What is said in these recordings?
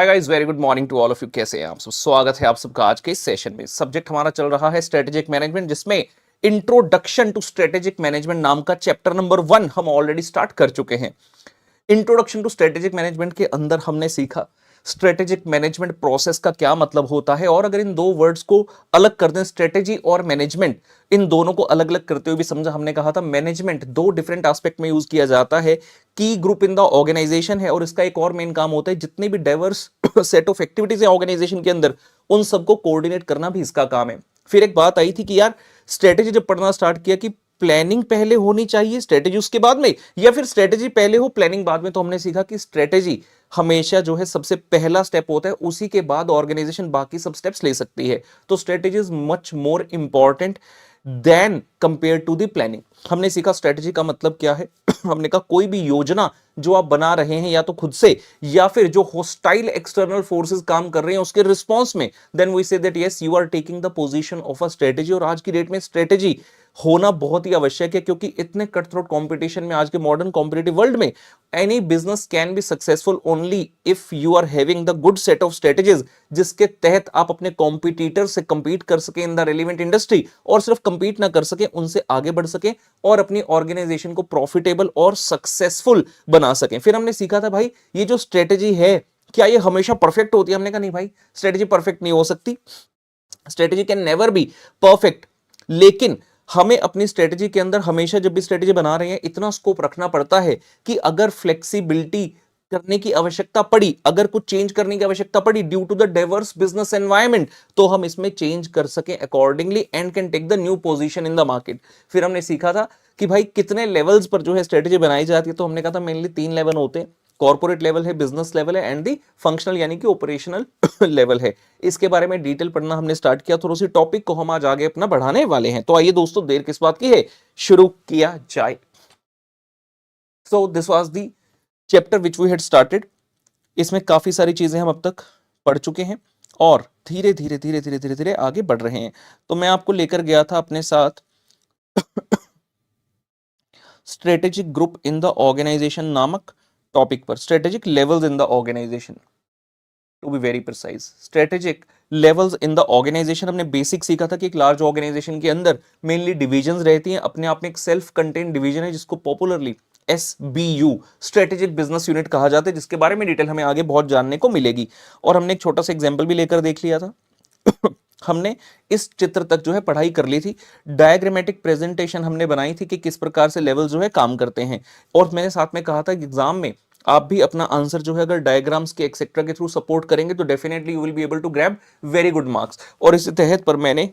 Hi guys, very good morning to all of you. कैसे हैं आप सब? स्वागत है आप सबका आज के इस सेशन में। सब्जेक्ट हमारा चल रहा है स्ट्रेटेजिक मैनेजमेंट, जिसमें इंट्रोडक्शन टू स्ट्रेटेजिक मैनेजमेंट नाम का चैप्टर नंबर 1 हम ऑलरेडी स्टार्ट कर चुके हैं। इंट्रोडक्शन टू स्ट्रेटेजिक मैनेजमेंट के अंदर हमने सीखा स्ट्रेटेजिक मैनेजमेंट प्रोसेस का क्या मतलब होता है, और अगर इन दो वर्ड्स को अलग कर दें, स्ट्रेटेजी और मैनेजमेंट, इन दोनों को अलग अलग करते हुए भी समझा। हमने कहा था मैनेजमेंट दो डिफरेंट एस्पेक्ट में यूज किया जाता है। की ग्रुप इन द ऑर्गेनाइजेशन है, और इसका एक और मेन काम होता है जितनी भी डाइवर्स सेट ऑफ एक्टिविटीज है ऑर्गेनाइजेशन के अंदर, उन सबको कोऑर्डिनेट करना भी इसका काम है। फिर एक बात आई थी कि यार स्ट्रेटेजी जब पढ़ना स्टार्ट किया कि प्लानिंग पहले होनी चाहिए, स्ट्रेटेजी उसके बाद में, या फिर स्ट्रेटेजी पहले हो प्लानिंग बाद में, तो हमने सीखा कि स्ट्रेटेजी हमेशा जो है सबसे पहला स्टेप होता है, उसी के बाद ऑर्गेनाइजेशन बाकी सब स्टेप्स ले सकती है। तो strategy is much more important than compare to the planning. हमने सीखा स्ट्रेटेजी का मतलब क्या है। हमने कहा कोई भी योजना जो आप बना रहे हैं, या तो खुद से या फिर जो होस्टाइल एक्सटर्नल फोर्सेस काम कर रहे हैं उसके रिस्पॉन्स में, then we say that yes you are taking the position of a strategy. और आज की डेट में स्ट्रेटेजी होना बहुत ही आवश्यक है, क्योंकि इतने कट थ्रोट कंपटीशन में, आज के मॉडर्न कॉम्पिटिटिव वर्ल्ड में, any business can be successful only if you are having the good set of strategies, जिसके तहत आप अपने कॉम्पिटिटर से कंपीट कर सके इन द रेलिवेंट इंडस्ट्री, और सिर्फ कंपीट ना कर सके, उनसे आगे बढ़ सके और अपनी ऑर्गेनाइजेशन को प्रॉफिटेबल और सक्सेसफुल बना सके। फिर हमने सीखा था भाई ये जो स्ट्रेटेजी है, क्या ये हमेशा परफेक्ट होती है? हमने कहा नहीं भाई, स्ट्रेटेजी परफेक्ट नहीं हो सकती, strategy can never be perfect. लेकिन हमें अपनी स्ट्रेटेजी के अंदर हमेशा जब भी स्ट्रेटेजी बना रहे हैं, इतना स्कोप रखना पड़ता है कि अगर फ्लेक्सिबिलिटी करने की आवश्यकता पड़ी, अगर कुछ चेंज करने की आवश्यकता पड़ी due to the diverse business environment, तो हम इसमें चेंज कर सकें accordingly and can take the new position in the market. फिर हमने सीखा था कि भाई कितने लेवल्स पर जो है स्ट्रेटेजी बनाई जाती है, तो हमने कहा था मेनली 3 लेवल होते हैं। कॉर्पोरेट लेवल है, बिजनेस लेवल है, एंड दी फंक्शनल यानी कि ऑपरेशनल लेवल है। इसके बारे में डिटेल पढ़ना हमने स्टार्ट किया, थोड़ा सी टॉपिक को हम आज आगे अपना बढ़ाने वाले हैं। तो आइए दोस्तों, देर किस बात की है, शुरू किया जाए। So this was the chapter which we had started. इसमें काफी सारी चीजें हम अब तक पढ़ चुके हैं और धीरे धीरे धीरे धीरे धीरे धीरे आगे बढ़ रहे हैं। तो मैं आपको लेकर गया था अपने साथ strategic group in the organization नामक टॉपिक पर, strategic levels in the organization to be very precise. Strategic levels in the organization हमने बेसिक सीखा था कि एक लार्ज ऑर्गेनाइजेशन के अंदर मेनली डिविजन्स रहती हैं, अपने आप में एक सेल्फ कंटेन्ड डिवीजन है जिसको popularly SBU strategic business unit कहा जाता है, जिसके बारे में डिटेल हमें आगे बहुत जानने को मिलेगी। और हमने एक छोटा सा एग्जांपल भी लेकर देख लिया था। हमने इस चित्र तक जो है पढ़ाई कर ली थी, डायग्रामेटिक प्रेजेंटेशन हमने बनाई थी कि किस प्रकार से लेवल जो है काम करते हैं। और मैंने साथ में कहा था कि एग्जाम में आप भी अपना आंसर जो है अगर डायग्राम्स के एक्सेट्रा के थ्रू सपोर्ट करेंगे तो definitely you will be able to grab very good marks. और इस तहत पर मैंने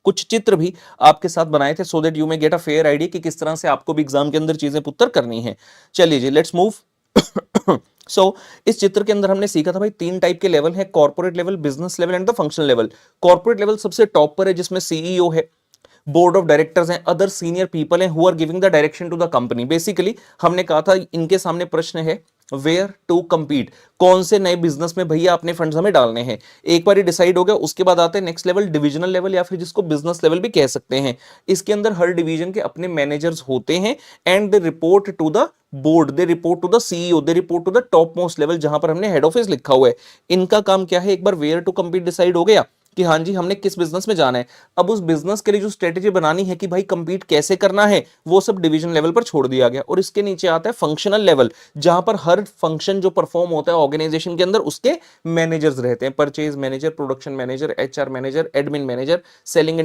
कुछ चित्र भी आपके साथ बनाए थे, so that you may get a fair idea कि किस तरह से आपको भी एग्जाम के अंदर चीजें पुत्र करनी है। चलिए जी, लेट्स मूव। इस चित्र के अंदर हमने सीखा था भाई 3 टाइप के लेवल है, corporate level, business level and the functional level. Corporate level सबसे टॉप पर है, जिसमें CEO है, बोर्ड ऑफ डायरेक्टर्स हैं, अदर सीनियर पीपल हैं who are giving the direction to the company. Basically हमने कहा था इनके सामने प्रश्न है वेयर टू compete, कौन से नए बिजनेस में भैया अपने फंड्स हमें डालने हैं। एक बार डिसाइड हो गया, उसके बाद आते हैं नेक्स्ट लेवल, डिविजनल लेवल, या फिर जिसको बिजनेस लेवल भी कह सकते हैं। इसके अंदर हर डिवीजन के अपने मैनेजर्स होते हैं and they report to the board, they report to the CEO, they report to the top most level, जहां पर हमने हेड ऑफिस लिखा हुआ है। इनका काम क्या है, एक बार वेयर टू compete डिसाइड हो गया कि हाँ जी हमने किस बिजनेस में जाना है, अब उस बिजनेस के लिए जो स्ट्रेटेजी बनानी है कि भाई कंपीट कैसे करना है, वो सब डिवीजन लेवल पर छोड़ दिया गया। और इसके नीचे आता है फंक्शनल लेवल, जहां पर हर फंक्शन जो परफॉर्म होता है ऑर्गेनाइजेशन के अंदर उसके मैनेजर्स रहते हैं, purchase manager, production manager, HR manager, admin manager, selling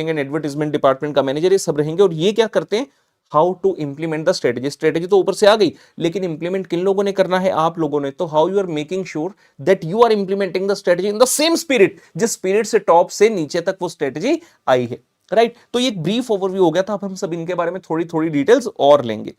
and advertisement department का मैनेजर, ये सब रहेंगे। और ये क्या करते हैं, how to implement the strategy. Strategy तो ऊपर से आ गई, लेकिन इंप्लीमेंट किन लोगों ने करना है, आप लोगों ने। तो how you are making sure that you are implementing the strategy in the same spirit, जिस स्पिरिट से टॉप से नीचे तक वो स्ट्रेटेजी आई है, राइट। तो ये एक ब्रीफ ओवरव्यू हो गया था, अब हम सब इनके बारे में थोड़ी थोड़ी डिटेल्स और लेंगे।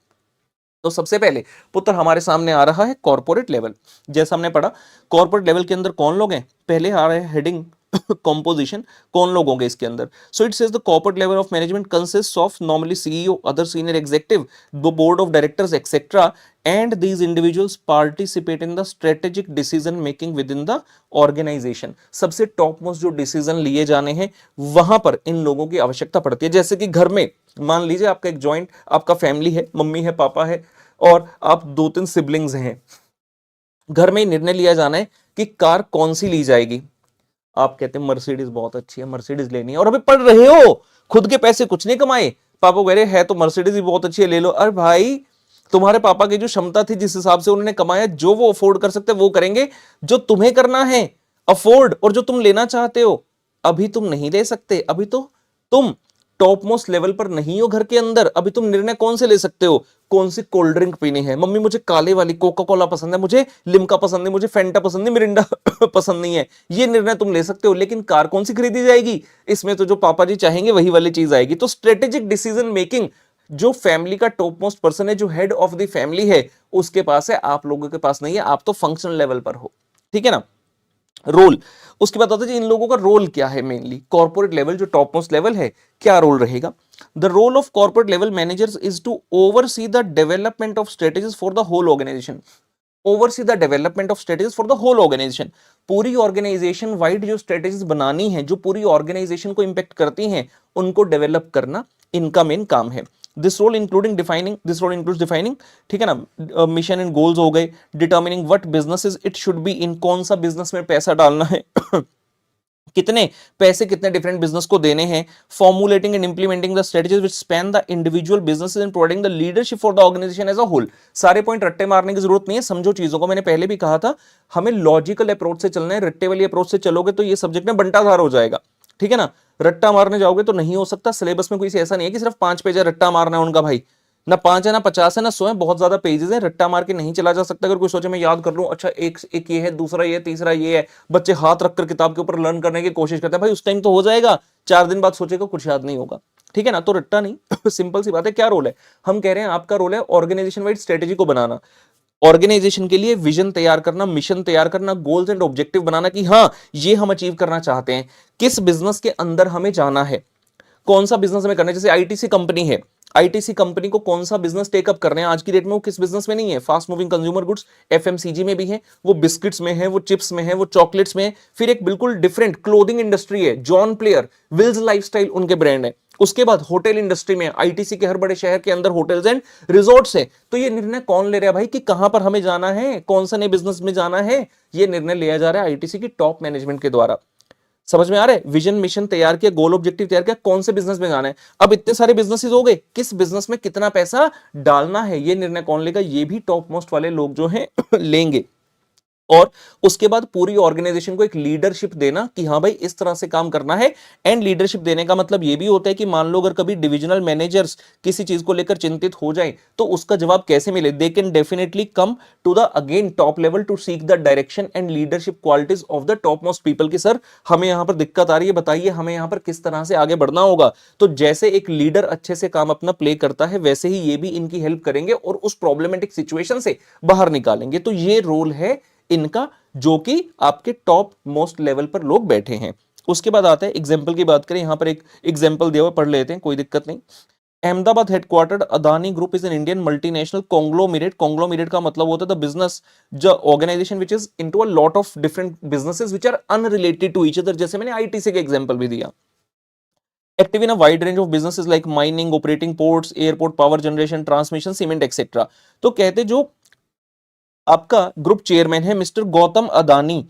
तो सबसे पहले पुत्र हमारे सामने आ रहा है कॉर्पोरेट लेवल। जैसा हमने पढ़ा कॉर्पोरेट लेवल के अंदर कौन लोग हैं, पहले आ रहे हैं हेडिंग कंपोजिशन, कौन लोग होंगे इसके अंदर। So it says the corporate level of management consist of normally CEO, other senior executive, the board of directors etcetera, and these individuals participate in the strategic decision making within the organization. सबसे top most जो decision लिए जाने हैं वहां पर इन लोगों की आवश्यकता पड़ती है। जैसे कि घर में मान लीजिए आपका एक जॉइंट आपका फैमिली है, मम्मी है, पापा है, और आप 2-3 सिबलिंग्स हैं, घर में निर्णय लिया जाना है कि कार कौन सी ली जाएगी। आप कहते हैं मर्सिडीज बहुत अच्छी है, मर्सिडीज लेनी है, और अभी पढ़ रहे हो, खुद के पैसे कुछ नहीं कमाए, पापा कह रहे है तो मर्सिडीज भी बहुत अच्छी है, ले लो। अरे भाई, तुम्हारे पापा की जो क्षमता थी, जिस हिसाब से उन्होंने कमाया, जो वो अफोर्ड कर सकते वो करेंगे। जो तुम्हें करना है अफोर्ड, और जो तुम लेना चाहते हो, अभी तुम नहीं ले सकते। अभी तो तुम टॉप मोस्ट लेवल पर नहीं हो घर के अंदर। अभी तुम निर्णय कौन से ले सकते हो, कौन सी कोल्ड ड्रिंक पीनी है। मम्मी मुझे काले वाली कोका कोला पसंद है, मुझे लिम्का पसंद है, मुझे फेंटा पसंद है, मिरिंडा पसंद नहीं है। ये निर्णय तुम ले सकते हो, लेकिन कार कौन सी खरीदी जाएगी, इसमें तो जो पापा जी चाहेंगे वही वाली चीज आएगी। तो स्ट्रेटेजिक डिसीजन मेकिंग जो फैमिली का टॉप मोस्ट पर्सन है, जो हेड ऑफ द फैमिली है, उसके पास है, आप लोगों के पास नहीं है। आप तो फंक्शनल लेवल पर हो, ठीक है ना। रोल, उसके बाद आता है इन लोगों का रोल क्या है। मेनली कॉर्पोरेट लेवल, जो टॉप मोस्ट लेवल है, क्या रोल रहेगा। The role of corporate level managers is to oversee the development of strategies for the whole organization. Oversee the development of strategies for the whole organization. पूरी organization wide जो strategies बनानी है, जो पूरी organisation को impact करती हैं, उनको डेवलप करना इनका मेन काम है। This role including defining, this role includes defining, ठीक है ना, मिशन एंड गोल्स हो गए, determining what businesses it should be in, कौन सा बिजनेस में पैसा डालना है कितने पैसे कितने डिफरेंट बिजनेस को देने हैं। Formulating and implementing the strategies which span the individual businesses and providing the leadership for the organization as a whole. सारे पॉइंट रट्टे मारने की जरूरत नहीं है, समझो चीजों को। मैंने पहले भी कहा था, हमें लॉजिकल अप्रोच से चलना है। रट्टे वाली अप्रोच से चलोगे तो ये सब्जेक्ट में बंटाधार हो जाएगा, ठीक है ना। रट्टा मारने जाओगे तो नहीं हो सकता। सिलेबस में कोई ऐसा नहीं है कि सिर्फ 5 पेज रट्टा मारना है उनका, भाई ना 5 है ना 50 है ना 100 है, बहुत ज्यादा पेजेस है। रट्टा मार के नहीं चला जा सकता। अगर कोई सोचे मैं याद कर लूं, अच्छा एक एक ये है, दूसरा ये, तीसरा ये है, बच्चे हाथ रखकर किताब के ऊपर लर्न करने की कोशिश करते हैं, भाई उस टाइम तो हो जाएगा, 4 दिन बाद सोचेगा कुछ याद नहीं होगा, ठीक है ना। तो रट्टा नहीं सिंपल सी बात है। क्या रोल है, हम कह रहे हैं आपका रोल है ऑर्गेनाइजेशन वाइड स्ट्रेटेजी को बनाना, ऑर्गेनाइजेशन के लिए विजन तैयार करना, मिशन तैयार करना, गोल्स एंड ऑब्जेक्टिव बनाना कि हाँ ये हम अचीव करना चाहते हैं, किस बिजनेस के अंदर हमें जाना है, कौन सा बिजनेस हमें करना है। जैसे आईटीसी कंपनी है, आईटीसी कंपनी को कौन सा बिजनेस टेकअप करना है आज की डेट में, वो किस बिजनेस में नहीं है, fast moving consumer goods FMCG में भी है, वो बिस्किट्स में है, वो चिप्स में है, वो चॉकलेट्स में है। फिर एक बिल्कुल डिफरेंट क्लोथिंग इंडस्ट्री है, जॉन प्लेयर, विल्स लाइफस्टाइल उनके ब्रांड है। उसके बाद होटल इंडस्ट्री में आईटीसी के हर बड़े शहर के अंदर होटल्स एंड रिजॉर्ट्स है। तो ये निर्णय कौन ले रहा है भाई कि कहां पर हमें जाना है, कौन सा नए बिजनेस में जाना है, ये निर्णय लिया जा रहा है आईटीसी की टॉप मैनेजमेंट के द्वारा। समझ में आ रहा है, विजन मिशन तैयार किया, गोल ऑब्जेक्टिव तैयार किया, कौन से बिजनेस में जाना है। अब इतने सारे बिजनेसेस हो गए, किस बिजनेस में कितना पैसा डालना है, ये निर्णय कौन लेगा, ये भी टॉप मोस्ट वाले लोग जो हैं लेंगे। और उसके बाद पूरी ऑर्गेनाइजेशन को एक लीडरशिप देना कि हाँ भाई इस तरह से काम करना है। एंड लीडरशिप देने का मतलब ये भी होता है कि मान लो अगर कभी डिविजनल मैनेजर्स किसी चीज को लेकर चिंतित हो जाए तो उसका जवाब कैसे मिले। They can definitely come to the again top level to seek the direction and leadership qualities of the top most people की सर हमें यहां पर दिक्कत आ रही है, बताइए हमें यहां पर किस तरह से आगे बढ़ना होगा। तो जैसे एक लीडर अच्छे से काम अपना प्ले करता है, वैसे ही ये भी इनकी हेल्प करेंगे और उस प्रॉब्लमेटिक सिचुएशन से बाहर निकालेंगे। तो ये रोल है इनका, जो कि आपके टॉप मोस्ट लेवल पर लोग बैठे हैं। उसके बाद आता है एग्जाम्पल की बात करें, यहां पर एक एग्जाम्पल दिया हुआ, पढ़ लेते हैं, कोई दिक्कत नहीं। Ahmedabad headquartered Adani group is an Indian multinational conglomerate. Conglomerate का मतलब होता है द बिजनेस, जो organization which is into a lot of different businesses which are unrelated to each other. जैसे मैंने आईटीसी का एग्जांपल भी दिया। Active in a wide range of businesses like mining, operating ports, airport, power generation, transmission, cement etcetera. तो कहते जो आपका group chairman है मिस्टर गौतम अदानी,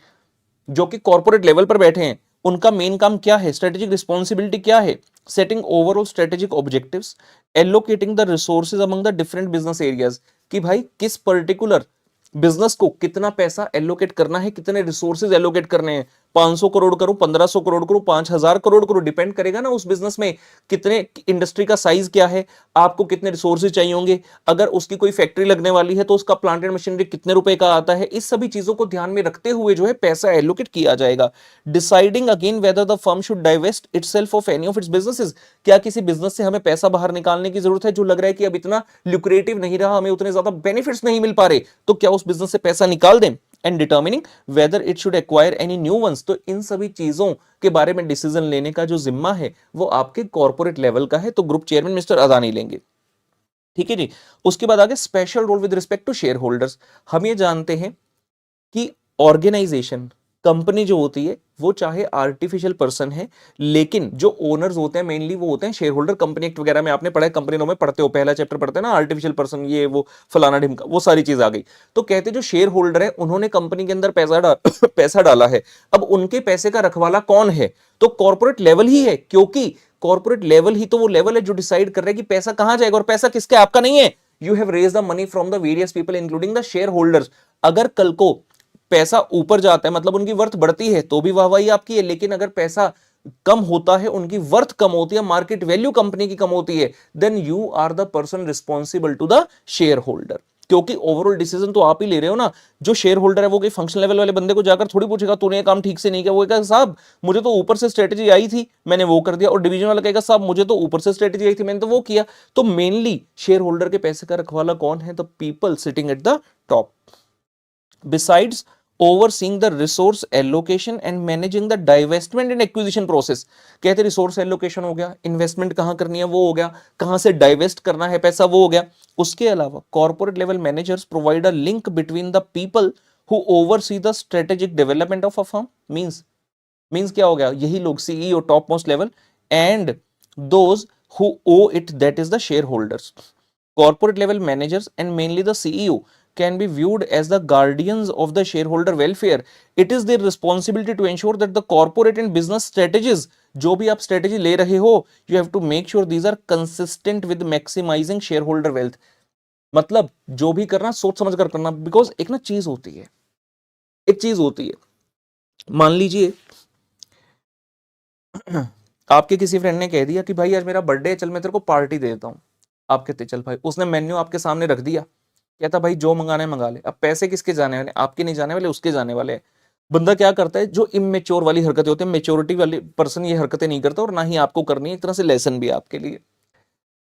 जो कि कॉर्पोरेट लेवल पर बैठे हैं, उनका मेन काम क्या है, स्ट्रेटेजिक रिस्पॉन्सिबिलिटी क्या है, setting overall strategic objectives, allocating the resources among the different business areas, कि भाई किस पर्टिकुलर बिजनेस को कितना पैसा एलोकेट करना है, कितने रिसोर्सेज एलोकेट करने हैं। 500 करोड़ करूं, 1500 करोड़ करूं, 5000 करोड़ करूं, डिपेंड करेगा ना उस बिजनेस में कितने, इंडस्ट्री का साइज क्या है, आपको कितने रिसोर्सेज चाहिए होंगे। अगर उसकी कोई फैक्ट्री लगने वाली है तो उसका प्लांट एंड मशीनरी कितने रुपए का आता है। इस सभी चीजों को ध्यान में रखते हुए जो है पैसा एलोकेट किया जाएगा। Deciding again whether the firm should divest itself of any of its businesses. क्या किसी बिजनेस से हमें पैसा बाहर निकालने की जरूरत है जो लग रहा है कि अब इतना ल्यूक्रेटिव नहीं रहा, हमें उतने ज्यादा बेनिफिट्स नहीं मिल पा रहे, तो क्या उस बिजनेस से पैसा निकाल दें। And determining whether it should acquire any new ones. तो इन सभी चीजों के बारे में डिसीजन लेने का जो जिम्मा है वो आपके कॉर्पोरेट लेवल का है, तो ग्रुप चेयरमैन मिस्टर अदानी लेंगे, ठीक है जी। उसके बाद आगे special role with respect to shareholders. हम ये जानते हैं कि ऑर्गेनाइजेशन कंपनी जो होती है वो चाहे आर्टिफिशियल पर्सन है, लेकिन जो ओनर्स होते हैं मेनली वो होते हैं शेयर होल्डर। कंपनी एक्ट वगैरह में आपने पढ़ा है, कंपनी में पढ़ते हो, पहला चैप्टर पढ़ते हैं ना, आर्टिफिशियल पर्सन ये वो फलाना ढिमका, वो सारी चीज आ गई। तो कहते जो शेयर होल्डर है उन्होंने कंपनी के अंदर पैसा डाला है, अब उनके पैसे का रखवाला कौन है? तो कॉर्पोरेट लेवल ही है, क्योंकि कॉर्पोरेट लेवल ही तो वो लेवल है जो डिसाइड कर रहा है कि पैसा कहां जाएगा, और पैसा किसका, आपका नहीं है। You have raise the money from the various people including the shareholders. अगर कल को पैसा ऊपर जाता है, मतलब उनकी वर्थ बढ़ती है, तो भी वाहवाही आपकी है, लेकिन अगर पैसा कम होता है, उनकी वर्थ कम होती है, मार्केट वैल्यू कंपनी की कम होती है, then you are the person responsible to the shareholder, क्योंकि ओवरऑल डिसीजन तो आप ही ले रहे हो ना। जो शेयर होल्डर है वो कोई फंक्शन लेवल वाले बंदे को जाकर थोड़ी पूछेगा तूने ये काम ठीक से नहीं किया, वो कहेगा साहब मुझे तो ऊपर से स्ट्रेटेजी आई थी मैंने वो कर दिया, और डिवीजन वाला कहेगा साहब मुझे तो ऊपर से स्ट्रेटेजी आई थी मैंने तो वो किया। तो मेनली शेयर होल्डर के पैसे का रखवाला कौन है? The people sitting at the top. Besides overseeing the resource allocation and managing the divestment and acquisition process, कहते रिसोर्स एलोकेशन हो गया, इन्वेस्टमेंट कहां करनी है वो हो गया, कहां से डाइवेस्ट करना है पैसा वो हो गया। उसके अलावा corporate level managers provide a link between the people who oversee the strategic development of a firm. Means क्या हो गया, यही लोग CEO top most level and those who owe it, that is the shareholders. Corporate level managers and mainly the CEO can be viewed as the guardians of the shareholder welfare. It is their responsibility to ensure that the corporate and business strategies, जो भी आप strategy ले रहे हो, you have to make sure these are consistent with maximizing shareholder wealth. मतलब जो भी करना सोच समझ कर करना, बिकॉज एक ना चीज होती है, एक चीज होती है, मान लीजिए आपके किसी फ्रेंड ने कह दिया कि भाई आज मेरा बर्थडे है, चल मैं तेरे को पार्टी दे देता हूँ। आप कहते चल भाई, उसने मेन्यू आपके सामने रख दिया, कहता भाई जो मंगाना है मंगा ले। अब पैसे किसके जाने वाले? आपके नहीं जाने वाले, उसके जाने वाले। बंदा क्या करता है, जो इमेच्योर वाली हरकतें होती है, मेच्योरिटी वाली पर्सन ये हरकतें नहीं करता, और ना ही आपको करनी है, एक तरह से लेसन भी है आपके लिए।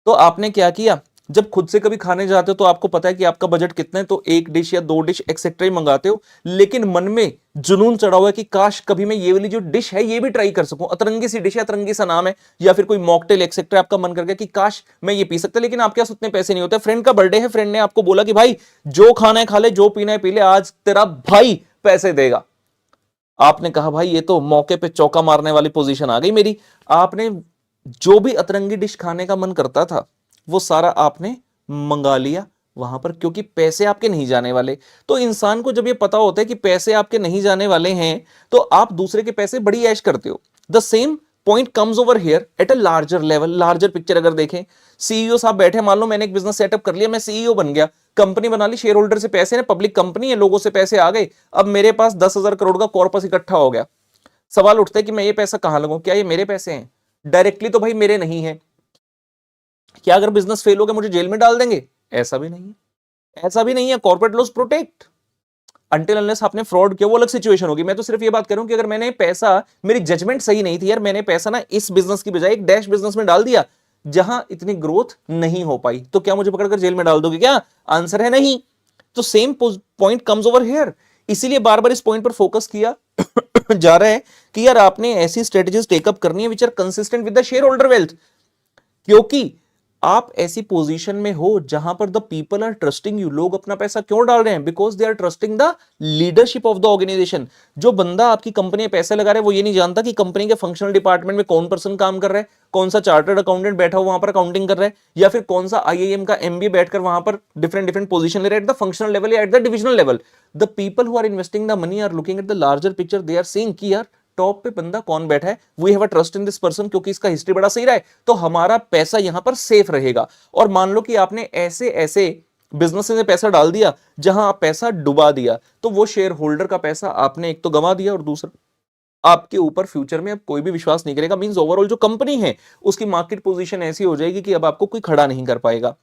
तो आपने क्या किया, जब खुद से कभी खाने जाते हो तो आपको पता है कि आपका बजट कितना है, तो एक डिश या दो डिश एक्सेट्रा ही मंगाते हो, लेकिन मन में जुनून चढ़ा हुआ है कि काश कभी मैं ये वाली जो डिश है ये भी ट्राई कर सकूं, अतरंगी सी डिश है, अतरंगी सा नाम है, या फिर कोई मॉकटेल एक्सेट्रा, आपका मन कर गया कि काश मैं ये पी सकता, लेकिन आपके पास उतने पैसे नहीं होते। फ्रेंड का बर्थडे है, फ्रेंड ने आपको बोला कि भाई जो खाना है खा ले, जो पीना है पी ले, आज तेरा भाई पैसे देगा। आपने कहा भाई ये तो मौके पे चौका मारने वाली पोजीशन आ गई मेरी। आपने जो भी अतरंगी डिश खाने का मन करता था वो सारा आपने मंगा लिया वहां पर, क्योंकि पैसे आपके नहीं जाने वाले। तो इंसान को जब ये पता होता है कि पैसे आपके नहीं जाने वाले हैं, तो आप दूसरे के पैसे बड़ी ऐश करते हो। The same point comes over here at a larger level, larger picture अगर देखें, सीईओ साहब बैठे, मान लो मैंने एक बिजनेस सेटअप कर लिया, मैं सीईओ बन गया, कंपनी बना ली, शेयर होल्डर से पैसे, पब्लिक कंपनी है, लोगों से पैसे आ गए, अब मेरे पास 10,000 करोड़ का कॉर्पस इकट्ठा हो गया। सवाल उठता है कि मैं ये पैसा कहां लगाऊं, क्या ये मेरे पैसे हैं? डायरेक्टली तो भाई मेरे नहीं है। क्या अगर बिजनेस फेल हो गया मुझे जेल में डाल देंगे? ऐसा भी नहीं है, ऐसा भी नहीं है। Corporate laws protect until unless आपने फ्रॉड किया, वो अलग सिचुएशन होगी। मैं तो सिर्फ ये बात करूं कि अगर मैंने पैसा, मेरी जजमेंट सही नहीं थी यार, मैंने पैसा ना इस बिजनेस की बजाय एक डैश बिजनेस में डाल दिया जहां इतनी ग्रोथ नहीं हो पाई, तो क्या मुझे पकड़कर जेल में डाल दोगे क्या? आंसर है नहीं। तो same point comes over here. इसीलिए बार बार इस पॉइंट पर फोकस किया जा रहा है कि यार आपने ऐसी स्ट्रेटेजीज टेकअप करनी है which are consistent with the shareholder wealth, क्योंकि आप ऐसी पोजीशन में हो जहां पर the people are trusting you. लोग अपना पैसा क्यों डाल रहे हैं? Because they are trusting the leadership of the organization. जो बंदा आपकी कंपनी में पैसे लगा रहा है वो ये नहीं जानता कि कंपनी के फंक्शनल डिपार्टमेंट में कौन पर्सन काम कर रहा है, कौन सा चार्टर्ड अकाउंटेंट बैठा हो वहां पर अकाउंटिंग कर रहा है, या फिर कौन सा आईआईएम का एमबीए बैठकर वहां पर डिफरेंट डिफरेंट पोजीशन ले रहा है एट द फंक्शनल लेवल या at the divisional level. The people who are investing the money are looking at the larger picture, they are seeing कि यार टॉप पे बंदा कौन बैठा है, we have a trust in this person, क्योंकि इसका हिस्ट्री बड़ा सही रहा है, तो हमारा पैसा यहां पर सेफ रहेगा। और मान लो कि आपने ऐसे ऐसे बिजनेस में पैसा डाल दिया जहां आप पैसा डुबा दिया, तो वो शेयर होल्डर का पैसा आपने एक तो गंवा दिया, और दूसरा आपके ऊपर फ्यूचर में अब कोई भी विश्वास नहीं करेगा। मींस ओवरऑल जो कंपनी है उसकी मार्केट पोजीशन ऐसी हो जाएगी कि अब आपको कोई खड़ा नहीं कर पाएगा।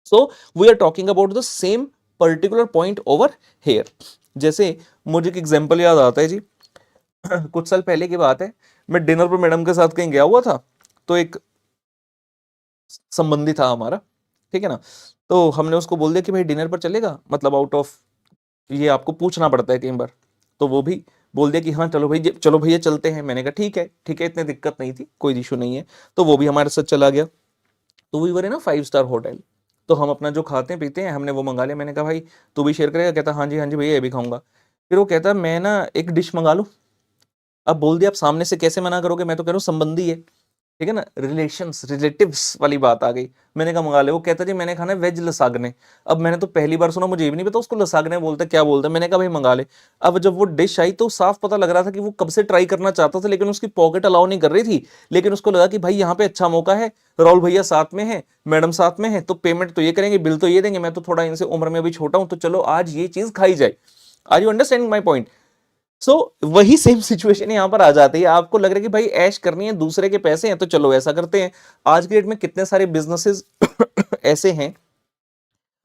So we are talking about the same particular point over here. जैसे मुझे एक एग्जांपल याद आता है जी, कुछ साल पहले की बात है, मैं डिनर पर मैडम के साथ कहीं गया हुआ था, तो एक संबंधी था हमारा, ठीक है ना, तो हमने उसको बोल दिया कि भाई डिनर पर चलेगा, मतलब आउट ऑफ ये आपको पूछना पड़ता है कई बार, तो वो भी बोल दिया कि हाँ चलो भाई, चलो भैया चलते हैं। मैंने कहा ठीक है ठीक है, इतनी दिक्कत नहीं थी, कोई इशू नहीं है, तो वो भी हमारे साथ चला गया। तो we were in 5 star hotel, तो हम अपना जो खाते हैं पीते हैं हमने वो मंगा लिया। मैंने कहा भाई तू भी शेयर करेगा? कहता हाँ जी भैया ये भी खाऊंगा। फिर वो कहता है मैं ना एक डिश मंगा लूं। अब बोल दिया, आप सामने से कैसे मना करोगे, मैं तो कह रहा हूँ संबंधी है, ठीक है ना, रिलेशंस रिलेटिव्स वाली बात आ गई। मैंने कहा मंगा ले। वो कहता जी मैंने खाना है वेज लसागने। अब मैंने तो पहली बार सुना, मुझे ये भी नहीं पता उसको लसागने बोलते क्या बोलते हैं। मैंने कहा भाई मंगा ले। अब जब वो डिश आई तो साफ पता लग रहा था कि वो कब से ट्राई करना चाहता था, लेकिन उसकी पॉकेट अलाउ नहीं कर रही थी। लेकिन उसको लगा कि भाई यहाँ पे अच्छा मौका है, राहुल भैया साथ में है, मैडम साथ में है, तो पेमेंट तो ये करेंगे, बिल तो ये देंगे, मैं तो थोड़ा इनसे उम्र में भी छोटा हूं, तो चलो आज ये चीज खाई जाए। Are you understanding my point? So वही सेम सिचुएशन यहां पर आ जाती है। आपको लग रहा है कि भाई ऐश करनी है, दूसरे के पैसे हैं तो चलो ऐसा करते हैं। आज के डेट में कितने सारे बिजनेसेस ऐसे हैं,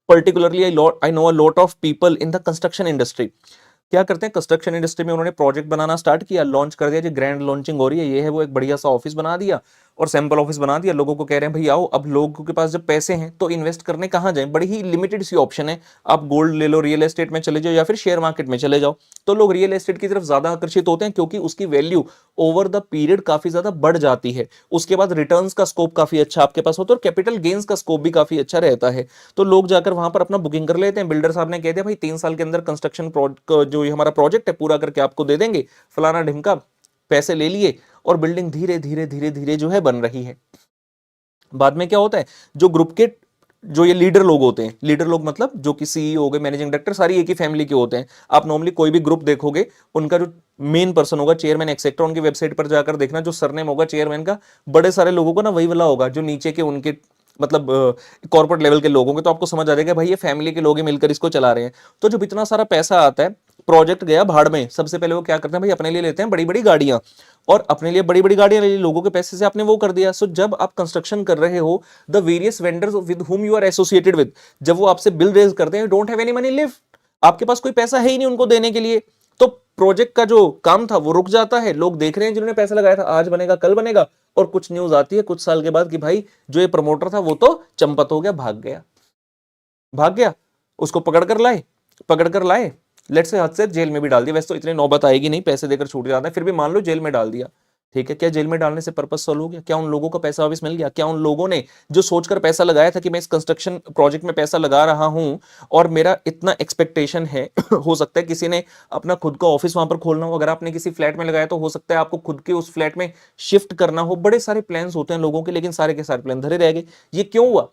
particularly I know a lot of people in the construction industry. क्या करते हैं, कंस्ट्रक्शन इंडस्ट्री में उन्होंने प्रोजेक्ट बनाना स्टार्ट किया, लॉन्च कर दिया, जी ग्रैंड लॉन्चिंग हो रही है, ये है वो, एक बढ़िया सा ऑफिस बना दिया और सैंपल ऑफिस बना दिया, लोगों को कह रहे हैं भाई आओ। अब लोगों के पास जब पैसे हैं तो इन्वेस्ट करने कहाँ जाएं, बड़ी ही लिमिटेड सी ऑप्शन है, आप गोल्ड ले लो, रियल एस्टेट में चले जाओ या फिर शेयर मार्केट में चले जाओ। तो लोग रियल एस्टेट की तरफ ज्यादा आकर्षित होते हैं क्योंकि उसकी वैल्यू ओवर द पीरियड काफी ज्यादा बढ़ जाती है। उसके बाद रिटर्न्स का स्कोप काफी अच्छा आपके पास होता है और कैपिटल गेन्स का स्कोप भी काफी अच्छा रहता है। तो लोग जाकर वहां पर अपना बुकिंग कर लेते हैं। बिल्डर साहब ने कह दिया भाई 3 साल के अंदर कंस्ट्रक्शन जो ये हमारा प्रोजेक्ट है पूरा करके आपको दे देंगे, फलाना ढिमका, पैसे ले लिए और बिल्डिंग धीरे धीरे धीरे धीरे जो है बन रही है। बाद में क्या होता है, जो ग्रुप के जो ये लीडर लोग होते हैं, लीडर लोग मतलब जो कि सीईओ हो गए, मैनेजिंग डायरेक्टर, सारी एक ही फैमिली के होते हैं। आप नॉर्मली कोई भी ग्रुप देखोगे, उनका जो मेन पर्सन होगा, चेयरमैन एक्सेट्रा, उनकी वेबसाइट पर जाकर देखना जो सरनेम होगा चेयरमैन का, बड़े सारे लोगों का ना वही वाला होगा जो नीचे के उनके मतलब कॉर्पोरेट लेवल के लोग होंगे। तो आपको समझ आ जाएगा भाई ये फैमिली के लोग ही मिलकर इसको चला रहे हैं। तो जब इतना सारा पैसा आता है, प्रोजेक्ट गया भाड़ में, सबसे पहले वो क्या करते हैं भाई, अपने लिए लेते हैं बड़ी बड़ी गाड़ियां, और अपने लिए बड़ी बड़ी गाड़ियां ले ली, लोगों के पैसे से आपने वो कर दिया। सो जब आप कंस्ट्रक्शन कर रहे हो, the various vendors with whom you are associated with, जब वो आपसे बिल रेज करते हैं, don't have any money left, आपके पास कोई पैसा है ही नहीं उनको देने के लिए। तो प्रोजेक्ट का जो काम था वो रुक जाता है। लोग देख रहे हैं जिन्होंने पैसा लगाया था, आज बनेगा कल बनेगा, और कुछ न्यूज आती है कुछ साल के बाद कि भाई जो ये प्रमोटर था वो तो चंपत हो गया, भाग गया, भाग गया। उसको पकड़ कर लाए, लेट से हद से जेल में भी डाल दिया। वैसे तो इतनी नौबत आएगी नहीं, पैसे देकर छूट जाता है, फिर भी मान लो जेल में डाल दिया, ठीक है। क्या जेल में डालने से पर्पस सॉल्व हो गया? क्या उन लोगों का पैसा वापस मिल गया? क्या उन लोगों ने जो सोचकर पैसा लगाया था कि मैं इस कंस्ट्रक्शन प्रोजेक्ट में पैसा लगा रहा हूं और मेरा इतना एक्सपेक्टेशन है हो सकता है किसी ने अपना खुद का ऑफिस वहां पर खोलना हो, अगर आपने किसी फ्लैट में लगाया तो हो सकता है आपको खुद के उस फ्लैट में शिफ्ट करना हो, बड़े सारे प्लान्स होते हैं लोगों के, लेकिन सारे के सारे प्लान धरे रह गए। ये क्यों हुआ?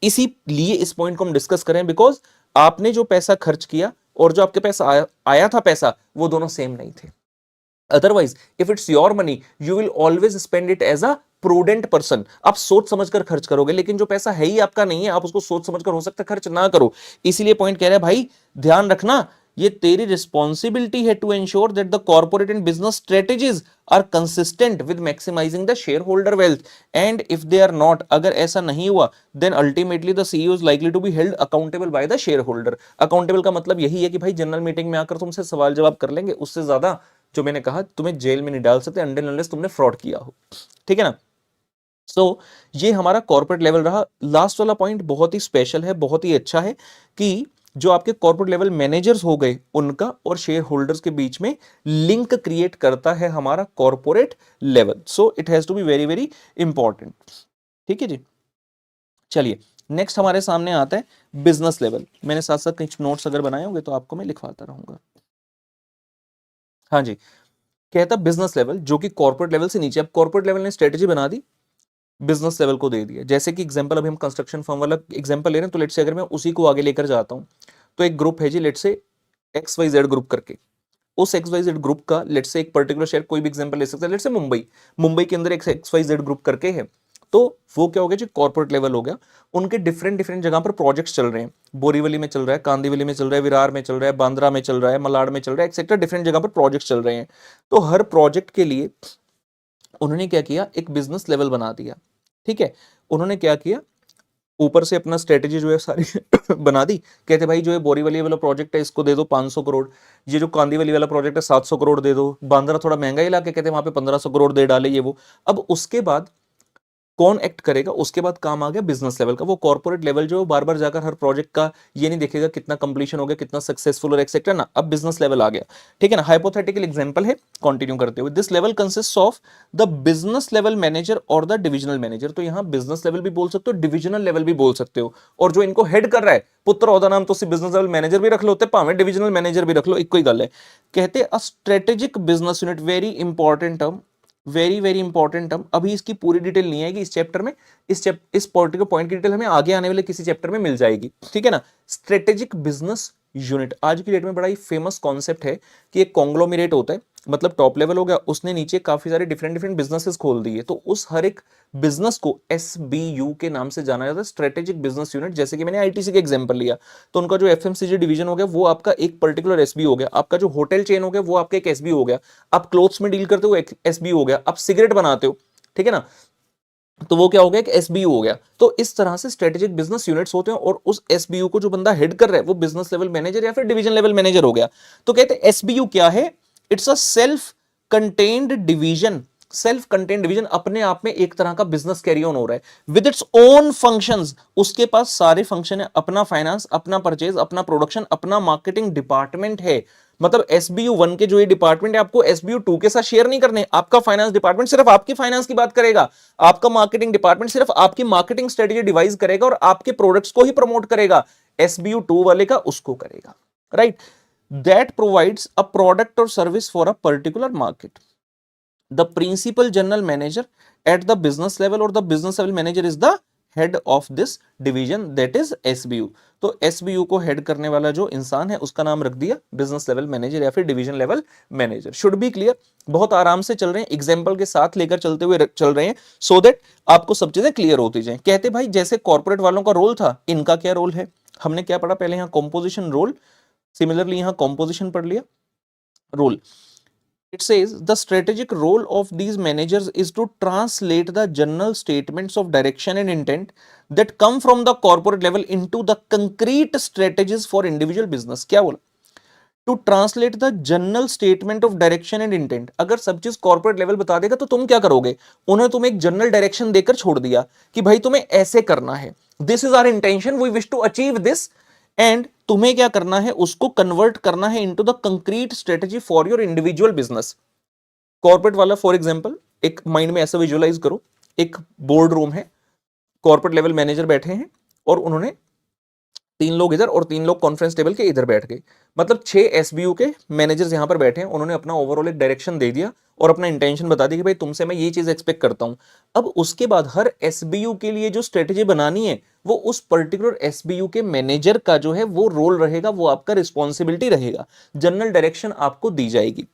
इसीलिए इस पॉइंट को हम डिस्कस करें, बिकॉज आपने जो पैसा खर्च किया और जो आपके पास आया था पैसा, वो दोनों सेम नहीं थे। Otherwise if it's your money you will always spend it as a prudent person, आप सोच समझकर खर्च करोगे। लेकिन जो पैसा है ही आपका नहीं है, आप उसको सोच समझकर हो सकता है खर्च ना करो। इसीलिए पॉइंट कह रहा है भाई ध्यान रखना, ये तेरी रिस्पॉन्सिबिलिटी है to ensure that the corporate and business strategies are consistent with maximizing the shareholder wealth, and if they are not, अगर ऐसा नहीं हुआ, then ultimately the CEO is likely to be held accountable by the shareholder. Accountable का मतलब यही है कि भाई जनरल मीटिंग में आकर तुमसे सवाल जवाब कर लेंगे, उससे ज्यादा जो मैंने कहा तुम्हें जेल में नहीं डाल सकते अनटिल अनलेस तुमने फ्रॉड किया हो, ठीक है ना। सो ये हमारा कॉर्पोरेट लेवल रहा। लास्ट वाला पॉइंट बहुत ही स्पेशल है, बहुत ही अच्छा है कि जो आपके कॉर्पोरेट लेवल मैनेजर्स हो गए उनका और शेयर होल्डर्स के बीच में लिंक क्रिएट करता है हमारा corporate level. So it has to be very very important, ठीक है जी। चलिए नेक्स्ट हमारे सामने आता है बिजनेस लेवल। मैंने साथ साथ कुछ नोट्स अगर बनाए होंगे तो आपको मैं लिखवाता रहूंगा। हाँ जी, कहता बिजनेस लेवल जो कि कॉर्पोरेट लेवल से नीचे। अब कॉर्पोरेट लेवल ने स्ट्रेटेजी बना दी, बिजनेस लेवल को दे दिया। जैसे कि एग्जांपल अभी हम कंस्ट्रक्शन फर्म वाला एग्जांपल ले रहे हैं, तो लेट से अगर मैं उसी को आगे लेकर जाता हूं, तो एक ग्रुप है जी, लेट से XYZ ग्रुप करके, उस XYZ ग्रुप का लेट से एक पर्टिकुलर शेयर, कोई भी एग्जांपल ले सकते हैं, लेट से मुंबई के अंदर एक XYZ ग्रुप करके है। तो वो क्या हो गया जी, कॉर्पोरेट लेवल हो गया। उनके डिफरेंट डिफरेंट जगह पर प्रोजेक्ट्स चल रहे हैं, बोरीवली में चल रहा है, कांदीवली में चल रहा है, विरार में चल रहा है, बांद्रा में चल रहा है, मलाड में चल रहा है, एक्सेट्रा डिफरेंट जगह पर प्रोजेक्ट्स चल रहे हैं। तो हर प्रोजेक्ट के लिए उन्होंने क्या किया, एक बिजनेस लेवल बना दिया, ठीक है। उन्होंने क्या किया, ऊपर से अपना स्ट्रेटेजी जो है सारी बना दी। कहते भाई जो ये बोरीवली वाला प्रोजेक्ट है इसको दे दो 500 करोड़, ये जो कांदीवली वाला प्रोजेक्ट है 700 करोड़ दे दो, बांद्रा थोड़ा महंगा इलाका कहते हैं वहां पे 1500 करोड़ दे डाले ये वो। अब उसके बाद कौन एक्ट करेगा, उसके बाद काम आ गया बिजनेस लेवल का। वो कॉर्पोरेट लेवल जो बार बार जाकर हर प्रोजेक्ट का ये नहीं देखेगा कितना कंप्लीशन हो गया, कितना सक्सेसफुल और एक्सेट्रा ना, अब बिजनेस लेवल आ गया, ठीक है ना। हाइपोथेटिकल एग्जांपल है, कंटिन्यू करते हुए, this level consist of the business level manager और द डिविजनल मैनेजर। तो यहां बिजनेस लेवल भी बोल सकते हो, डिविजनल लेवल भी बोल सकते हो, और जो इनको हेड कर रहा है पुत्र ओहदा नाम तो बिजनेस लेवल मैनेजर भी रख लो, भावे डिविजनल मैनेजर भी रख लो, एक ही गल है। कहते a strategic business unit, very important term, very very important term. अभी इसकी पूरी डिटेल नहीं आएगी इस चैप्टर में, इस पर्टिकुलर पॉइंट की डिटेल हमें आगे आने वाले किसी चैप्टर में मिल जाएगी, ठीक है ना। स्ट्रेटेजिक बिजनेस यूनिट आज की डेट में बड़ा ही फेमस कॉन्सेप्ट है कि एक कॉन्ग्लोमरेट होता है, मतलब टॉप लेवल हो गया, उसने नीचे काफी सारे डिफरेंट डिफरेंट बिजनेसेस खोल दिए, तो उस हर एक बिजनेस को एसबीयू के नाम से जाना जाता है, स्ट्रेटेजिक बिजनेस यूनिट। जैसे कि मैंने आईटीसी का एग्जांपल लिया, तो उनका जो एफएमसीजी डिवीजन हो गया वो आपका एक पर्टिकुलर एसबी हो गया, आपका जो होटल चेन हो गया वो आपका एक एसबी हो गया, आप क्लोथ्स में डील करते हो एसबी हो गया, आप सिगरेट बनाते हो, ठीक है ना, तो वो क्या हो गया, एक एसबीयू हो गया। तो इस तरह से स्ट्रेटेजिक बिजनेस यूनिट्स होते हैं, और उस एसबीयू को जो बंदा हेड कर रहा है वो बिजनेस लेवल मैनेजर या फिर डिवीजन लेवल मैनेजर हो गया। तो कहते हैं एसबीयू क्या है, it's a self contained division, self contained division, अपने आप में एक तरह का बिजनेस कैरी ऑन हो रहा है विद इट्स ओन फंक्शंस, उसके पास सारे फंक्शन है, अपना फाइनेंस, अपना परचेज, अपना प्रोडक्शन, अपना मार्केटिंग डिपार्टमेंट है। मतलब एसबीयू 1 के जो ये डिपार्टमेंट है आपको एसबीयू 2 के साथ शेयर नहीं करने, आपका फाइनेंस डिपार्टमेंट सिर्फ आपकी फाइनेंस की बात करेगा, आपका मार्केटिंग डिपार्टमेंट सिर्फ आपकी मार्केटिंग स्ट्रेटेजी डिवाइस करेगा और आपके प्रोडक्ट्स को ही प्रमोट करेगा, एसबीयू 2 वाले का उसको करेगा, right. That provides a product और service for a particular market. The principal general manager at the business level or the business level manager is the head of this division, that is SBU। तो SBU को head करने वाला जो इंसान है उसका नाम रख दिया बिजनेस लेवल मैनेजर या फिर division level manager. Should be clear, बहुत आराम से चल रहे हैं, एग्जांपल के साथ लेकर चलते हुए चल रहे हैं, सो दैट आपको सब चीजें क्लियर होती जाए। कहते भाई जैसे कॉर्पोरेट वालों का रोल था, इनका क्या रोल है, हमने क्या पढ़ा पहले, यहां कॉम्पोजिशन रोल, सिमिलरली यहां कॉम्पोजिशन पढ़ लिया, role. It says the strategic role of these managers is to translate the general statements of direction and intent that come from the corporate level into the concrete strategies for individual business। क्या बोला, to translate the general statement of direction and intent. अगर सब चीज corporate level बता देगा तो तुम क्या करोगे, उन्होंने तुम्हें एक जनरल डायरेक्शन देकर छोड़ दिया कि भाई तुम्हें ऐसे करना है, this is our intention, we wish to achieve this, and तुम्हें क्या करना है, उसको कन्वर्ट करना है into the concrete strategy for your individual business. Corporate वाला फॉर एग्जांपल, एक माइंड में ऐसा विजुअलाइज करो, एक बोर्ड रूम है, कॉर्पोरेट लेवल मैनेजर बैठे हैं और उन्होंने 3 लोग इधर और 3 लोग कॉन्फ्रेंस टेबल के इधर बैठ गए, मतलब 6 एसबीयू के मैनेजर्स यहां पर बैठे हैं, उन्होंने अपना ओवरऑल एक डायरेक्शन दे दिया और अपना इंटेंशन बता दिया कि भाई तुमसे मैं ये चीज एक्सपेक्ट करता हूं। अब उसके बाद हर एसबीयू के लिए जो स्ट्रेटेजी बनानी है वो उस पर्टिकुलर एसबीयू के मैनेजर का जो है वो रोल रहेगा, वो आपका रिस्पॉन्सिबिलिटी रहेगा, जनरल डायरेक्शन आपको दी जाएगी।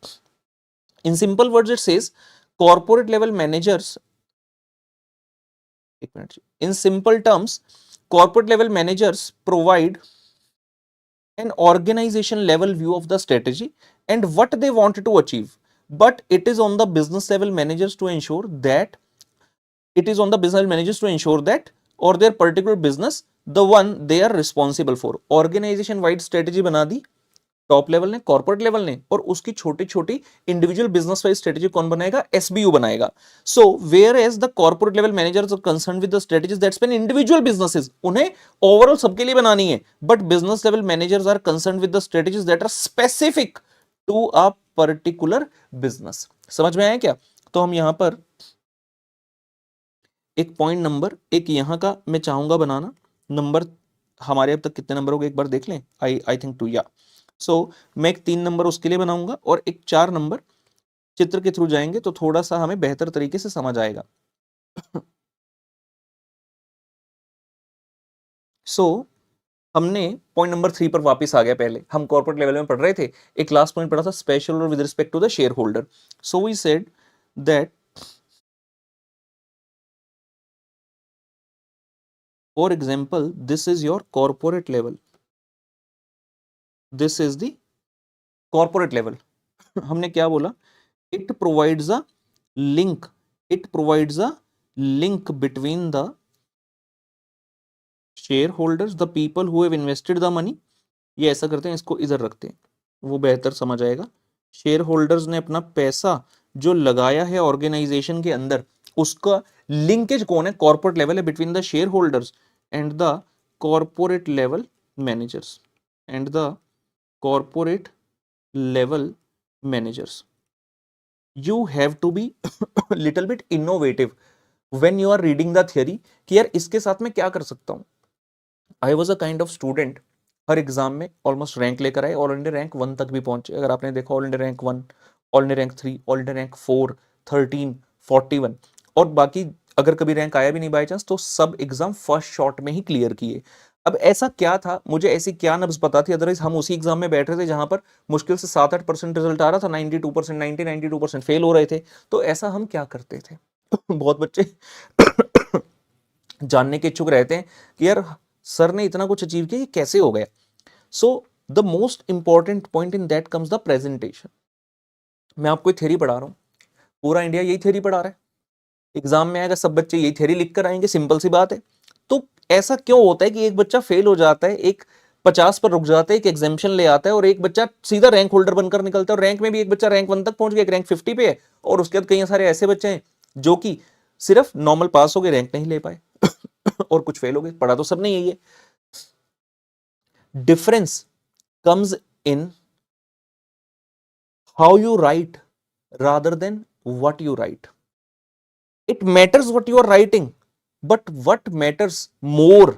In simple words it says corporate level managers, एक मिनट, in simple terms corporate level managers provide an organization level view of the strategy and what they want to achieve, but it is on the business level managers to ensure that or their particular business the one they are responsible for। organization wide strategy बना दी top level ने, corporate level ने, और उसकी छोटी छोटी individual business wise strategy कौन बनाएगा, SBU बनाएगा। So whereas the corporate level managers are concerned with the strategies that's been individual businesses, उन्हें ओवरऑल सबके लिए बनानी है, but business level managers are concerned with the strategies that are specific to a particular business. समझ में आया क्या। तो हम यहां पर एक पॉइंट नंबर एक यहां का मैं चाहूंगा बनाना, नंबर हमारे अब तक कितने नंबर हो गए एक बार देख लें, आई थिंक 2, या सो मैं एक 3 नंबर उसके लिए बनाऊंगा और एक 4 नंबर चित्र के थ्रू जाएंगे तो थोड़ा सा हमें बेहतर तरीके से समझ आएगा। सो हमने पॉइंट नंबर 3 पर वापस आ गया, पहले हम कॉर्पोरेट लेवल में पढ़ रहे थे, एक लास्ट पॉइंट पढ़ा था स्पेशल और with respect to the shareholder. So we said that for example this is your corporate level, this is the corporate level. हमने क्या बोला, it provides a link, it provides a link between the shareholders, the people who have invested the money। ये ऐसा करते हैं, इसको इधर रखते हैं, वो बेहतर समझ आएगा। शेयर होल्डर्स ने अपना पैसा जो लगाया है ऑर्गेनाइजेशन के अंदर उसका लिंकेज कौन है, कॉर्पोरेट लेवल है between the share holders and the corporate level managers and the corporate level managers. You have to be little bit innovative when you are reading the theory कि यार इसके साथ मैं क्या कर सकता हूं. I was a kind of student, her exam में ऑलमोस्ट रैंक लेकर आए, ऑल इंडिया रैंक 1 तक भी पहुंचे. अगर आपने देखा all India rank 1, all India rank 3, all India rank 4, 13, 41 और बाकी अगर कभी रैंक आया भी नहीं बाय चांस तो सब एग्जाम फर्स्ट शॉट में ही क्लियर किए. अब ऐसा क्या था, मुझे ऐसी क्या नब्ज पता थी, अदरवाइज हम उसी एग्जाम में बैठ रहे थे जहां पर मुश्किल से 7-8% रिजल्ट आ रहा था, 92%, 92% फेल हो रहे थे. तो ऐसा हम क्या करते थे बहुत बच्चे जानने के इच्छुक रहते हैं कि यार सर ने इतना कुछ अचीव किया, ये कैसे हो गया. So the most important point in that comes the presentation. मैं आपको थ्योरी पढ़ा रहा हूं, पूरा इंडिया यही थ्योरी पढ़ा रहा है, एग्जाम में आएगा सब बच्चे यही थ्योरी लिख कर आएंगे, सिंपल सी बात है. तो ऐसा क्यों होता है कि एक बच्चा फेल हो जाता है, एक 50 पर रुक जाता है, एक एग्जामिशन ले आता है और एक बच्चा सीधा रैंक होल्डर बनकर निकलता है, और रैंक में भी एक बच्चा रैंक 1 तक पहुंच गया, एक रैंक 50 पे है, और उसके बाद कई सारे ऐसे बच्चे हैं जो कि सिर्फ नॉर्मल पास हो गए, रैंक नहीं ले पाए और कुछ फेल हो गए. पढ़ा तो सबने यही है. Difference comes in how you write rather than what you write. It matters what you are writing, but what matters more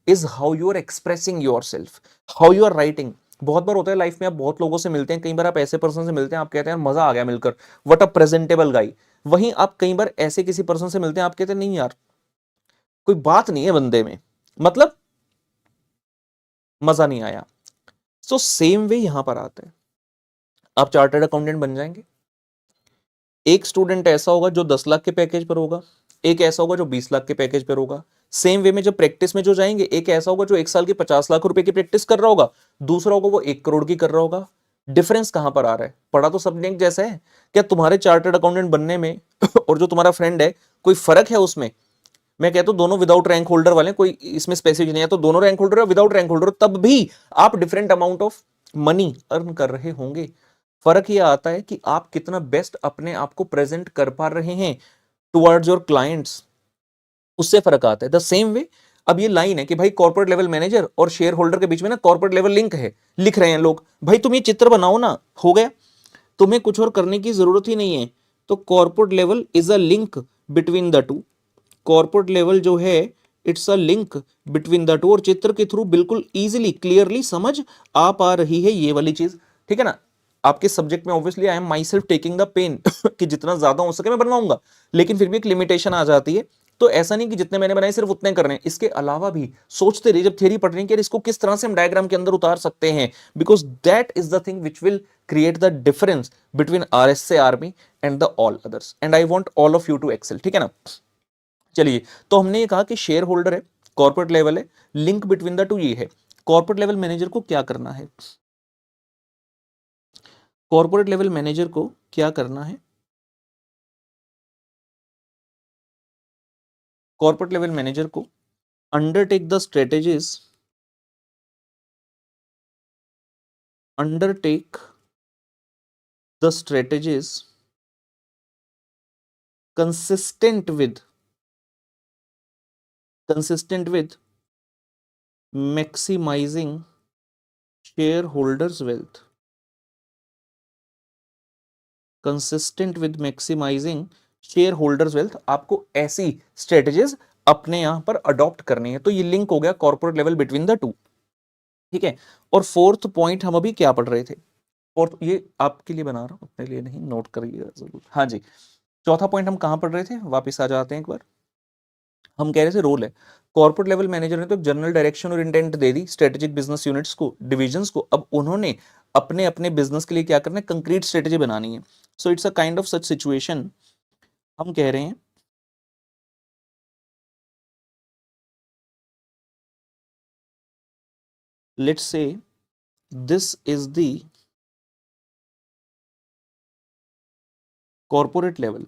is how you are expressing yourself, how you are writing. बहुत बार होता है life में, आप बहुत लोगों से मिलते हैं, कई बार आप ऐसे पर्सन से मिलते हैं आप कहते हैं मजा आ गया मिलकर, व्हाट अ प्रेजेंटेबल गाई. वहीं आप कई बार ऐसे किसी पर्सन से मिलते हैं आप कहते हैं नहीं यार कोई बात नहीं है बंदे में, मतलब मजा नहीं आया. सो सेम वे यहां पर आता है. आप चार्टर्ड अकाउंटेंट बन जाएंगे, एक स्टूडेंट ऐसा होगा जो 10 लाख के पैकेज पर होगा, एक ऐसा होगा जो 20 लाख के पैकेज पर होगा. सेम वे में जब प्रैक्टिस में जो जाएंगे, एक ऐसा होगा जो 1 साल की 50 लाख रुपए की प्रैक्टिस कर रहा होगा, दूसरा होगा वो 1 करोड़ की कर रहा होगा. डिफरेंस कहां पर आ रहा है, पढ़ा तो सबने एक जैसा है. क्या तुम्हारे चार्टर्ड अकाउंटेंट बनने में और जो तुम्हारा फ्रेंड है कोई फर्क है उसमें. मैं कहता हूं दोनों विदाउट रैंक होल्डर वाले, कोई इसमें स्पेसिफिक नहीं है, तो दोनों रैंक होल्डर और विदाउट रैंक होल्डर तब भी आप different amount of money earn कर रहे होंगे. फर्क यह आता है कि आप कितना बेस्ट अपने आप को प्रेजेंट कर पा रहे हैं टुवर्ड्स योर क्लाइंट्स, उससे फर्क आता है. द सेम वे अब ये लाइन है कि भाई कॉर्पोरेट लेवल मैनेजर और शेयर होल्डर के बीच में ना कॉर्पोरेट लेवल लिंक है, लिख रहे हैं लोग, भाई तुम ये चित्र बनाओ ना, हो गया, तुम्हें कुछ और करने की जरूरत ही नहीं है. तो corporate level is a link between the to, corporate level जो है it's a link between the to, और चित्र के थ्रू बिल्कुल इजीली क्लियरली समझ आ पा रही है ये वाली चीज, ठीक है ना. आपके सब्जेक्ट में obviously I am myself taking the pain कि जितना ज्यादा हो सके मैं बनवाऊंगा, लेकिन फिर भी एक लिमिटेशन आ जाती है. तो ऐसा नहीं कि जितने मैंने बनाए सिर्फ उतने करने हैं, इसके अलावा भी सोचते रहिए जब थ्योरी पढ़ रहे हैं कि इसको किस तरह से हम डायग्राम के अंदर उतार सकते हैं, because that is the thing which will create the difference between RSA army and the all others, and I want all of you to excel, ठीक है ना. चलिए, तो हमने ये कहा कि शेयर होल्डर है, कॉर्पोरेट लेवल है, लिंक बिटवीन द टू ये है. कॉर्पोरेट लेवल मैनेजर को क्या करना है, कॉर्पोरेट लेवल मैनेजर को क्या करना है, कॉर्पोरेट लेवल मैनेजर को undertake the strategies, undertake the strategies consistent with maximizing shareholders wealth, consistent with maximizing shareholders wealth. आपको ऐसी स्ट्रेटेजीज अपने यहां पर अडॉप्ट करनी है. तो ये लिंक हो गया corporate level between the to, ठीक है. और फोर्थ पॉइंट हम अभी क्या पढ़ रहे थे, फोर्थ ये आपके लिए बना रहा हूं, अपने लिए नहीं, नोट करिएगा जरूर. हाँ जी, चौथा पॉइंट हम कहां पढ़ रहे थे, वापस आ जाते हैं एक बार. हम कह रहे थे रोल है, कॉर्पोरेट लेवल मैनेजर ने तो जनरल डायरेक्शन और इंटेंट दे दी स्ट्रेटेजिक बिजनेस यूनिट्स को, डिविजन्स को. अब उन्होंने अपने अपने बिजनेस के लिए क्या करना है, कंक्रीट स्ट्रेटेजी बनानी है. So it's a kind of such situation. हम कह रहे हैं let's say this is the corporate level,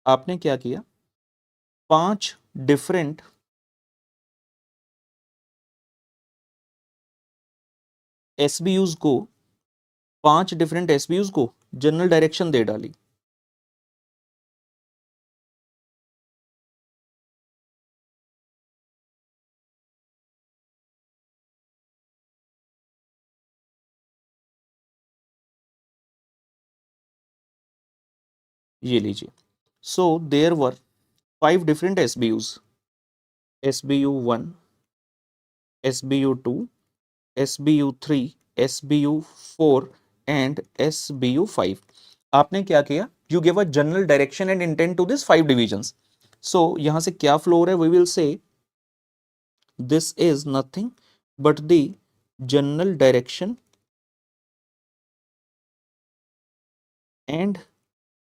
आपने क्या किया, 5 डिफरेंट SBUs को 5 डिफरेंट एसबीयूज को जनरल डायरेक्शन दे डाली। ये लीजिए, so there were 5 different SBUs, SBU1, SBU2, SBU3, SBU4 and SBU5। आपने क्या किया, you give a general direction and intent to this 5 divisions. So यहां से क्या फ्लो हो रहा है, we will say this is nothing but the general direction and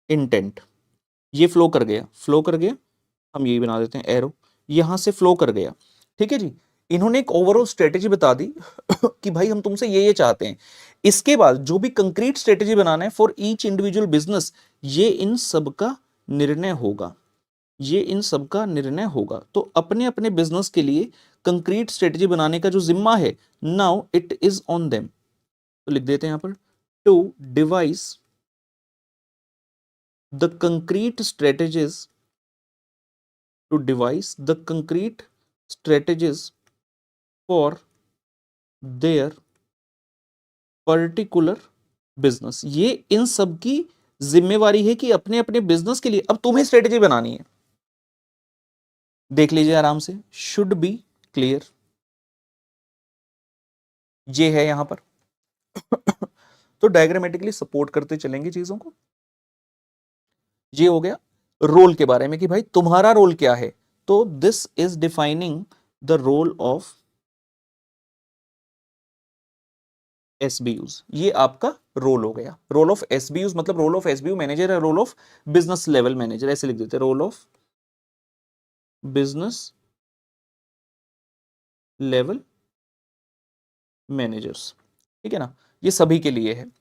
intent. ये फ्लो कर गया, फ्लो कर गया, हम यही बना देते हैं एरो, यहां से फ्लो कर गया। ठीक है जी, इन्होंने एक ओवरऑल स्ट्रेटेजी बता दी कि भाई हम तुमसे ये चाहते हैं। इसके बाद जो भी कंक्रीट स्ट्रेटेजी बनाना है फॉर ईच इंडिविजुअल बिजनेस, ये इन सब का निर्णय होगा, ये इन सब का निर्णय होगा। तो अपने अपने बिजनेस के लिए कंक्रीट स्ट्रेटेजी बनाने का जो जिम्मा है, now it is on them. तो लिख देते हैं यहां पर, to devise the concrete strategies, to devise the concrete strategies for their particular business। ये इन सब की जिम्मेवारी है कि अपने अपने बिजनेस के लिए अब तुम्हें स्ट्रेटेजी बनानी है। देख लीजिए आराम से, शुड बी क्लियर, ये है यहां पर तो डायग्रामेटिकली सपोर्ट करते चलेंगे चीजों को। ये हो गया रोल के बारे में कि भाई तुम्हारा रोल क्या है। तो this is defining the role of SBUs, ये आपका रोल हो गया। रोल ऑफ एसबीयूज मतलब रोल ऑफ एसबीयू मैनेजर है, role of business level manager, ऐसे लिख देते, role of business level managers. ठीक है ना, ये सभी के लिए है।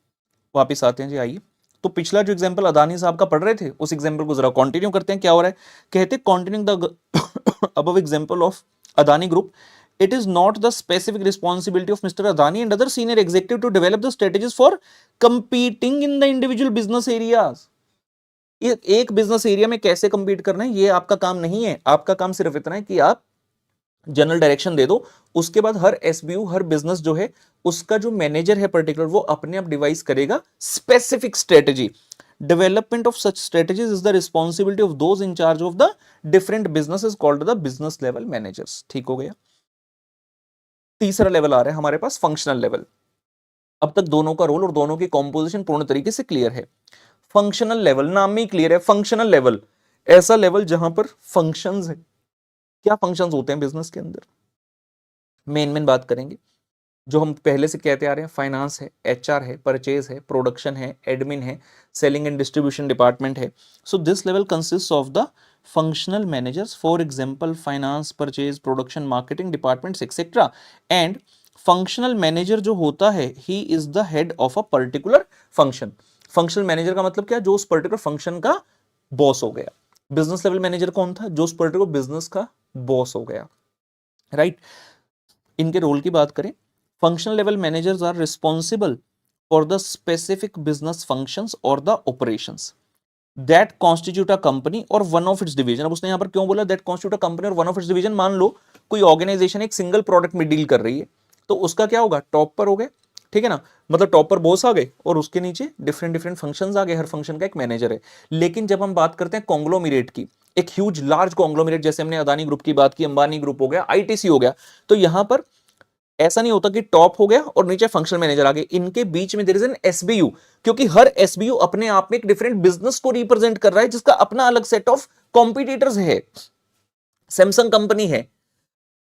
वापिस आते हैं जी, आइए। तो पिछला जो एग्जांपल अदानी साहब का पढ़ रहे थे, उस एग्जांपल को जरा कंटिन्यू करते हैं। क्या हो रहा है, कहते continuing the above example of Adani group, it is not the specific responsibility of Mr. Adani and other senior executive to develop the strategies for competing in the individual business areas। एक business area में कैसे compete करना है ये आपका काम नहीं है। आपका काम सिर्फ इतना है कि आप जनरल डायरेक्शन दे दो, उसके बाद हर एसबीयू हर बिजनेस जो है उसका जो मैनेजर है पर्टिकुलर, वो अपने आप डिवाइस करेगा specific strategy. Development of such strategies is the responsibility of those in charge of the different businesses called the business level managers. ठीक हो गया। तीसरा लेवल आ रहा है हमारे पास, फंक्शनल लेवल। अब तक दोनों का रोल और दोनों की कॉम्पोजिशन पूर्ण तरीके से क्लियर है। फंक्शनल लेवल, नाम में ही क्लियर है, फंक्शनल लेवल ऐसा लेवल जहां पर फंक्शंस है। क्या फंक्शंस होते हैं बिजनेस के अंदर, मेन बात करेंगे जो हम पहले से कहते आ रहे हैं। फाइनेंस है, एचआर है, परचेज है, प्रोडक्शन है, एडमिन है, सेलिंग एंड डिस्ट्रीब्यूशन डिपार्टमेंट है। So this level consist of the functional managers, for example finance, purchase, production, marketing departments etc। and functional manager जो होता है, he is the head of a particular function। functional manager का मतलब क्या, जो उस particular function का boss हो गया। बिजनेस लेवल मैनेजर कौन था, जो उस particular बिजनेस का बॉस हो गया, राइट। इनके रोल की बात करें, functional level managers are responsible for the specific business functions or the operations that constitute a company or one of its division। अब उसने यहां पर क्यों बोला that constitute a company or one of its division, मान लो कोई organisation एक single product में डील कर रही है, तो उसका क्या होगा, टॉप पर हो गए, ठीक है ना, मतलब टॉप पर बॉस आ गए और उसके नीचे डिफरेंट डिफरेंट फंक्शंस आ गए, हर फंक्शन का एक मैनेजर है। लेकिन जब हम बात करते हैं कॉन्ग्लोमरेट की, एक ह्यूज लार्ज कॉन्ग्लोमरेट, जैसे हमने अदानी ग्रुप की बात की, अंबानी ग्रुप हो गया, आईटीसी हो गया, तो यहां पर ऐसा नहीं होता कि टॉप हो गया और नीचे फंक्शनल मैनेजर आ गए, इनके बीच में देयर इज एन एसबीयू, क्योंकि हर एसबीयू अपने आप में एक डिफरेंट बिजनेस को रिप्रेजेंट कर रहा है, जिसका अपना अलग सेट ऑफ कॉम्पिटिटर्स है। सैमसंग कंपनी है,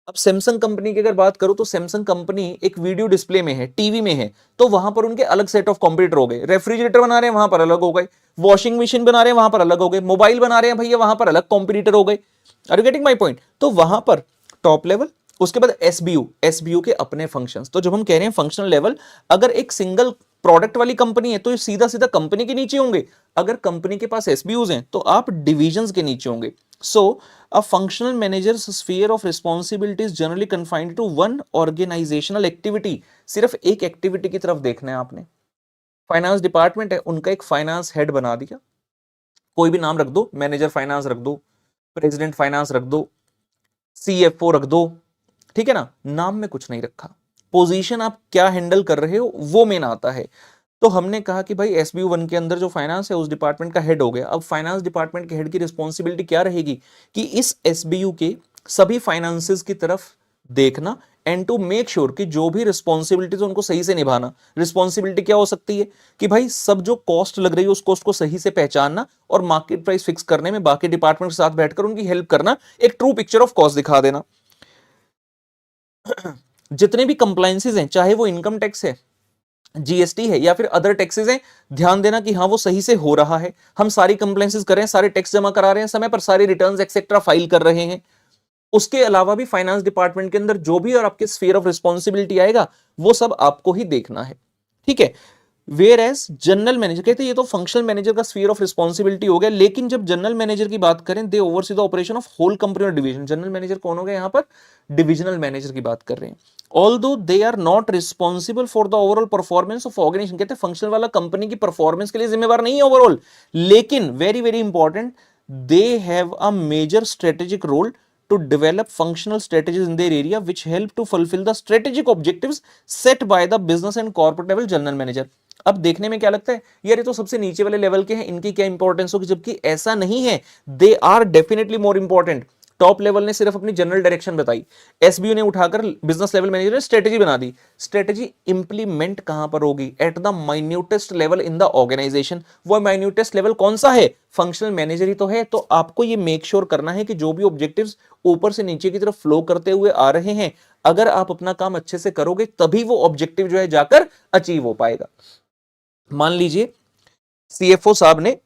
अब सैमसंग कंपनी की अगर बात करो तो सैमसंग कंपनी एक वीडियो डिस्प्ले में है, टीवी में है, तो वहां पर उनके अलग सेट ऑफ कॉम्पिटिटर हो गए। रेफ्रिजरेटर बना रहे हैं वहां पर अलग हो गए, वॉशिंग मशीन बना रहे हैं वहां पर अलग हो गए, मोबाइल बना रहे हैं भैया वहां पर अलग कॉम्पिटिटर हो गए। Are you getting my point. तो वहां पर टॉप लेवल, उसके बाद एसबीयू, एसबीयू के अपने फंक्शंस। तो जब हम कह रहे हैं फंक्शनल लेवल, अगर एक सिंगल प्रोडक्ट वाली कंपनी है तो ये सीधा सीधा कंपनी के नीचे होंगे, अगर कंपनी के पास एसबीयूज हैं तो आप डिविजन्स के नीचे होंगे। So a functional managers sphere of responsibility is generally confined to one organisational activity. सिर्फ एक एक्टिविटी की तरफ देखना है आपने, फाइनेंस डिपार्टमेंट है, उनका एक फाइनेंस हेड बना दिया, कोई भी नाम रख दो, मैनेजर फाइनेंस रख दो, प्रेसिडेंट फाइनेंस रख दो, सीएफओ रख दो, ठीक है ना, नाम में कुछ नहीं रखा, पोजीशन आप क्या हैंडल कर रहे हो वो मेन आता है। तो हमने कहा कि भाई एसबीयू 1 के अंदर जो फाइनेंस है उस डिपार्टमेंट का हेड हो गया। अब फाइनेंस डिपार्टमेंट के हेड की रिस्पॉन्सिबिलिटी क्या रहेगी कि इस एसबीयू के सभी फाइनेंसेस की तरफ देखना एंड टू मेक श्योर कि जो भी रिस्पॉन्सिबिलिटीज उनको सही से निभाना। रिस्पॉन्सिबिलिटी क्या हो सकती है कि भाई सब जो कॉस्ट लग रही है उस कॉस्ट को सही से पहचानना और मार्केट प्राइस फिक्स करने में बाकी डिपार्टमेंट के साथ बैठकर उनकी हेल्प करना, एक ट्रू पिक्चर ऑफ कॉस्ट दिखा देना। जितने भी कंप्लायंसेस हैं, चाहे वो इनकम टैक्स है, जीएसटी है या फिर अदर टैक्सेस हैं, ध्यान देना कि हाँ वो सही से हो रहा है, हम सारी कंप्लायंसेस कर रहे हैं, सारे टैक्स जमा करा रहे हैं समय पर, सारे रिटर्न्स एक्सेट्रा फाइल कर रहे हैं। उसके अलावा भी फाइनेंस डिपार्टमेंट के अंदर जो भी और आपके स्फीयर ऑफ रिस्पॉन्सिबिलिटी आएगा वो सब आपको ही देखना है, ठीक है। वेयर एज जनरल मैनेजर, कहते हैं ये तो फंक्शनल मैनेजर का स्फीयर ऑफ रिस्पॉन्सिबिलिटी हो गया, लेकिन जब जनरल मैनेजर की बात करें, they oversee the operation of whole company और डिवीजन। जनरल मैनेजर कौन हो गया यहां पर, डिविजनल मैनेजर की बात कर रहे हैं। Although they are not responsible for the overall performance of organization, कहते हैं फंक्शनल वाला कंपनी की परफॉर्मेंस के लिए जिम्मेवार नहीं है ओवरऑल, लेकिन very very important, they have a major strategic role to develop functional strategies in their area which help to fulfill the strategic objectives set by the business and corporate level general manager। अब देखने में क्या लगता है यार ये तो सबसे नीचे वाले लेवल के हैं, इनकी क्या इंपॉर्टेंस होगी, जबकि ऐसा नहीं है, they are definitely more important. Top level ने सिर्फ अपनी जनरल डायरेक्शन बताई, एसबीयू ने उठाकर बिजनेस लेवल मैनेजर ने स्ट्रेटेजी बना दी, स्ट्रेटेजी इंप्लीमेंट कहां पर होगी, at the minutest level in the organization. वो माइन्यूटेस्ट लेवल कौन सा है, फंक्शनल मैनेजर ही तो है। तो आपको ये मेक श्योर करना है कि जो भी ऑब्जेक्टिव्स ऊपर से नीचे की तरफ फ्लो करते हुए आ रहे हैं, अगर आप अपना काम अच्छे से करोगे तभी वो ऑब्जेक्टिव जो है जाकर अचीव हो पाएगा। मान लीजिए सीएफओ साहब ने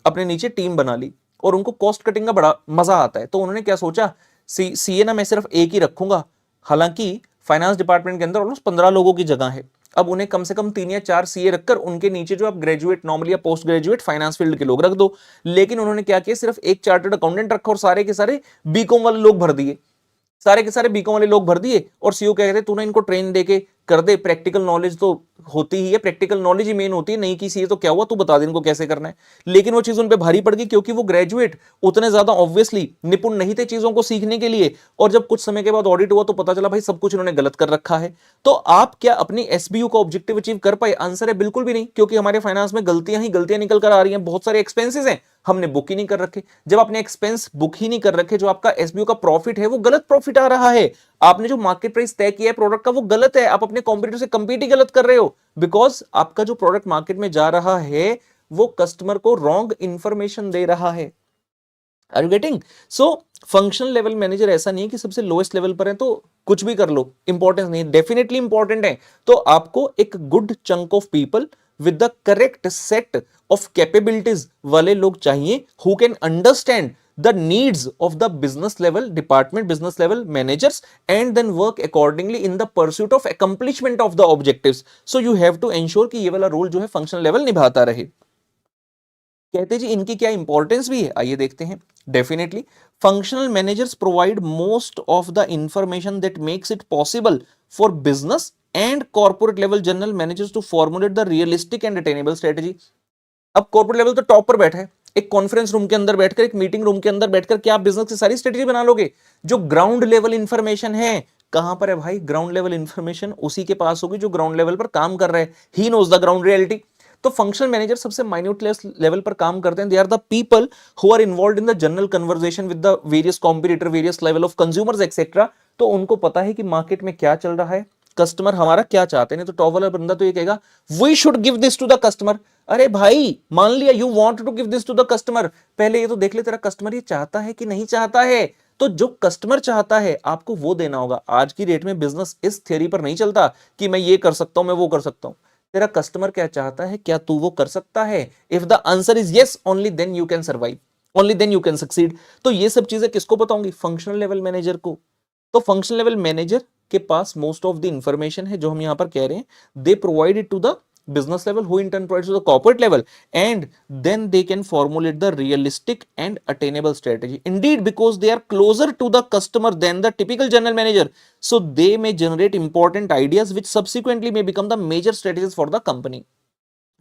अपने नीचे टीम बना ली और उनको कॉस्ट कटिंग का बड़ा मजा आता है, तो उन्होंने क्या सोचा, सीए ना मैं सिर्फ एक ही रखूंगा। हालांकि फाइनेंस डिपार्टमेंट के अंदर ऑलमोस्ट 15 लोगों की जगह है, अब उन्हें कम से कम 3 या 4 सीए रखकर उनके नीचे जो आप ग्रेजुएट नॉर्मली या पोस्ट ग्रेजुएट फाइनेंस फील्ड के लोग रख दो। लेकिन उन्होंने क्या किया, सिर्फ एक चार्टर्ड अकाउंटेंट रखा और सारे के सारे बीकॉम वाले लोग भर दिए, सारे के सारे बीकॉम वाले लोग भर दिए। और सीईओ कह रहे थे तू ना इनको ट्रेन देके कर दे, प्रैक्टिकल नॉलेज तो होती ही है, प्रैक्टिकल नॉलेज ही मेन होती है, नहीं की सीए तो क्या हुआ, तू बता दे इनको कैसे करना है। लेकिन वो चीज उन पे भारी पड़ गई क्योंकि वो ग्रेजुएट उतने ज्यादा ऑब्वियसली निपुण नहीं थे चीजों को सीखने के लिए। और जब कुछ समय के बाद ऑडिट हुआ तो पता चला भाई सब कुछ इन्होंने गलत कर रखा है। तो आप क्या अपनी एसबीयू का ऑब्जेक्टिव अचीव कर पाए, आंसर है बिल्कुल भी नहीं, क्योंकि हमारे फाइनेंस में गलतियां ही गलतियां निकल कर आ रही हैं। बहुत सारे एक्सपेंसेस हैं हमने बुक ही नहीं कर रखे, जब आपने एक्सपेंस बुक ही नहीं कर रखे, जो आपका एसबीयू का प्रॉफिट है वो गलत प्रॉफिट आ रहा है। आपने जो मार्केट प्राइस तय किया है प्रोडक्ट का वो गलत है, आप अपने कॉम्पिटिटर से कंपीट ही गलत कर रहे हो, बिकॉज आपका जो प्रोडक्ट मार्केट में जा रहा है वो कस्टमर को रॉन्ग इंफॉर्मेशन दे रहा है। Are you getting? So functional level manager ऐसा नहीं है कि सबसे लोएस्ट लेवल पर है तो कुछ भी कर लो, इंपॉर्टेंस नहीं, डेफिनेटली इंपॉर्टेंट है। तो आपको एक good chunk of people with the correct set of capabilities वाले लोग चाहिए who can understand the needs of the business level department, business level managers, and then work accordingly in the pursuit of accomplishment of the objectives. So you have to ensure कि ये वाला role जो है functional level निभाता रहे। कहते जी इनकी क्या इंपॉर्टेंस भी है, आइए देखते हैं। Definitely functional managers provide most of the information that makes it possible for business and corporate level general managers to formulate the realistic and attainable strategy. अब कॉर्पोरेट लेवल तो टॉप पर बैठा है, एक कॉन्फ्रेंस रूम के अंदर बैठकर, एक मीटिंग रूम के अंदर बैठकर क्या आप बिजनेस की सारी स्ट्रेटेजी बना लोगे? जो ग्राउंड लेवल इंफॉर्मेशन है कहां पर है भाई, ग्राउंड लेवल इंफॉर्मेशन उसी के पास होगी जो ग्राउंड लेवल पर काम कर रहा है, he knows the ground reality. तो फंक्शनल मैनेजर सबसे माइन्यूट लेवल पर काम करते हैं, they are the people who are involve in the general conversation with the various competitor, various level of consumers etcetera. तो उनको पता है कि मार्केट में क्या चल रहा है, कस्टमर हमारा क्या चाहते हैं। तो टॉप वाला बंदा तो ये कहेगा we should give this to the customer. अरे भाई मान लिया you want to give this to the customer, पहले ये तो देख ले तेरा कस्टमर ये चाहता है कि नहीं चाहता है। तो जो कस्टमर चाहता है आपको वो देना होगा। आज की डेट में बिजनेस इस थ्योरी पर नहीं चलता कि मैं ये कर सकता हूं, मैं वो कर सकता हूं। तेरा कस्टमर क्या चाहता है, क्या तू वो कर सकता है? If the answer is yes only then you can survive, only then you can succeed. तो ये सब चीजें किसको बताऊंगी? फंक्शनल लेवल मैनेजर को। तो फंक्शनल लेवल मैनेजर के पास मोस्ट ऑफ द इंफॉर्मेशन है जो हम यहां पर कह रहे हैं, they provide it to the business level who in turn provides to the corporate level, and then they can formulate the realistic and attainable strategy, indeed because they are closer to the customer than the typical general manager, so they may generate important ideas which subsequently may become the major strategies for the company.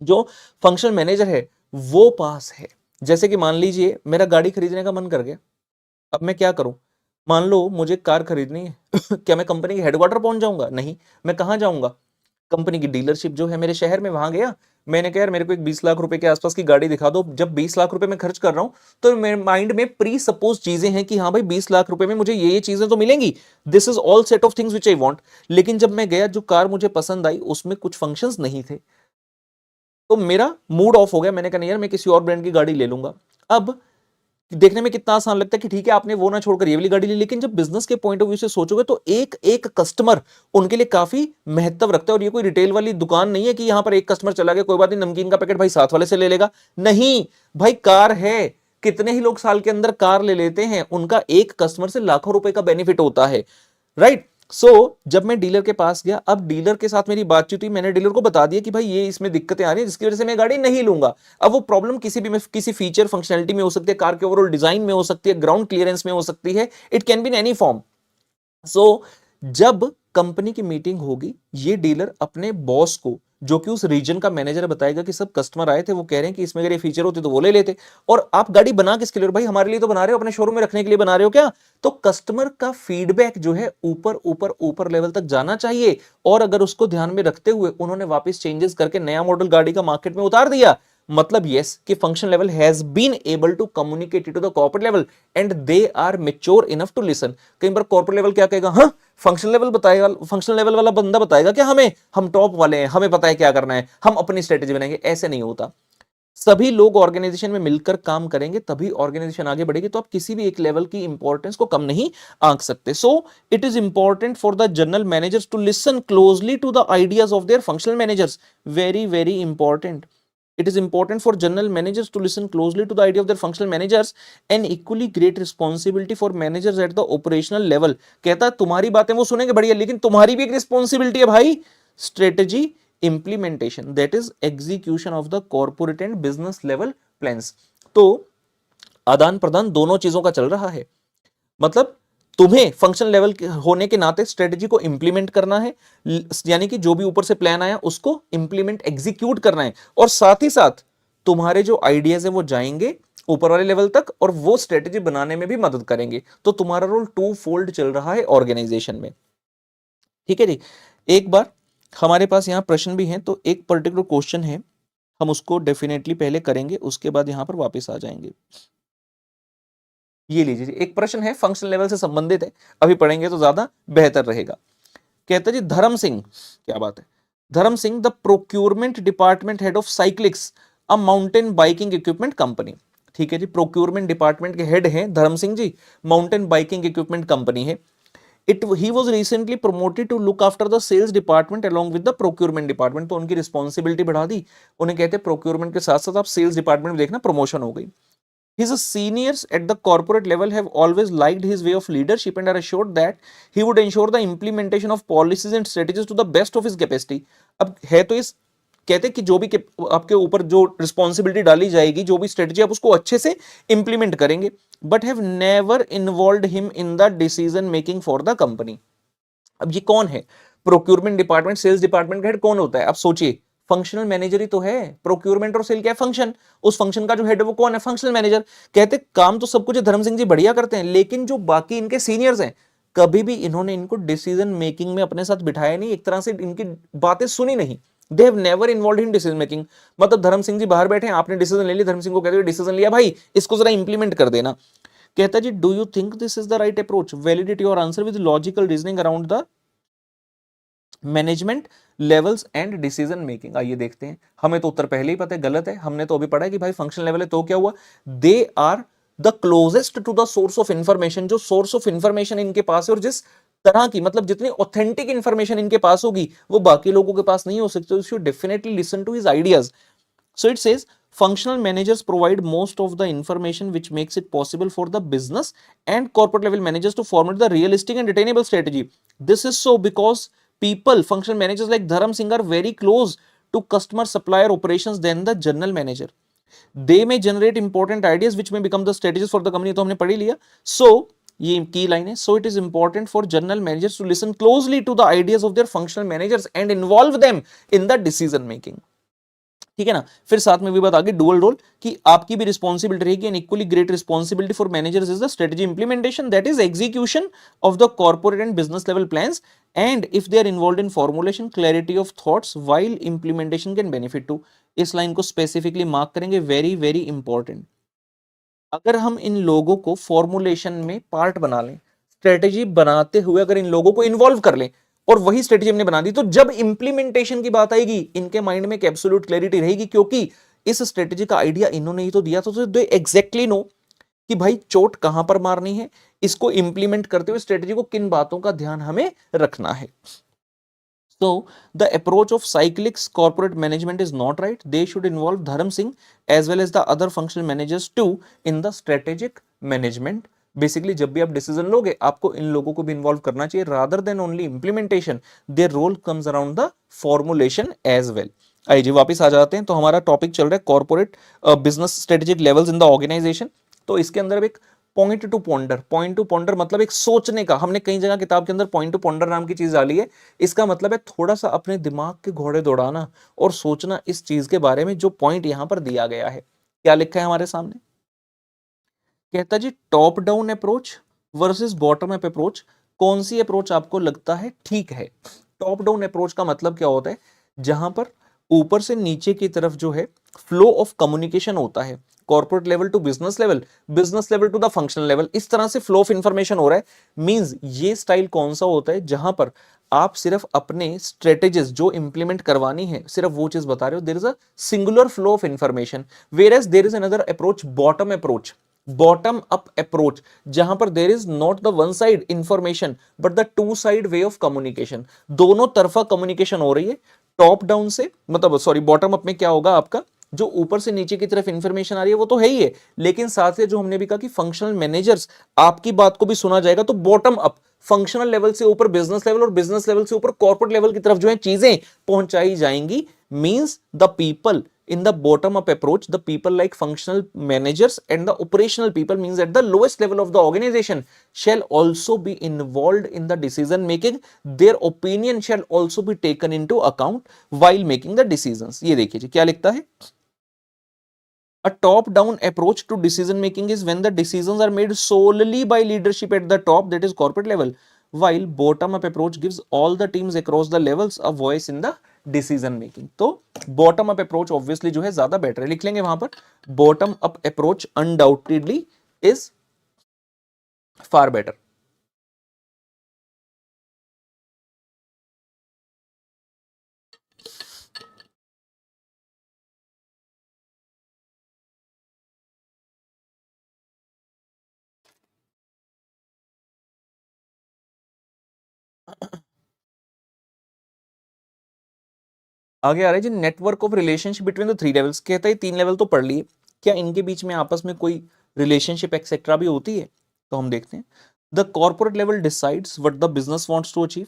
जो functional manager है वो पास है। जैसे कि मान लीजिए मेरा गाड़ी खरीदने का मन कर गया, अब मैं क्या करूं? मान लो मुझे कार खरीदनी है क्या मैं कंपनी के हेडक्वार्टर पहुंच जाऊंगा? नहीं, मैं कहां जाऊंगा? कंपनी की डीलरशिप जो है मेरे शहर में, वहां गया, मैंने कहा यार मेरे को एक 20 लाख रुपए के आसपास की गाड़ी दिखा दो। जब 20 लाख रुपए मैं खर्च कर रहा हूं तो मेरे माइंड में प्री सपोज चीजें हैं कि हाँ भाई 20 लाख रुपए में मुझे ये चीजें तो मिलेंगी, this is all set of things which I want. लेकिन जब मैं गया, जो कार मुझे पसंद आई उसमें कुछ फंक्शंस नहीं थे, तो मेरा मूड ऑफ हो गया। मैंने कहा नहीं यार मैं किसी और ब्रांड की गाड़ी ले लूंगा। अब देखने में कितना आसान लगता है कि ठीक है आपने वो ना छोड़कर ये वाली गाड़ी ली, लेकिन जब बिजनेस के पॉइंट ऑफ व्यू से सोचोगे तो एक एक कस्टमर उनके लिए काफी महत्व रखता है। और ये कोई रिटेल वाली दुकान नहीं है कि यहां पर एक कस्टमर चला गया, कोई बात नहीं, नमकीन का पैकेट भाई साथ वाले से ले लेगा। नहीं भाई, कार है, कितने ही लोग साल के अंदर कार ले लेते हैं, उनका एक कस्टमर से लाखों रुपए का बेनिफिट होता है, राइट। सो जब मैं डीलर के पास गया, अब डीलर के साथ मेरी बातचीत हुई, मैंने डीलर को बता दिया कि भाई ये इसमें दिक्कतें आ रही हैं जिसकी वजह से मैं गाड़ी नहीं लूंगा। अब वो प्रॉब्लम किसी फीचर फंक्शनलिटी में हो सकती है, कार के ओवरऑल डिजाइन में हो सकती है, ग्राउंड क्लियरेंस में हो सकती है, it can be in any form. So जब कंपनी की मीटिंग होगी, ये डीलर अपने बॉस को, जो कि उस रीजन का मैनेजर, बताएगा कि सब कस्टमर आए थे, वो कह रहे हैं कि इसमें अगर ये फीचर होते तो वो ले लेते। और आप गाड़ी बना किसके लिए हो भाई? हमारे लिए तो बना रहे हो, अपने शोरूम में रखने के लिए बना रहे हो क्या? तो कस्टमर का फीडबैक जो है ऊपर ऊपर ऊपर लेवल तक जाना चाहिए। और अगर उसको ध्यान में रखते हुए उन्होंने वापस चेंजेस करके नया मॉडल गाड़ी का मार्केट में उतार दिया, मतलब यस कि function level has been able to communicate to the corporate level and they are mature enough to listen. कई बार कॉर्पोरेट लेवल क्या कहेगा, हाँ फंक्शन लेवल बताएगा, फंक्शन लेवल वाला बंदा बताएगा क्या हमें, हम टॉप वाले हैं, हमें पता है क्या करना है, हम अपनी स्ट्रेटेजी बनाएंगे। ऐसे नहीं होता। सभी लोग ऑर्गेनाइजेशन में मिलकर काम करेंगे तभी ऑर्गेनाइजेशन आगे बढ़ेगी। तो आप किसी भी एक लेवल की इंपॉर्टेंस को कम नहीं आंक सकते। So it is important for the general managers to listen closely to the ideas of their functional managers. Very very important. It is important for general managers to listen closely to the idea of their functional managers and equally great responsibility for managers at the operational level। कहता है तुम्हारी बातें वो सुनेंगे बढ़िया, लेकिन तुम्हारी भी एक रिस्पॉन्सिबिलिटी है भाई। Strategy implementation, that is execution of the corporate and business level plans. तो आदान प्रदान दोनों चीजों का चल रहा है। मतलब तुम्हें फंक्शन लेवल होने के नाते स्ट्रेटजी को इंप्लीमेंट करना है, यानी कि जो भी ऊपर से प्लान आया उसको इंप्लीमेंट एग्जीक्यूट करना है, और साथ ही साथ तुम्हारे जो आइडियाज है वो जाएंगे ऊपर वाले लेवल तक और वो स्ट्रेटजी बनाने में भी मदद करेंगे। तो तुम्हारा रोल टू फोल्ड चल रहा है ऑर्गेनाइजेशन में। ठीक है जी। एक बार हमारे पास यहां प्रश्न भी हैं, तो एक पर्टिकुलर क्वेश्चन है, हम उसको डेफिनेटली पहले करेंगे, उसके बाद यहां पर वापस आ जाएंगे। ये लीजिए, एक प्रश्न है फंक्शनल लेवल से संबंधित है, अभी पढ़ेंगे तो ज्यादा बेहतर रहेगा। कहते जी धर्म सिंह, क्या बात है, Dharam Singh the procurement department head of Cyclix a mountain biking equipment company. ठीक है जी, प्रोक्योरमेंट डिपार्टमेंट के हेड हैं Dharam Singh ji, mountain biking equipment company है। He was recently promoted to look after the sales department along with the procurement department. तो उनकी responsibility बढ़ा दी, उन्हें कहते हैं प्रोक्योरमेंट के साथ साथ आप सेल्स डिपार्टमेंट में देखना, प्रमोशन हो गई। His seniors at the corporate level have always liked his way of leadership and are assured that he would ensure the implementation of policies and strategies to the best of his capacity। अब है तो इस कहते कि जो भी आपके ऊपर जो रिस्पॉन्सिबिलिटी डाली जाएगी, जो भी स्ट्रेटजी आप उसको अच्छे से इंप्लीमेंट करेंगे, but have never involved him in the decision making for the company. अब ये कौन है? प्रोक्योरमेंट डिपार्टमेंट, सेल्स डिपार्टमेंट का हेड कौन होता है? आप सोचिए, फंक्शनल मैनेजर ही तो है। प्रोक्योरमेंट और सेल क्या है? फंक्शन। उस फंक्शन का जो हेड है वो कौन है? Functional manager. कहते काम तो सब कुछ धर्म सिंह जी बढ़िया करते हैं, लेकिन जो बाकी इनके सीनियर्स हैं, कभी भी इन्होंने इनको डिसीजन मेकिंग में अपने साथ बिठाया नहीं, एक तरह से इनकी बातें सुनी नहीं। They have never involved in decision making. मतलब धर्म सिंह जी बाहर बैठे हैं, आपने डिसीजन ले लिया, धर्म सिंह को कहते डिसीजन लिया भाई, इसको जरा इंप्लीमेंट कर देना। कहता जी do you think this is the right approach? Validate your answer with logical reasoning around the management levels and decision making. आइए देखते हैं। हमें तो उत्तर पहले ही पता है, गलत है। हमने तो अभी पढ़ा है कि भाई फंक्शन लेवल है तो क्या हुआ, they are the closest to the source of information. जो सोर्स ऑफ इंफॉर्मेशन इनके पास है और जिस तरह की, मतलब जितनी ऑथेंटिक इंफॉर्मेशन इनके पास होगी वो बाकी लोगों के पास नहीं हो सकती। You should definitely listen to his ideas. So it says functional managers provide most of the information which makes it possible for the business and corporate level managers to formulate the realistic and attainable strategy. This is so because people, functional managers like Dharam Singh are very close to customer supplier operations than the general manager. They may generate important ideas which may become the strategies for the company. तो हमने पढ़ ही लिया। So ये की line है। So it is important for general managers to listen closely to the ideas of their functional managers and involve them in the decision making. ठीक है ना। फिर साथ में भी बात आगे डुअल रोल कि आपकी भी रिस्पॉन्सिबिलिटी रहेगी and equally great responsibility for managers is the strategy implementation that is execution of the corporate and business level plans and if they are involve in formulation clarity of thoughts while implementation can benefit too. इस लाइन को specifically mark करेंगे, very very important. अगर हम इन लोगों को formulation में part बना लें, स्ट्रेटेजी बनाते हुए अगर इन लोगों को इन्वॉल्व कर लें और वही स्ट्रेटेजी हमने बना दी, तो जब इंप्लीमेंटेशन की बात आएगी इनके माइंड में एक एब्सोल्यूट क्लैरिटी रहेगी, क्योंकि इस स्ट्रेटेजी का आइडिया इन्होंने ही तो दिया था। तो दे एग्जैक्टली नो कि भाई चोट कहां पर मारनी है, इसको इंप्लीमेंट करते हुए स्ट्रेटेजी को किन बातों का ध्यान हमें रखना है। So the approach of Cyclic's corporate management is not right. They should involve Dharam Singh as well as the other functional managers too in the strategic management. Basically जब भी आप डिसीजन लोगे आपको इन लोगों को भी इन्वॉल्व करना चाहिए, rather than only implementation their role comes around the formulation as well. आइए जी वापस आ जाते हैं। तो हमारा टॉपिक चल रहा है corporate business strategic levels in the organization. तो इसके अंदर एक पॉइंट टू पॉन्डर मतलब एक सोचने का, हमने कई जगह किताब के अंदर पॉइंट टू पॉन्डर नाम की चीज डाली है। इसका मतलब है थोड़ा सा अपने दिमाग के घोड़े दौड़ाना और सोचना इस चीज के बारे में जो पॉइंट यहां पर दिया गया है। क्या लिखा है हमारे सामने, कहता जी top down approach versus bottom up approach, कौन सी अप्रोच आपको लगता है ठीक है। टॉप डाउन अप्रोच का मतलब क्या होता है, जहां पर ऊपर से नीचे की तरफ जो है फ्लो ऑफ कम्युनिकेशन होता है, corporate level to business level to the functional level, इस तरह से फ्लो ऑफ इंफॉर्मेशन हो रहा है। मींस ये स्टाइल कौन सा होता है, जहां पर आप सिर्फ अपने स्ट्रेटेजीज जो इंप्लीमेंट करवानी है सिर्फ वो चीज बता रहे हो, there is a singular flow of information. Whereas there is another approach bottom up approach, जहां पर there is not the one side information but the two side way of communication, दोनों तरफा कम्युनिकेशन हो रही है। Top down से मतलब sorry bottom up में क्या होगा, आपका जो ऊपर से नीचे की तरफ इंफॉर्मेशन आ रही है वो तो है ही है, लेकिन साथ से जो हमने भी कहा कि फंक्शनल मैनेजर्स आपकी बात को भी सुना जाएगा। तो बॉटम अप फंक्शनल लेवल से ऊपर बिजनेस लेवल और बिजनेस लेवल से ऊपर कॉर्पोरेट लेवल की तरफ जो है चीजें पहुंचाई जाएंगी। Means the people in the bottom up approach, the people like functional managers and the operational people, means at the lowest level of the organization shall also be involved in the decision making. Their opinion shall also be taken into account while making the decisions. ये देखिए क्या लिखता है, a top down approach to decision making is when the decisions are made solely by leadership at the top, that is corporate level, while bottom up approach gives all the teams across the levels a voice in the decision making. तो bottom up approach obviously जो है ज्यादा better है, लिख लेंगे वहां पर bottom up approach undoubtedly is far better. आगे आ रहा है G network of relationship between the three levels, कहता है तीन लेवल तो पढ़ लिए, क्या इनके बीच में आपस में कोई रिलेशनशिप एक्सेट्रा भी होती है। तो हम देखते हैं, the corporate level decides what the business wants to achieve,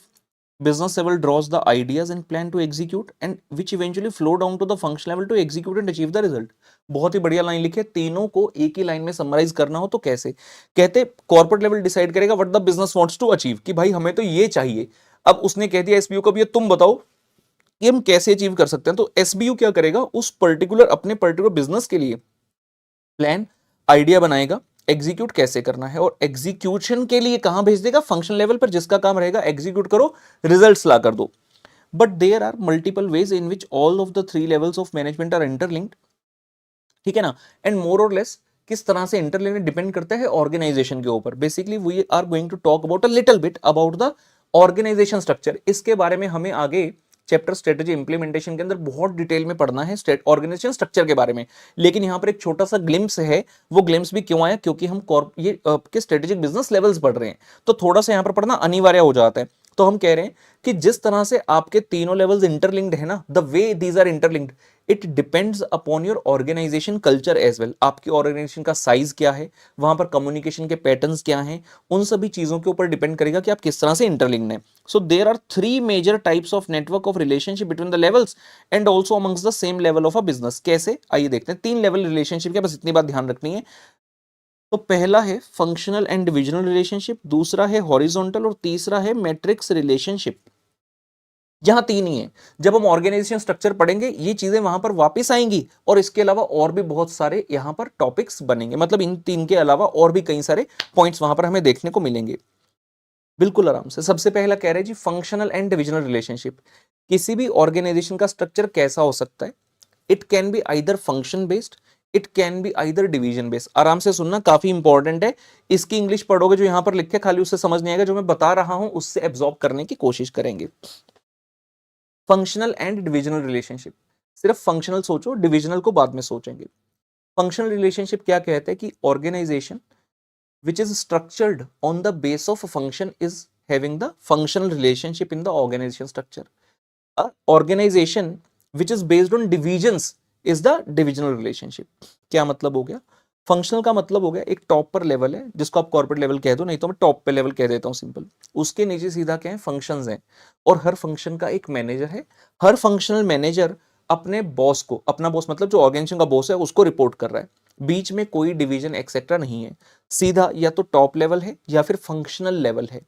business level draws the ideas and plan to execute and which eventually flow down to the function level to execute and achieve the result। बहुत ही बढ़िया line लिखी है, तीनों को एक ही line में summarise करना हो तो कैसे, कहते कॉर्पोरेट लेवल डिसाइड करेगा what the business wants to achieve, कि भाई हमें तो ये चाहिए। अब उसने कह दिया एसबीओ को भी तुम बताओ कि हम कैसे अचीव कर सकते हैं। तो एसबीओ क्या करेगा, उस पर्टिकुलर अपने पर्टिकुलर बिजनेस के लिए प्लान आइडिया बनाएगा, एग्जीक्यूट कैसे करना है, और एग्जीक्यूशन के लिए कहां भेज देगा, फंक्शन लेवल पर, जिसका काम रहेगा एग्जीक्यूट करो, रिजल्ट्स ला कर दो। But there are multiple ways in which all of the three levels of management are interlinked, ठीक है ना, एंड मोर और लेस किस तरह से इंटरलिंक्ड डिपेंड करता है ऑर्गेनाइजेशन के ऊपर। Basically we are going to talk about a little bit about the organization structure. इसके बारे में हमें आगे चैप्टर स्ट्रेटेजी इंप्लीमेंटेशन के अंदर बहुत डिटेल में पढ़ना है ऑर्गेनाइजेशन स्ट्रक्चर के बारे में, लेकिन यहां पर एक छोटा सा ग्लिम्स है। वो ग्लिम्स भी क्यों आया, क्योंकि हम ये के स्ट्रेटेजिक बिजनेस लेवल्स पढ़ रहे हैं, तो थोड़ा सा यहां पर पढ़ना अनिवार्य हो जाता है। तो हम कह रहे हैं कि जिस तरह से आपके तीनों लेवल्स इंटरलिंक्ड है ना, the way these are interlinked, it depends upon your organization culture as well. आपकी ऑर्गेनाइजेशन का साइज क्या है, वहां पर कम्युनिकेशन के पैटर्न्स क्या हैं, उन सभी चीजों के ऊपर डिपेंड करेगा कि आप किस तरह से इंटरलिंक्ड हैं। So there are three major types of network of relationship between the levels and also amongst the same level of a business. कैसे, आइए देखते हैं। तीन लेवल रिलेशनशिप के, बस इतनी बात ध्यान रखनी है। तो पहला है फंक्शनल एंड डिविजनल रिलेशनशिप, दूसरा है हॉरिजॉन्टल और तीसरा है मैट्रिक्स रिलेशनशिप। यहाँ तीन ही है। जब हम ऑर्गेनाइजेशन स्ट्रक्चर पढ़ेंगे ये चीजें वहां पर वापस आएंगी, और इसके अलावा और भी बहुत सारे यहाँ पर टॉपिक्स बनेंगे, मतलब इन तीन के अलावा और भी कई सारे पॉइंट्स वहां पर हमें देखने को मिलेंगे। बिल्कुल आराम से। सबसे पहला कह रहे हैं जी फंक्शनल एंड डिविजनल रिलेशनशिप। किसी भी ऑर्गेनाइजेशन का स्ट्रक्चर कैसा हो सकता है? It can be either function based, it can be either division based. आराम से सुनना, काफी इंपॉर्टेंट है। इसकी इंग्लिश पढ़ोगे जो यहां पर लिखे खाली उससे समझ नहीं आएगा, जो मैं बता रहा हूं उससे एब्जॉर्ब करने की कोशिश करेंगे। Functional and divisional relationship. सिर्फ फंक्शनल सोचो, डिविजनल को बाद में सोचेंगे। फंक्शनल रिलेशनशिप क्या कहते हैं कि organisation which is structured on the base of a function is having the functional relationship in the organization structure. A organization which is based on divisions is the divisional relationship. क्या मतलब हो गया? Functional का मतलब हो गया एक top पर लेवल है जिसको आप कॉर्पोरेट लेवल कह दो, नहीं तो मैं टॉप पे लेवल कह देता हूं सिंपल। उसके नीचे सीधा क्या है? फंक्शंस हैं, और हर फंक्शन का एक मैनेजर है। हर फंक्शनल मैनेजर अपने बॉस को, अपना बॉस मतलब जो ऑर्गेनाइजेशन का बॉस है उसको रिपोर्ट कर रहा है। बीच में कोई डिवीजन एक्सेट्रा नहीं है, सीधा या तो टॉप लेवल है या फिर फंक्शनल लेवल है।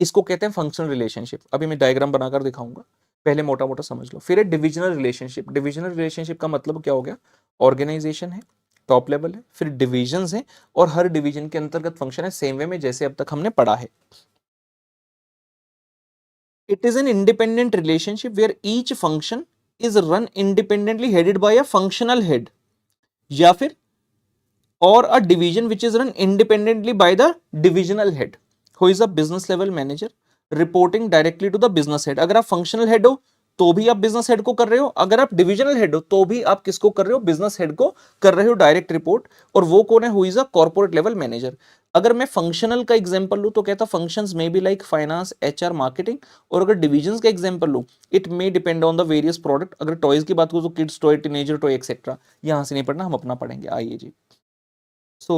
इसको कहते हैं फंक्शनल रिलेशनशिप। अभी मैं डायग्राम बनाकर दिखाऊंगा, पहले मोटा मोटा समझ लो। फिर है डिविजनल रिलेशनशिप। डिविजनल रिलेशनशिप का मतलब क्या हो गया? ऑर्गेनाइजेशन है, टॉप लेवल है, फिर डिविजन्स हैं, और हर डिवीजन के अंतर्गत फंक्शन है, सेम वे में जैसे अब तक हमने पढ़ा है। It is an independent relationship where each function is run independently headed by a functional head, या फिर or a division which is run independently by the divisional head who is a business level manager reporting directly to the business head। अगर आप functional head हो तो भी आप business head को कर रहे हो, अगर आप डिविजनल हेड हो तो भी आप किसको कर रहे हो? बिजनेस हेड को कर रहे हो डायरेक्ट रिपोर्ट। और वो कौन है? Who is a corporate level manager. अगर मैं फंक्शनल का एग्जांपल लूं तो कहता फंक्शंस में be like finance, HR, marketing. और अगर डिविजन्स का एग्जांपल लूं, it may depend on the various product. अगर टॉयज की बात करूं तो kids toy, teenager toy etcetera. यहां से नहीं पढ़ना, हम अपना पढ़ेंगे। आइए जी। सो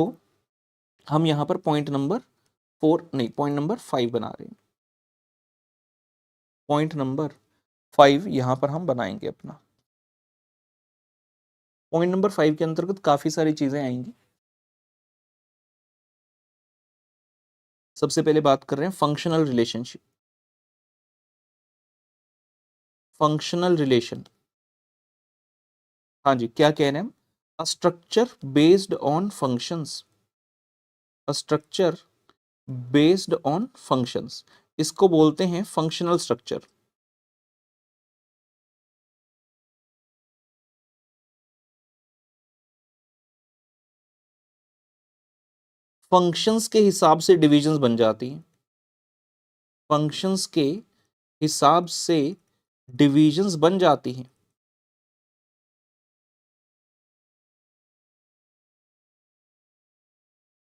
हम यहां पर पॉइंट नंबर 4 नहीं, पॉइंट नंबर 5 बना रहे हैं। पॉइंट नंबर 5 यहां पर हम बनाएंगे अपना। पॉइंट नंबर 5 के अंतर्गत काफी सारी चीजें आएंगी। सबसे पहले बात कर रहे हैं फंक्शनल रिलेशनशिप। फंक्शनल रिलेशन, हाँ जी, क्या कह रहे हैं हम? A structure based on functions. A structure based on functions, इसको बोलते हैं फंक्शनल स्ट्रक्चर। फंक्शंस के हिसाब से डिविजन्स बन जाती हैं। फंक्शंस के हिसाब से डिविजन्स बन जाती हैं।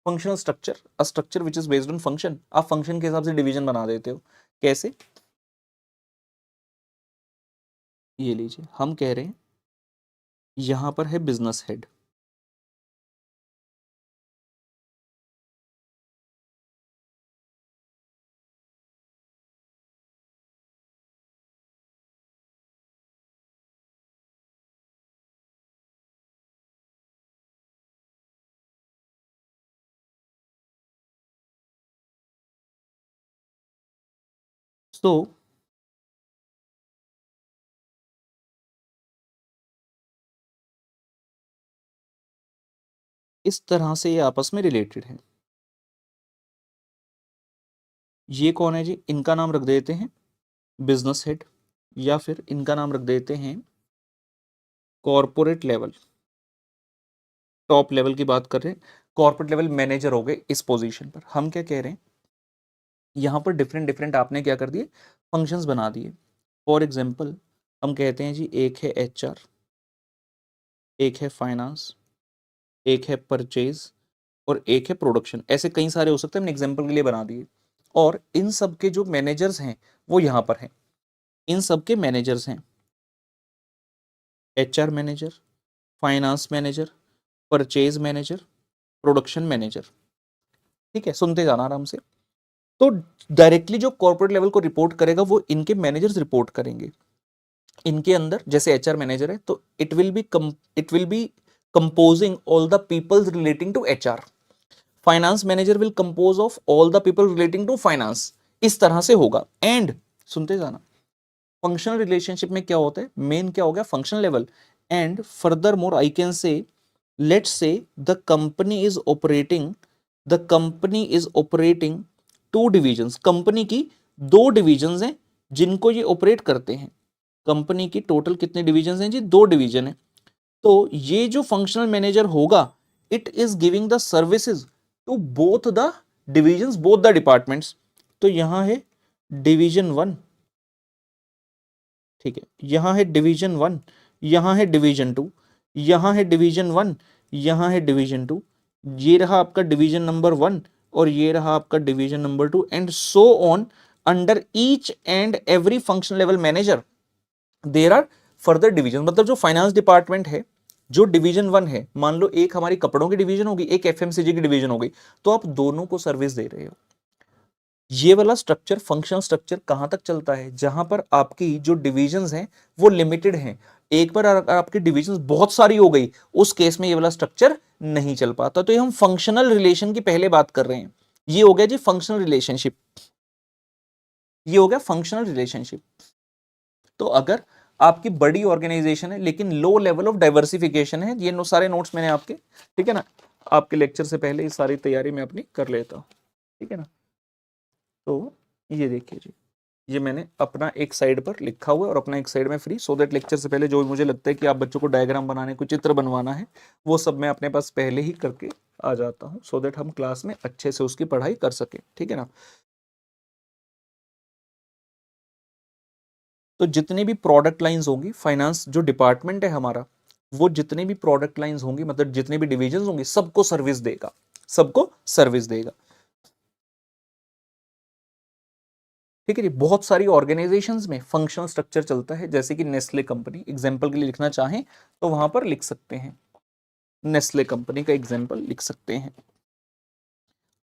Functional structure, a structure which is based on function. आप फंक्शन के हिसाब से डिवीजन बना देते हो। कैसे? ये लीजिए, हम कह रहे हैं यहां पर है बिजनेस हेड। तो इस तरह से ये आपस में रिलेटेड है। ये कौन है जी? इनका नाम रख देते हैं बिजनेस हेड, या फिर इनका नाम रख देते हैं कॉर्पोरेट लेवल। टॉप लेवल की बात कर रहे हैं, कॉर्पोरेट लेवल मैनेजर हो गए इस पोजीशन पर। हम क्या कह रहे हैं, यहां पर डिफरेंट डिफरेंट आपने क्या कर दिए? फंक्शंस बना दिए। फॉर एग्जांपल हम कहते हैं जी एक है एचआर, एक है फाइनेंस, एक है परचेज, और एक है प्रोडक्शन। ऐसे कई सारे हो सकते हैं, हमने एग्जांपल के लिए बना दिए। और इन सब के जो मैनेजर्स हैं वो यहाँ पर हैं। इन सब के मैनेजर्स हैं HR manager, finance manager, purchase manager, production manager. ठीक है, सुनते जाना आराम से। तो डायरेक्टली जो कॉर्पोरेट लेवल को रिपोर्ट करेगा वो इनके मैनेजर्स रिपोर्ट करेंगे। इनके अंदर जैसे एचआर मैनेजर है तो it will be composing all the peoples relating to HR. Finance manager will compose of all the people relating to finance. इस तरह से होगा। एंड सुनते जाना, फंक्शनल रिलेशनशिप में क्या होता है, मेन क्या हो गया, functional level. And furthermore I can say, let's say the company is operating two divisions, कंपनी की दो डिविजन्स हैं जिनको ये ऑपरेट करते हैं। कंपनी की टोटल कितने डिविजन्स हैं जी, दो डिवीजन है। तो ये जो फंक्शनल मैनेजर होगा, it is giving the services to both the divisions, both the departments. तो यहां है डिवीजन 1, ठीक है, यहां है डिवीजन 1, यहां है डिवीजन 2, यहां है डिवीजन 1, यहां है डिवीजन 2, ये रहा आपका डिवीजन नंबर 1 और ये रहा आपका division number 2 and so on. Under each and every functional level manager there are further division. मतलब जो फाइनेंस डिपार्टमेंट है, जो डिवीजन 1 है, मान लो एक हमारी कपड़ों की डिवीजन होगी, एक एफएमसीजी की डिवीजन होगी, तो आप दोनों को सर्विस दे रहे हो। ये वाला स्ट्रक्चर, फंक्शनल स्ट्रक्चर कहां तक चलता है, जहां पर आपकी जो डिविजन्स हैं वो लिमिटेड हैं। एक बार अगर आपकी डिविजन्स बहुत सारी हो गई, उस केस में ये वाला स्ट्रक्चर नहीं चल पाता। तो ये हम फंक्शनल रिलेशन की पहले बात कर रहे हैं। ये हो गया जी फंक्शनल रिलेशनशिप, ये हो गया फंक्शनल रिलेशनशिप। तो अगर आपकी बड़ी ऑर्गेनाइजेशन है लेकिन लो लेवल ऑफ डाइवर्सिफिकेशन है, ये सारे नोट्स मैंने आपके, ठीक है ना, आपके लेक्चर से पहले ये सारी तैयारी मैं अपनी कर लेता हूं, ठीक है ना। तो ये देखिए जी, ये मैंने अपना एक साइड पर लिखा हुआ है और अपना एक साइड में फ्री, सो दैट लेक्चर से पहले जो मुझे लगता है कि आप बच्चों को डायग्राम बनाने को, चित्र बनवाना है, वो सब मैं अपने पास पहले ही करके आ जाता हूँ, सो दैट हम क्लास में अच्छे से उसकी पढ़ाई कर सके, ठीक है ना। तो जितनी भी प्रोडक्ट लाइंस होंगी, फाइनेंस जो डिपार्टमेंट है हमारा, वो जितने भी प्रोडक्ट लाइंस होंगी, मतलब जितने भी डिविजन होंगे, सबको सर्विस देगा, सबको सर्विस देगा, ठीक है जी। बहुत सारी ऑर्गेनाइजेशंस में फंक्शनल स्ट्रक्चर चलता है, जैसे कि नेस्ले कंपनी, एग्जांपल के लिए लिखना चाहें तो वहां पर लिख सकते हैं, नेस्ले कंपनी का एग्जांपल लिख सकते हैं।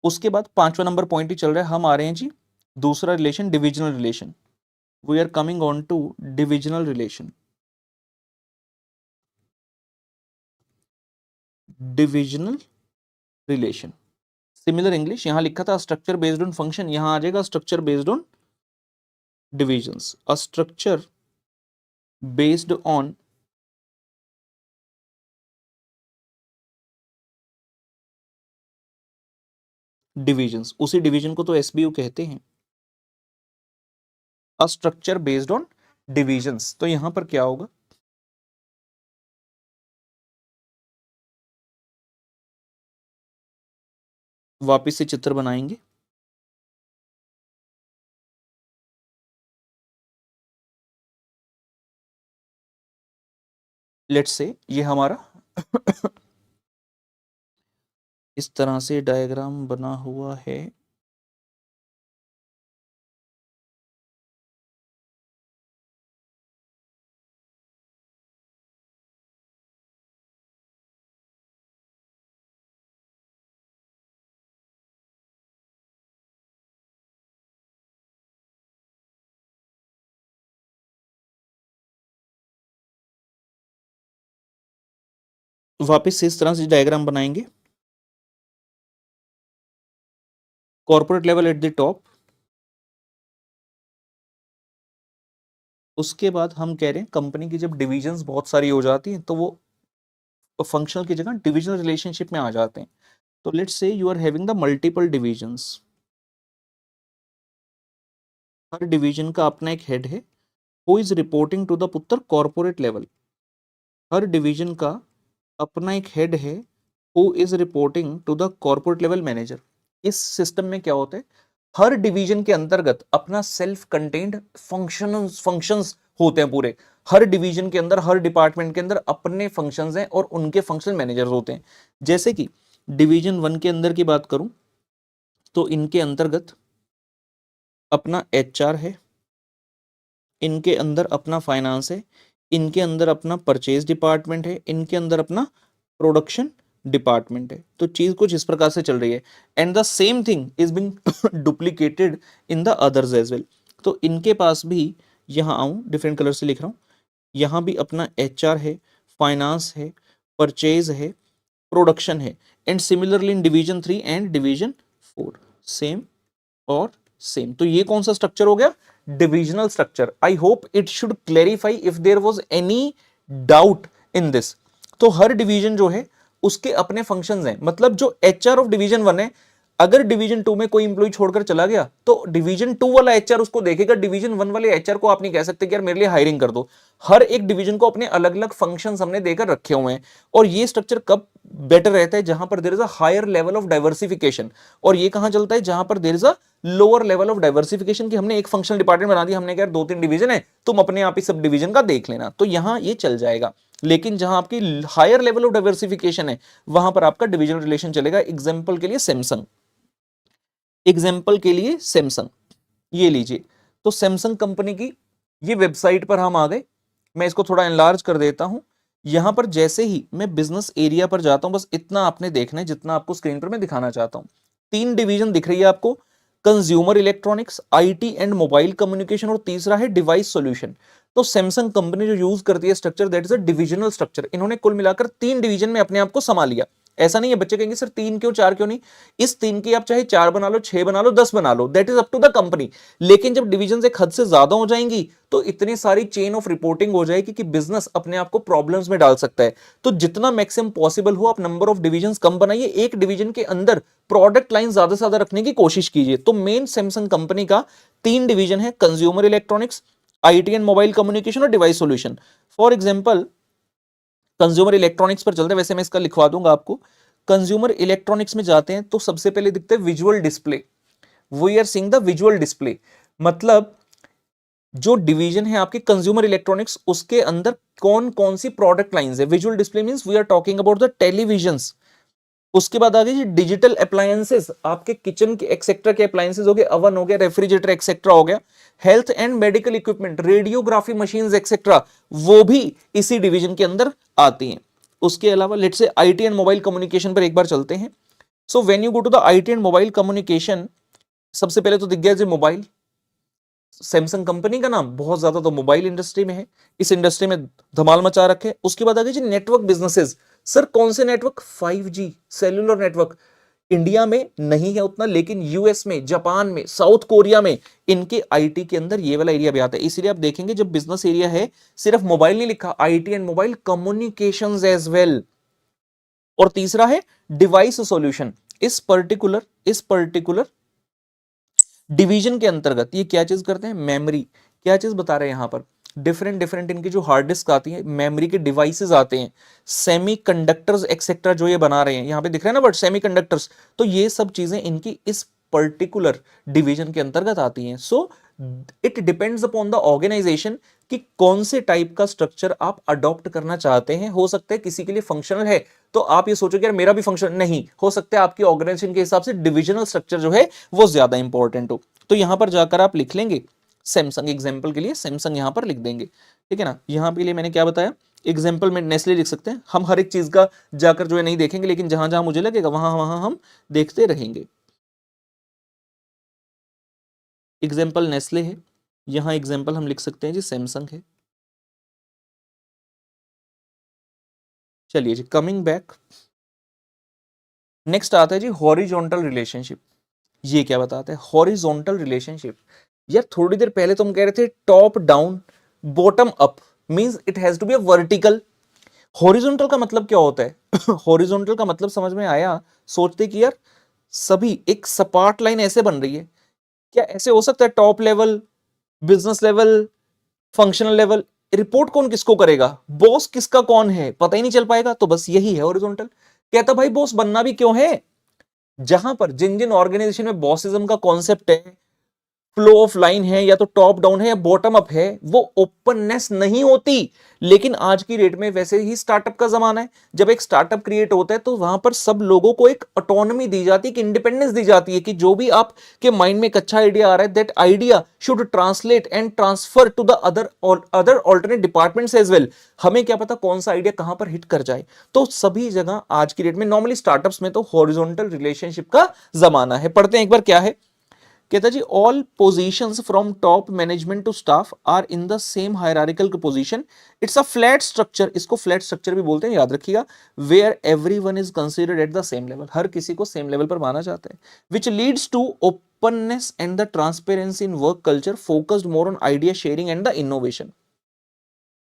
उसके बाद 5वां नंबर पॉइंट ही चल रहा है, हम आ रहे हैं जी दूसरा relation, divisional relation. We are coming on to divisional relation. Divisional relation, similar English, यहां लिखा था स्ट्रक्चर बेस्ड ऑन फंक्शन, यहां आ जाएगा structure based on divisions. A structure based on divisions, उसी डिवीजन को तो एसबीयू कहते हैं, a structure based on divisions. तो यहां पर क्या होगा, वापिस से चित्र बनाएंगे। लेट्स से ये हमारा इस तरह से डायग्राम बना हुआ है। वापिस से इस तरह से डायग्राम बनाएंगे, corporate level at the top. उसके बाद हम कह रहे हैं कंपनी की जब डिविजन्स बहुत सारी हो जाती हैं तो वो फंक्शनल की जगह डिविजनल रिलेशनशिप में आ जाते हैं। तो let's say you are having the multiple divisions, हर डिवीजन का अपना एक हेड है, who is reporting to the पुत्र कॉर्पोरेट लेवल। हर डिवीजन का अपना एक हेड है, who is reporting to the corporate level manager. इस सिस्टम में क्या होता है, हर डिवीजन के अंतर्गत अपना सेल्फ कंटेन्ड फंक्शंस होते हैं पूरे। हर डिवीजन के अंदर, हर डिपार्टमेंट के अंदर अपने फंक्शंस हैं और उनके फंक्शनल मैनेजर्स होते हैं। जैसे कि डिवीजन 1 के अंदर की बात करूं तो इनके अंतर्गत अपना एचआर है, इनके अंदर अपना फाइनेंस है, इनके अंदर अपना परचेज डिपार्टमेंट है, इनके अंदर अपना प्रोडक्शन डिपार्टमेंट है। तो चीज कुछ इस प्रकार से चल रही है and the same thing is being duplicated in the others as well. तो इनके पास भी, यहाँ आऊं डिफरेंट कलर से लिख रहा हूं, यहाँ भी अपना एचआर है, फाइनेंस है, परचेज है, प्रोडक्शन है। And similarly in division 3 and division 4 same और सेम। तो ये कौन सा स्ट्रक्चर हो गया, divisional structure. I hope it should clarify if there was any doubt in this. तो हर डिवीजन जो है उसके अपने फंक्शंस हैं. मतलब जो एचआर ऑफ डिवीजन 1 है, अगर डिवीजन 2 में कोई इंप्लॉय छोड़कर चला गया तो डिवीजन 2 वाला एचआर उसको देखेगा. डिवीजन 1 वाले एचआर को आप नहीं कह सकते कि यार मेरे लिए हायरिंग कर दो. हर एक डिवीजन को अपने अलग अलग फंक्शंस हमने देकर रखे हुए हैं. और ये स्ट्रक्चर कब बेटर रहता है? जहां पर there is a higher level of diversification. और ये कहां चलता है? जहां पर there is a lower level of diversification. कि हमने एक फंक्शनल डिपार्टमेंट बना दिया, हमने कहा 2-3 डिवीजन है, तुम अपने आप ही सब डिवीजन का देख लेना, तो यहां ये चल जाएगा. लेकिन जहां आपकी हायर लेवल ऑफ डाइवर्सिफिकेशन है वहां पर आपका डिवीजन रिलेशन चलेगा. एग्जांपल के लिए सैमसंग, एग्जाम्पल के लिए सैमसंग ये लीजिए. तो सैमसंग कंपनी की ये वेबसाइट पर हम आ गए. मैं इसको थोड़ा एनलार्ज कर देता हूं. यहां पर जैसे ही मैं बिजनेस एरिया पर जाता हूं, बस इतना आपने देखना है जितना आपको स्क्रीन पर मैं दिखाना चाहता हूं. 3 डिवीजन दिख रही है आपको, consumer electronics, IT and mobile communication, और तीसरा है डिवाइस सॉल्यूशन. तो सैमसंग कंपनी जो यूज करती है structure, that is a divisional structure. इन्होंने कुल मिलाकर 3 डिवीजन में अपने आप को संभाल लिया. ऐसा नहीं है बच्चे कहेंगे सर 3 क्यों 4 क्यों नहीं. इस 3 की आप चाहे 4 बना लो, 6 बना लो, 10 बना लो, that is up to the company. लेकिन जब डिवीजन एक हद से ज्यादा हो जाएंगी तो इतनी सारी चेन ऑफ रिपोर्टिंग हो जाएगी कि बिजनेस अपने आप को प्रॉब्लम्स में डाल सकता है. तो जितना मैक्सिमम पॉसिबल हो आप नंबर ऑफ डिवीजन कम बनाइए. एक डिवीजन के अंदर प्रोडक्ट लाइन ज्यादा से ज्यादा रखने की कोशिश कीजिए. तो मेन सैमसंग कंपनी का 3 डिवीजन है, consumer electronics, IT and mobile communication और device solution. For example consumer electronics पर चलते हैं, वैसे मैं इसका लिखवा दूंगा आपको. कंज्यूमर इलेक्ट्रॉनिक्स में जाते हैं तो सबसे पहले दिखते हैं visual display. We are seeing the visual display. मतलब जो डिवीजन है आपके कंज्यूमर इलेक्ट्रॉनिक्स, उसके अंदर कौन कौन सी प्रोडक्ट लाइंस है. Visual display means we are talking about the televisions. उसके बाद आ गई डिजिटल अप्लायंसेस, आपके किचन के एक्सेट्रा के अप्लायंसेस हो गए, अवन हो गया, रेफ्रिजरेटर एक्सेट्रा हो गया. Health and medical equipment, radiography machines etcetera, वो भी इसी डिवीजन के अंदर आती हैं. उसके अलावा let's say IT and mobile communication पर एक बार चलते हैं. So when you go to the IT and mobile communication, सबसे पहले तो दिख गया जी मोबाइल. सैमसंग कंपनी का नाम बहुत ज्यादा तो मोबाइल इंडस्ट्री में है, इस इंडस्ट्री में धमाल मचा रखे. उसके बाद आ गए जी नेटवर्क बिजनेसेस. सर कौन से network? 5G cellular network. India में नहीं है उतना, लेकिन यूएस में, जापान में, साउथ कोरिया में इनके आईटी के अंदर ये वाला एरिया भी आता है. इसीलिए आप देखेंगे जब बिजनेस एरिया है सिर्फ मोबाइल नहीं लिखा, IT and mobile communications as well. और तीसरा है डिवाइस सॉल्यूशन. इस पर्टिकुलर डिवीजन के अंतर्गत ये क्या चीज करते हैं? मेमोरी. क्या चीज बता रहे हैं यहां पर? डिफरेंट इनकी जो हार्ड डिस्क आती है, मेमोरी के डिवाइसेस आते हैं, सेमीकंडक्टर्स एक्सेट्रा जो ये बना रहे हैं, यहां पे दिख रहे हैं ना वर्ड सेमीकंडक्टर्स. तो ये सब चीजें इनकी इस पर्टिकुलर डिवीजन के अंतर्गत आती हैं. So it depends upon the organization कि कौन से टाइप का स्ट्रक्चर आप अडॉप्ट करना चाहते हैं. हो सकता है किसी के लिए फंक्शनल है तो आप ये सोचो कि यार मेरा भी फंक्शन नहीं हो सकता है, आपकी ऑर्गेनाइजेशन के हिसाब से डिविजनल स्ट्रक्चर जो है वो ज्यादा इंपॉर्टेंट हो. तो यहां पर जाकर आप लिख लेंगे सैमसंग. एग्जाम्पल के लिए सैमसंग यहां पर लिख देंगे, ठीक है ना. यहां के लिए मैंने क्या बताया, एग्जाम्पल में नेस्ले लिख सकते हैं. हम हर एक चीज का जाकर जो है नहीं देखेंगे, लेकिन जहां जहां मुझे लगेगा वहां वहां हम देखते रहेंगे. एग्जाम्पल नेस्ले है, यहां एग्जाम्पल हम लिख सकते हैं जी सैमसंग है. चलिए जी कमिंग बैक, नेक्स्ट आता है जी हॉरिजॉन्टल रिलेशनशिप. ये क्या बताता है हॉरिजॉन्टल रिलेशनशिप? यार थोड़ी देर पहले तुम कह रहे थे top down bottom up, means it has to be a vertical. Horizontal का मतलब क्या होता है? हॉरिजॉन्टल का मतलब समझ में आया? सोचते कि यार सभी एक सपाट लाइन ऐसे बन रही है, क्या ऐसे हो सकता है? Top level, business level, functional level, report कौन किसको करेगा, बॉस किसका कौन है, पता ही नहीं चल पाएगा. तो बस यही है हॉरिजॉन्टल. कहता भाई बॉस बनना भी क्यों है? जहां पर जिन जिन ऑर्गेनाइजेशन में बॉसिज्म का कॉन्सेप्ट है, फ्लो ऑफ लाइन है, या तो टॉप डाउन है या बॉटम अप है, वो ओपननेस नहीं होती. लेकिन आज की डेट में वैसे ही स्टार्टअप का जमाना है. जब एक स्टार्टअप क्रिएट होता है तो वहां पर सब लोगों को एक ऑटोनॉमी दी जाती है, एक इंडिपेंडेंस दी जाती है कि जो भी आपके माइंड में एक अच्छा आइडिया आ रहा है, that idea should translate and transfer to the other alternate departments as well. हमें क्या पता कौन सा आइडिया कहां पर हिट कर जाए. तो सभी जगह आज की डेट में नॉर्मली स्टार्टअप्स में तो हॉरिजॉन्टल रिलेशनशिप का जमाना है. पढ़ते हैं एक बार क्या है. कहता जी all positions from top management to staff are in the same hierarchical position. It's a flat structure, इसको फ्लैट स्ट्रक्चर भी बोलते हैं, याद रखिएगा. Where everyone is considered at the same level, हर किसी को सेम लेवल पर माना जाता है. Which leads to openness and the transparency in work culture focused more on idea sharing and the innovation.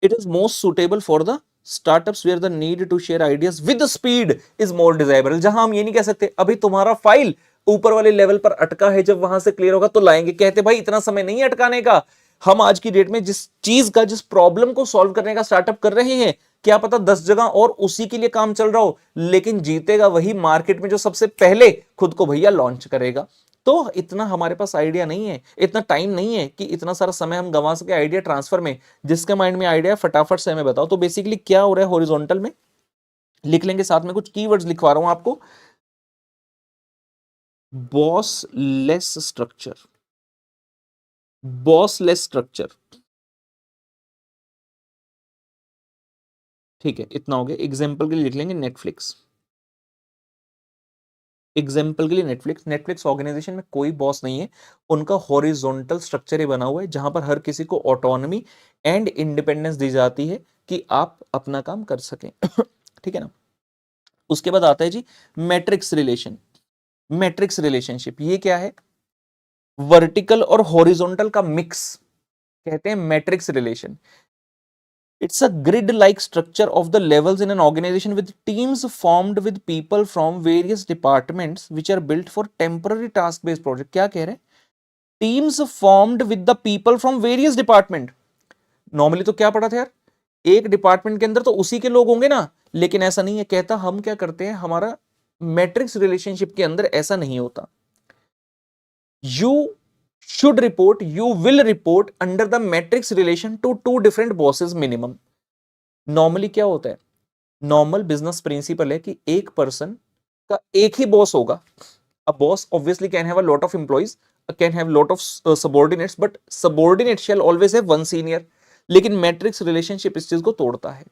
It is most suitable for the startups where the need to share ideas with the speed is more desirable. जहां हम ये नहीं कह सकते अभी तुम्हारा file ऊपर वाले लेवल पर अटका है, जब वहां से क्लियर होगा तो लाएंगे, कहते भाई इतना समय नहीं अटकाने का। हम आज की डेट में जिस चीज का, जिस प्रॉब्लम को सॉल्व करने का स्टार्टअप कर रहे हैं, क्या पता 10 जगह और उसी के लिए काम चल रहा हो, लेकिन जीतेगा वही मार्केट में जो सबसे पहले खुद को भैया लॉन्च करेगा। तो इतना हमारे पास आइडिया नहीं है, इतना टाइम नहीं है कि इतना सारा समय हम गंवा सके आइडिया ट्रांसफर में। जिसके माइंड में आइडिया फटाफट से हमें बताओ। तो बेसिकली क्या हो रहा है, हॉरिजॉन्टल में लिख लेंगे, साथ में कुछ कीवर्ड्स लिखवा रहा हूं आपको। Boss less structure, boss less structure, ठीक है, इतना हो गया। एग्जाम्पल के लिए लिख लेंगे नेटफ्लिक्स। एग्जाम्पल के लिए नेटफ्लिक्स, नेटफ्लिक्स ऑर्गेनाइजेशन में कोई बॉस नहीं है, उनका हॉरिजॉन्टल स्ट्रक्चर ही बना हुआ है, जहां पर हर किसी को ऑटोनॉमी एंड इंडिपेंडेंस दी जाती है कि आप अपना काम कर सकें। ठीक है ना। उसके बाद आता है जी मैट्रिक्स रिलेशन। मैट्रिक्स रिलेशनशिप ये क्या है? वर्टिकल और हॉरिजॉन्टल का मिक्स कहते हैं matrix relation. It's a grid-like structure of the levels in an organization with teams formed with people from various departments which are built for temporary task-based project। क्या कह रहे हैं? Teams formed with the people from various department। Normally तो क्या पढ़ा था यार, एक डिपार्टमेंट के अंदर तो उसी के लोग होंगे ना, लेकिन ऐसा नहीं है। कहता हम क्या करते हैं, हमारा मैट्रिक्स रिलेशनशिप के अंदर ऐसा नहीं होता। You should report, you will report under the matrix relation to 2 different bosses minimum। Normally क्या होता है, नॉर्मल बिजनेस प्रिंसिपल है कि एक पर्सन का एक ही बॉस होगा। A boss obviously can have a lot of employees, can have lot of subordinates, but subordinate shell always have one senior. लेकिन मैट्रिक्स रिलेशनशिप इस चीज को तोड़ता है।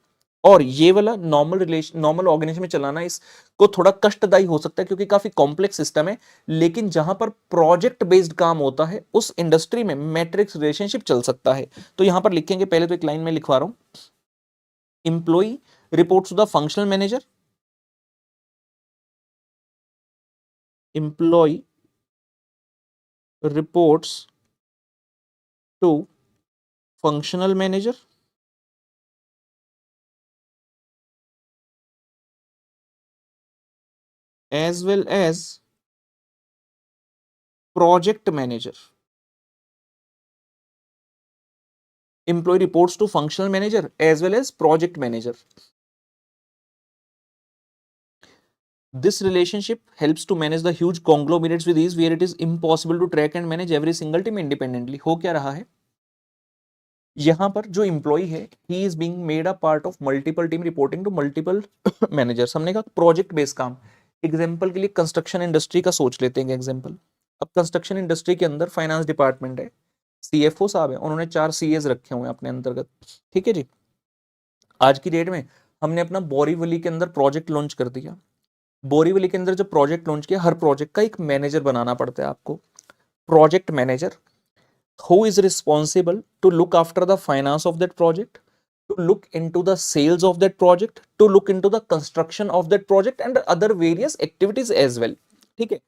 और ये वाला नॉर्मल ऑर्गेनाइजेशन में चलाना इसको थोड़ा कष्टदायी हो सकता है, क्योंकि काफी कॉम्प्लेक्स सिस्टम है। लेकिन जहां पर प्रोजेक्ट बेस्ड काम होता है, उस इंडस्ट्री में मैट्रिक्स रिलेशनशिप चल सकता है। तो यहां पर लिखेंगे, पहले तो एक लाइन में लिखवा रहा हूं, employee reports to the functional manager, employee reports to functional manager, as well as project manager। Employee reports to functional manager as well as project manager। This relationship helps to manage the huge conglomerates with ease, where it is impossible to track and manage every single team independently। हो क्या रहा है, यहां पर जो employee है, he is being made a part of multiple team reporting to multiple managers. हमने कहा प्रोजेक्ट बेस्ड काम। एग्जाम्पल के लिए कंस्ट्रक्शन इंडस्ट्री का सोच लेते हैं एग्जाम्पल। अब कंस्ट्रक्शन इंडस्ट्री के अंदर फाइनेंस डिपार्टमेंट है, सीएफओ साहब है, उन्होंने 4 सीएस रखे हुए हैं अपने अंतर्गत। ठीक है जी। आज की डेट में हमने अपना बोरीवली के अंदर प्रोजेक्ट लॉन्च कर दिया। बोरीवली के अंदर जब प्रोजेक्ट लॉन्च किया, हर प्रोजेक्ट का एक मैनेजर बनाना पड़ता है आपको, project manager, who is responsible to look after the finance of that project, to look into the sales of that project, to look into the construction of that project and other various activities as well। ठीक है।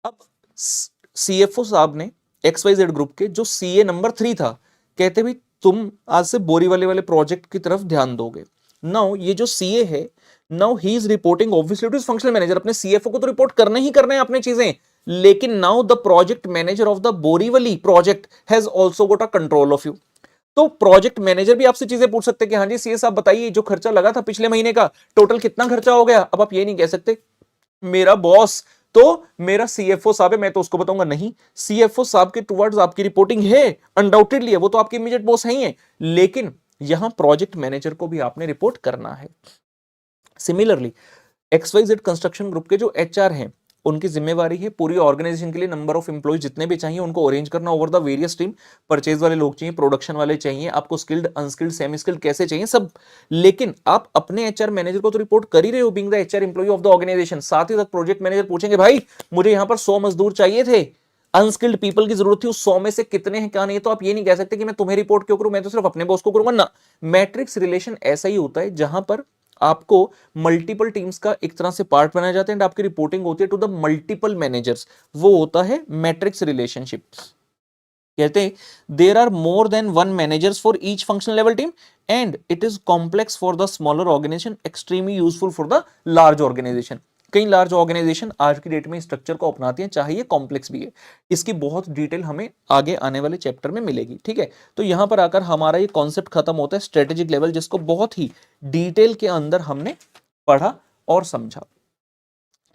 अब CFO साहब ने XYZ group के जो CA number 3 था, कहते भी तुम आज से बोरीवली वाले प्रोजेक्ट की तरफ ध्यान दोगे। नाउ ये जो सीए है, now he is reporting obviously to functional manager. अपने सीएफओ को तो रिपोर्ट करना ही करना है अपनी चीजें, लेकिन now the project manager of the Borivali project has also got a control of you. तो प्रोजेक्ट मैनेजर भी आपसे चीजें पूछ सकते हैं कि हाँ जी सीए साहब बताइए, जो खर्चा लगा था पिछले महीने का टोटल कितना खर्चा हो गया। अब आप ये नहीं कह सकते मेरा बॉस तो मेरा सीएफओ साहब है, मैं तो उसको बताऊंगा। नहीं, सीएफओ साहब के टुवर्ड्स आपकी रिपोर्टिंग है, अनडाउटेडली है, वो तो आपके इमीडिएट बॉस ही है, लेकिन यहां प्रोजेक्ट मैनेजर को भी आपने रिपोर्ट करना है। सिमिलरली XYZ कंस्ट्रक्शन ग्रुप के जो एचआर हैं, उनकी जिम्मेवारी है पूरी ऑर्गेनाइजेशन के लिए नंबर ऑफ एम्प्लॉय जितने भी चाहिए उनको अरेंज करना over the various team. Purchase वाले लोग चाहिए, प्रोडक्शन वाले चाहिए, आपको स्किल्ड अनस्किल्ड सेमी स्किल्ड कैसे चाहिए सब। लेकिन आप अपने एचआर मैनेजर को तो रिपोर्ट कर ही रहे हो, being the HR employee of the organization. साथ ही साथ प्रोजेक्ट मैनेजर पूछेंगे भाई मुझे यहाँ पर 100 मजदूर चाहिए थे, अनस्किल्ड पीपल की जरूरत थी, उस 100 में से कितने हैं क्या नहीं। तो आप ये नहीं कह सकते कि मैं तुम्हें रिपोर्ट क्यों करूं, मैं तो सिर्फ अपने बॉस को करूंगा ना। मैट्रिक्स रिलेशन ऐसा ही होता है जहां पर आपको मल्टीपल टीम्स का एक तरह से पार्ट बनाया जाता है एंड आपकी रिपोर्टिंग होती है टू द मल्टीपल मैनेजर्स, वो होता है मैट्रिक्स रिलेशनशिप। कहते हैं there are more than one managers for each functional level team and it is complex for the smaller organization, extremely useful for the large organization. कई large organization आज की date में structure को अपनाती हैं, चाहे ये कॉम्प्लेक्स भी है। इसकी बहुत डिटेल हमें आगे आने वाले चैप्टर में मिलेगी, ठीक है। तो यहां पर आकर हमारा ये कॉन्सेप्ट खत्म होता है स्ट्रेटेजिक लेवल, जिसको बहुत ही डिटेल के अंदर हमने पढ़ा और समझा।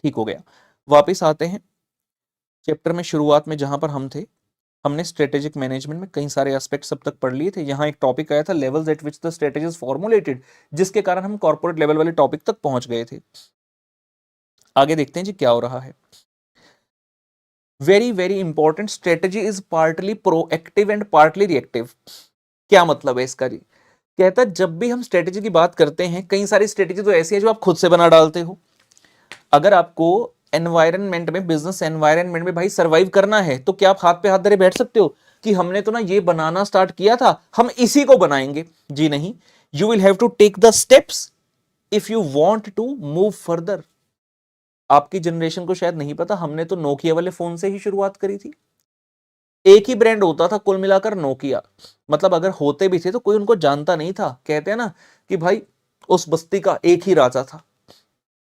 ठीक हो गया। वापिस आते हैं चैप्टर में, शुरुआत में जहां पर हम थे, हमने स्ट्रेटेजिक मैनेजमेंट में कई सारे एस्पेक्ट्स अब तक पढ़ लिए थे। यहां एक टॉपिक आया था levels at which the strategy is formulated, जिसके कारण हम कॉर्पोरेट लेवल वाले टॉपिक तक पहुंच गए थे। आगे देखते हैं जी क्या हो रहा है। Very very important, strategy is partly proactive and partly reactive. क्या मतलब है इसका जी? कहता है जब भी हम स्ट्रेटेजी की बात करते हैं, कई सारी स्ट्रेटेजी तो ऐसी है जो आप खुद से बना डालते हो। अगर आपको एनवायरनमेंट में, बिजनेस एनवायरनमेंट में भाई सरवाइव करना है, तो क्या आप हाथ पे हाथ धरे बैठ सकते हो कि हमने तो ना ये बनाना स्टार्ट किया था, हम इसी को बनाएंगे? जी नहीं, you will have to take the steps if you want to move further. आपकी जनरेशन को शायद नहीं पता, हमने तो नोकिया वाले फोन से ही शुरुआत करी थी। एक ही ब्रांड होता था कुल मिलाकर, नोकिया। मतलब अगर होते भी थे तो कोई उनको जानता नहीं था। कहते हैं ना कि भाई उस बस्ती का एक ही राजा था,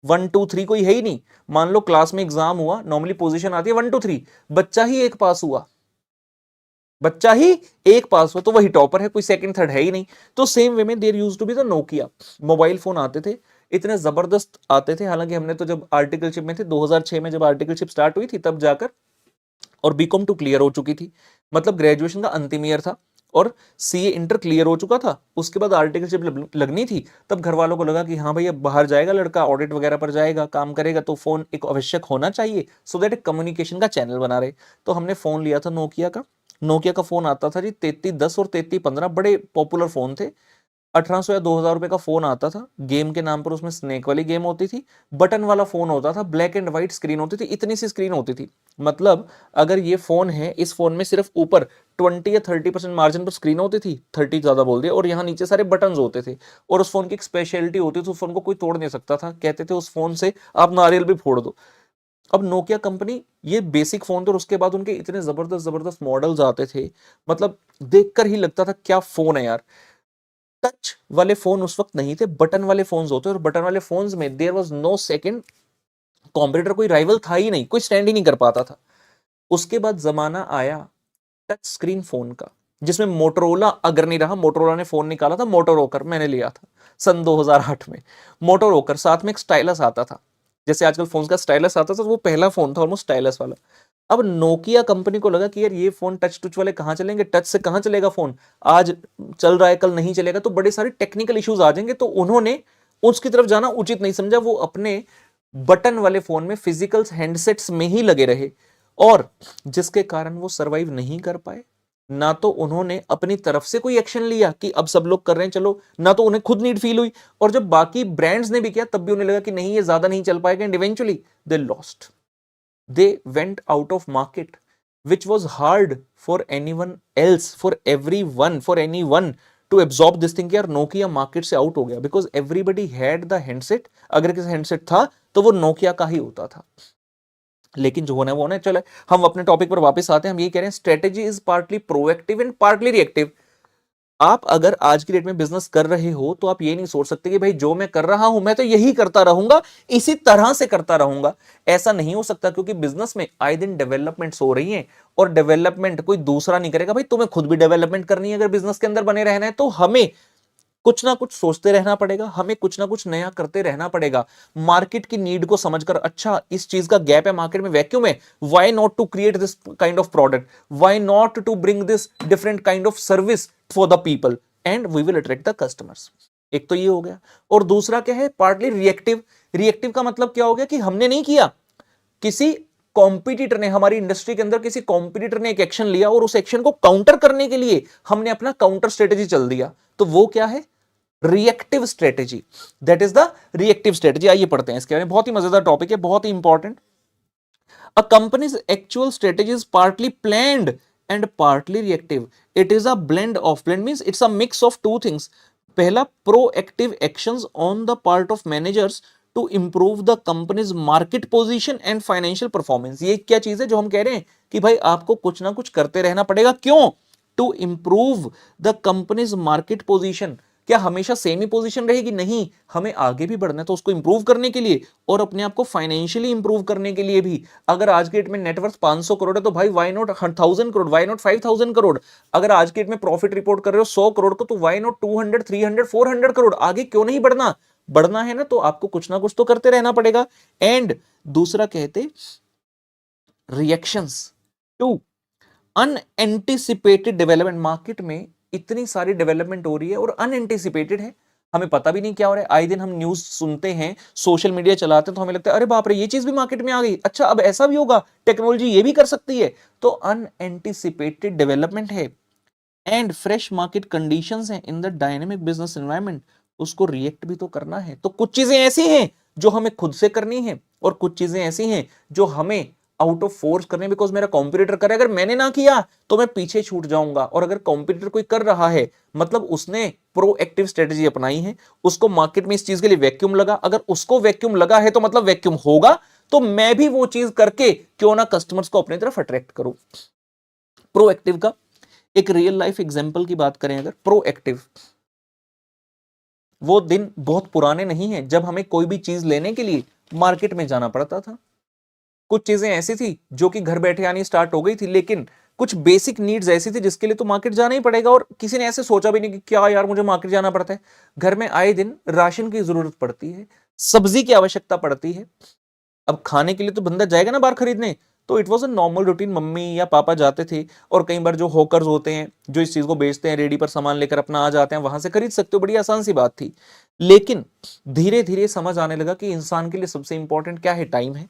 1 2 3 कोई है ही नहीं। मान लो क्लास में एग्जाम हुआ, नॉर्मली पोजीशन आती है 1 2 3, बच्चा ही एक पास हुआ, बच्चा ही एक पास हुआ तो वही टॉपर है, कोई सेकंड थर्ड है ही नहीं। तो सेम वे में there used to be the Nokia. Mobile phone आते थे, इतने जबरदस्त आते थे। हालांकि हमने तो जब आर्टिकलशिप में थे, 2006 में जब आर्टिकलशिप स्टार्ट हुई थी तब जाकर, और बीकॉम 2 क्लियर हो चुकी थी, मतलब ग्रेजुएशन का अंतिम ईयर था, और सीए इंटर क्लियर हो चुका था। उसके बाद आर्टिकलशिप लगनी थी, तब घर वालों को लगा कि हाँ भाई अब बाहर जाएगा लड़का, ऑडिट वगैरह पर जाएगा, काम करेगा, तो फोन एक आवश्यक होना चाहिए, सो दैट एक कम्युनिकेशन का चैनल बना रहे। तो हमने फोन लिया था नोकिया का। नोकिया का फोन आता था जी 3310 और 3315, बड़े पॉपुलर फोन थे। 1800 या 2000 रुपए का फोन आता था, गेम के नाम पर उसमें स्नेक वाली गेम होती थी, बटन वाला फोन होता था, ब्लैक एंड व्हाइट स्क्रीन होती थी, इतनी सी स्क्रीन होती थी। मतलब अगर ये फोन है, इस फोन में सिर्फ ऊपर 20 या 30% मार्जिन पर स्क्रीन होती थी, 30 ज्यादा बोल दिया, और यहाँ नीचे सारे बटन होते थे। और उस फोन की एक स्पेशलिटी होती थी, उस फोन को कोई तोड़ नहीं सकता था। कहते थे उस फोन से आप नारियल भी फोड़ दो। अब नोकिया कंपनी, ये बेसिक फोन थे, और उसके बाद उनके इतने जबरदस्त जबरदस्त मॉडल्स आते थे, मतलब देखकर ही लगता था क्या फोन है यार। टच वाले फोन उस वक्त नहीं थे, बटन वाले फोन्स होते, और बटन वाले फोन्स में there was no second competitor, कोई राइवल था ही नहीं, कोई स्टैंड ही नहीं कर पाता था। उसके बाद जमाना आया टच स्क्रीन फोन का, जिसमें मोटोरोला अगर नहीं रहा, मोटोरोला ने फोन निकाला था मोटोरोकर, मैंने लिया था सन 2008 में मोटोरोकर, साथ में एक स्टाइलस आता था, जैसे आजकल फोन का स्टाइलस आता था, वो पहला फोन था ऑलमोस्ट स्टाइलस वाला। अब नोकिया कंपनी को लगा कि यार ये फोन टच टच वाले कहां चलेंगे, टच से कहां चलेगा फोन, आज चल रहा है कल नहीं चलेगा, तो बड़े सारे टेक्निकल इश्यूज आ जाएंगे। तो उन्होंने उसकी तरफ जाना उचित नहीं समझा, वो अपने बटन वाले फोन में, फिजिकल हैंडसेट्स में ही लगे रहे, और जिसके कारण वो सरवाइव नहीं कर पाए। ना तो उन्होंने अपनी तरफ से कोई एक्शन लिया कि अब सब लोग कर रहे हैं चलो, ना तो उन्हें खुद नीड फील हुई, और जब बाकी ब्रांड्स ने भी किया तब भी उन्हें लगा कि नहीं ये ज्यादा नहीं चल पाएगा, and eventually they lost, they went out of market, which was hard for anyone else, for anyone to absorb this thing कि यार नोकिया मार्केट से आउट हो गया, because everybody had the handset। अगर किसी हैंडसेट था तो वो नोकिया का ही होता था। लेकिन जो होना है वो होना है। चले हम अपने टॉपिक पर वापस आते हैं। हम ये कह रहे हैं strategy is partly proactive and partly reactive. आप अगर आज की डेट में बिजनेस कर रहे हो तो आप ये नहीं सोच सकते कि भाई जो मैं कर रहा हूं मैं तो यही करता रहूंगा, इसी तरह से करता रहूंगा। ऐसा नहीं हो सकता, क्योंकि बिजनेस में आए दिन डेवलपमेंट्स हो रही हैं, और डेवलपमेंट कोई दूसरा नहीं करेगा भाई, तुम्हें खुद भी डेवलपमेंट करनी है। अगर बिजनेस के अंदर बने रहना है तो हमें कुछ ना कुछ सोचते रहना पड़ेगा, हमें कुछ ना कुछ नया करते रहना पड़ेगा। मार्केट की नीड को समझकर, अच्छा इस चीज का गैप है मार्केट में, वैक्यूम है, why not to create this kind of product, why not to bring this different kind of service for the people, and we will attract the customers. एक तो ये हो गया, और दूसरा क्या है, पार्टली रिएक्टिव। रिएक्टिव का मतलब क्या हो गया कि हमने नहीं किया, किसी कॉम्पिटिटर ने, हमारी इंडस्ट्री के अंदर किसी कॉम्पिटिटर ने एक एक्शन लिया, और उस एक्शन को काउंटर करने के लिए हमने अपना काउंटर स्ट्रेटेजी चल दिया, तो वो क्या है, reactive strategy. That is the reactive strategy. आइए पढ़ते हैं इसके बारे में, बहुत ही मजेदार टॉपिक है, बहुत ही important. A company's actual strategy is partly planned and partly reactive. It is a blend of, blend means it's a mix of two things. पहला, proactive actions on the part of managers to improve the company's market position and financial performance. ये क्या चीज है जो हम कह रहे हैं कि भाई आपको कुछ ना कुछ करते रहना पड़ेगा। क्यों? To improve the company's market position. क्या हमेशा सेम ही पोजीशन रहेगी? नहीं, हमें आगे भी बढ़ना है, तो उसको इंप्रूव करने के लिए और अपने आप को फाइनेंशियली इंप्रूव करने के लिए भी। अगर आज के डेट में नेटवर्थ 500 करोड़ है तो भाई why not 1000 crore, why not 5000 crore. अगर आज के डेट में प्रॉफिट रिपोर्ट कर रहे हो 100 करोड़ को, तो वाई नॉट 200, 300, 400 करोड़। आगे क्यों नहीं बढ़ना? बढ़ना है ना, तो आपको कुछ ना कुछ तो करते रहना पड़ेगा। एंड दूसरा कहते, reactions to unanticipated development. Market में इतनी सारी डेवलपमेंट हो रही है और अनएंटिसिपेटेड है, हमें पता भी नहीं क्या हो रहा है। आए दिन हम न्यूज सुनते हैं, सोशल मीडिया चलाते हैं, तो हमें लगता है अरे बाप रे, ये चीज भी मार्केट में आ गई, अच्छा अब ऐसा भी होगा, टेक्नोलॉजी ये भी कर सकती है। तो अनएंटिसिपेटेड डेवलपमेंट है एंड फ्रेश मार्केट कंडीशंस हैं in the dynamic business environment, उसको रिएक्ट भी तो करना है। तो कुछ चीजें ऐसी हैं जो हमें खुद से करनी है और कुछ चीजें ऐसी हैं जो हमें आउट ऑफ फोर्स करने, बिकॉज मेरा कॉम्पिटिटर करे, अगर मैंने ना किया तो मैं पीछे छूट जाऊंगा। और अगर कॉम्पिटिटर कोई कर रहा है, मतलब उसने प्रोएक्टिव स्ट्रेटेजी अपनाई है, उसको मार्केट में इस चीज के लिए वैक्यूम लगा, अगर उसको वैक्यूम लगा है तो मतलब वैक्यूम होगा, तो मैं भी वो चीज करके क्यों ना कस्टमर्स को अपनी तरफ अट्रैक्ट करूं। प्रोएक्टिव का एक रियल लाइफ एग्जांपल की बात करें, अगर प्रोएक्टिव, वो दिन बहुत पुराने नहीं है जब हमें कोई भी चीज लेने के लिए मार्केट में जाना पड़ता था। कुछ चीजें ऐसी थी जो कि घर बैठे आनी स्टार्ट हो गई थी, लेकिन कुछ बेसिक नीड्स ऐसी थी जिसके लिए तो मार्केट जाना ही पड़ेगा। और किसी ने ऐसे सोचा भी नहीं कि क्या यार मुझे मार्केट जाना पड़ता है। घर में आए दिन राशन की जरूरत पड़ती है, सब्जी की आवश्यकता पड़ती है। अब खाने के लिए तो बंदा जाएगा ना बाहर खरीदने, तो it was a normal routine, mummy या पापा जाते थे। और कई बार जो हॉकर्स होते हैं जो इस चीज को बेचते हैं, रेडी पर सामान लेकर अपना आ जाते हैं, वहां से खरीद सकते हो, बड़ी आसान सी बात थी। लेकिन धीरे धीरे समझ आने लगा कि इंसान के लिए सबसे इंपॉर्टेंट क्या है, टाइम है।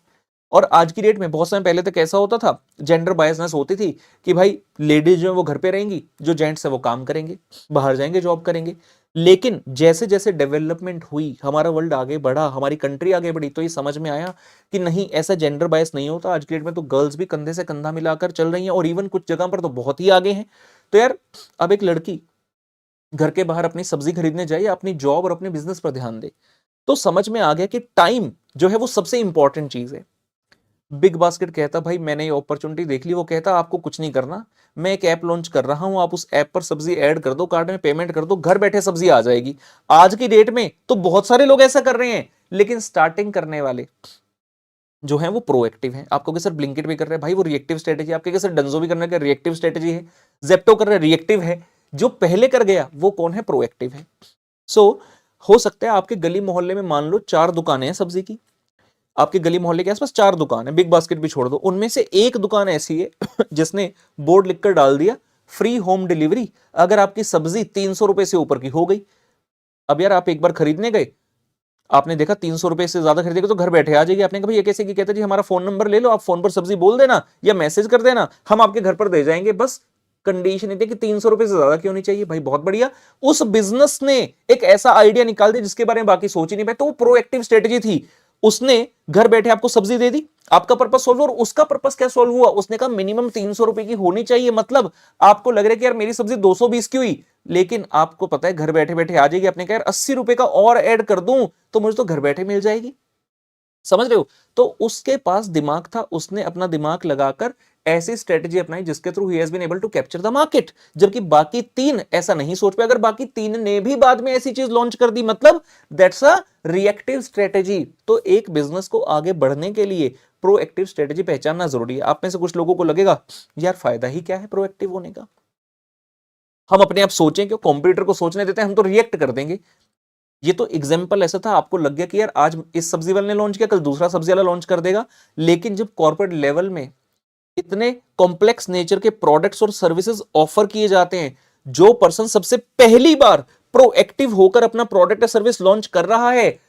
और आज की डेट में बहुत समय पहले तक ऐसा होता था, जेंडर बायसनेस होती थी कि भाई लेडीज जो है वो घर पे रहेंगी, जो जेंट्स है वो काम करेंगे, बाहर जाएंगे, जॉब करेंगे। लेकिन जैसे जैसे डेवलपमेंट हुई, हमारा वर्ल्ड आगे बढ़ा, हमारी कंट्री आगे बढ़ी, तो ये समझ में आया कि नहीं, ऐसा जेंडर बायस नहीं होता। आज की डेट में तो गर्ल्स भी कंधे से कंधा मिलाकर चल रही हैं और इवन कुछ जगह पर तो बहुत ही आगे हैं। तो यार, अब एक लड़की घर के बाहर अपनी सब्जी खरीदने जाए या अपनी जॉब और अपने बिजनेस पर ध्यान दे, तो समझ में आ गया कि टाइम जो है वो सबसे इंपॉर्टेंट चीज है। बिग बास्केट कहता भाई मैंने ये अपॉर्चुनिटी देख ली, वो कहता आपको कुछ नहीं करना, मैं एक ऐप लॉन्च कर रहा हूं, आप उस ऐप पर सब्जी ऐड कर दो, कार्ड में पेमेंट कर दो, घर बैठे सब्जी आ जाएगी। आज की डेट में तो बहुत सारे लोग ऐसा कर रहे हैं, लेकिन स्टार्टिंग करने वाले जो है वो प्रोएक्टिव है। आपको सर ब्लिंकिट भी कर रहे हैं, भाई वो रिएक्टिव स्ट्रेटेजी। आपके सर डंजो भी करने का रिएक्टिव स्ट्रेटेजी है, जेप्टो कर रहे हैं, रिएक्टिव है। जो पहले कर गया वो कौन है? प्रोएक्टिव है। सो हो सकता है आपके गली मोहल्ले में मान लो 4 दुकानें हैं सब्जी की, आपके गली मोहल्ले के आसपास 4 दुकान है, बिग बास्केट भी छोड़ दो, उनमें से एक दुकान ऐसी है जिसने बोर्ड लिखकर डाल दिया फ्री होम डिलीवरी अगर आपकी सब्जी 300 रुपए से ऊपर की हो गई। अब यार आप एक बार खरीदने गए, आपने देखा 300 रुपए से ज्यादा खरीदेगा तो घर बैठे आ जाएगी। आपने कहा भाई ये कैसे की? कहता जी हमारा फोन नंबर ले लो, आप फोन पर सब्जी बोल देना या मैसेज कर देना, हम आपके घर पर दे जाएंगे। बस कंडीशन ये थी कि 300 रुपए से ज्यादा क्यों नहीं चाहिए। भाई बहुत बढ़िया, उस बिजनेस ने एक ऐसा आइडिया निकाल दिया जिसके बारे में बाकी सोच ही नहीं पाए। तो वो प्रोएक्टिव स्ट्रेटेजी थी, उसने घर बैठे आपको सब्जी दे दी, आपका पर्पस सॉल्व। और उसका पर्पस क्या सॉल्व हुआ? उसने कहा मिनिमम 300 रुपए की होनी चाहिए। मतलब आपको लग रहा है कि यार मेरी सब्जी 220 की हुई, लेकिन आपको पता है घर बैठे बैठे आ जाएगी। आपने कहा यार 80 रुपए का और ऐड कर दूं तो मुझे तो घर बैठे मिल जाएगी। समझ रहे हो? तो उसके पास दिमाग था, उसने अपना दिमाग लगाकर ऐसी स्ट्रेटेजी अपनाई जिसके through he has been able to capture the market. जबकि बाकी 3 ऐसा नहीं सोच पाए। अगर बाकी 3 ने भी बाद में ऐसी चीज लॉन्च कर दी, मतलब दैट्स अ रिएक्टिव स्ट्रेटेजी। तो एक बिजनेस को आगे बढ़ने के लिए प्रोएक्टिव स्ट्रेटेजी पहचानना जरूरी है। आप में से कुछ लोगों को लगेगा यार फायदा ही क्या है प्रोएक्टिव होने का, हम अपने आप सोचें, क्यों कंप्यूटर को सोचने देते हैं, हम तो रिएक्ट कर देंगे। ये तो एग्जाम्पल ऐसा था, आपको लग गया कि यार आज इस सब्जी वाले ने लॉन्च किया, कल दूसरा सब्जी वाला लॉन्च कर देगा। लेकिन जब कॉर्पोरेट लेवल में इतने कॉम्प्लेक्स नेचर के प्रोडक्ट्स और सर्विसेज ऑफर किए जाते हैं, जो पर्सन सबसे पहली बार प्रोएक्टिव होकर अपना प्रोडक्ट या सर्विस लॉन्च कर रहा है,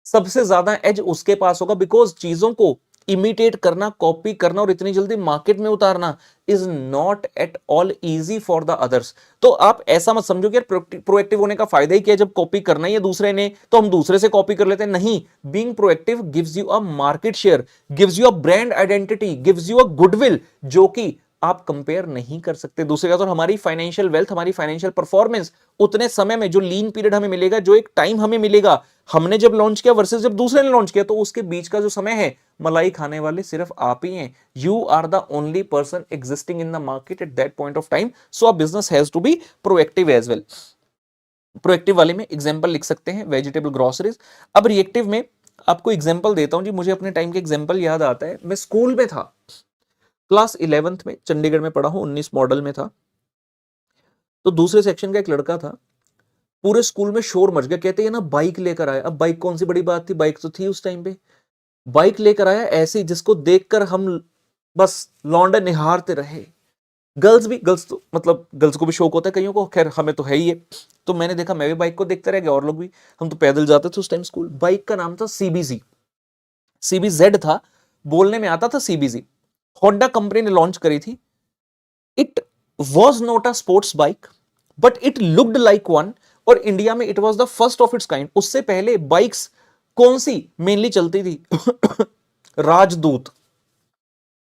सबसे ज्यादा एज उसके पास होगा। बिकॉज चीजों को इमिटेट करना, कॉपी करना और इतनी जल्दी मार्केट में उतारना is not at all easy for the others. तो आप ऐसा मत समझो कि यार प्रोएक्टिव होने का फायदा ही क्या है, जब कॉपी करना ही है दूसरे ने तो हम दूसरे से कॉपी कर लेते हैं। नहीं, being proactive gives you a market share, gives you a brand identity, gives you a goodwill, जो कि आप कंपेयर नहीं कर सकते। दूसरी बात, और हमारी फाइनेंशियल वेल्थ, हमारी फाइनेंशियल परफॉर्मेंस उतने समय में, जो लीन पीरियड हमें मिलेगा, जो एक टाइम हमें मिलेगा, हमने जब लॉन्च किया वर्सेस जब दूसरे ने लॉन्च किया, तो उसके बीच का जो समय है, मलाई खाने वाले सिर्फ आप ही हैं। You are the only person existing in the market at that point of time, so a business has to be proactive as well. Proactive वाले में एग्जाम्पल लिख सकते हैं वेजिटेबल ग्रोसरीज। अब रिएक्टिव में आपको एग्जाम्पल देता हूं जी। मुझे अपने टाइम के एग्जाम्पल याद आता है। मैं स्कूल में था, क्लास 11th में, चंडीगढ़ में पढ़ा हूं, 19 मॉडल में था। तो दूसरे सेक्शन का एक लड़का था, पूरे स्कूल में शोर मच गया, कहते हैं ना बाइक लेकर आया। अब बाइक कौन सी बड़ी बात थी, बाइक तो थी उस टाइम पे। बाइक लेकर आया ऐसी जिसको देखकर हम बस लौंडे निहारते रहे। गर्ल्स तो मतलब गर्ल्स को भी शौक होता है कईयों को, खैर हमें तो है ही है। तो मैंने देखा, मैं भी बाइक को देखते रह गया, और लोग भी। हम तो पैदल जाते थे उस टाइम स्कूल। बाइक का नाम था सीबीजी, सीबीजेड था, बोलने में आता था सीबीजी। होंडा कंपनी ने लॉन्च करी थी। It was not a sports bike but it looked like one, और इंडिया में it was the first of its kind. उससे पहले बाइक्स कौन सी मेनली चलती थी राजदूत,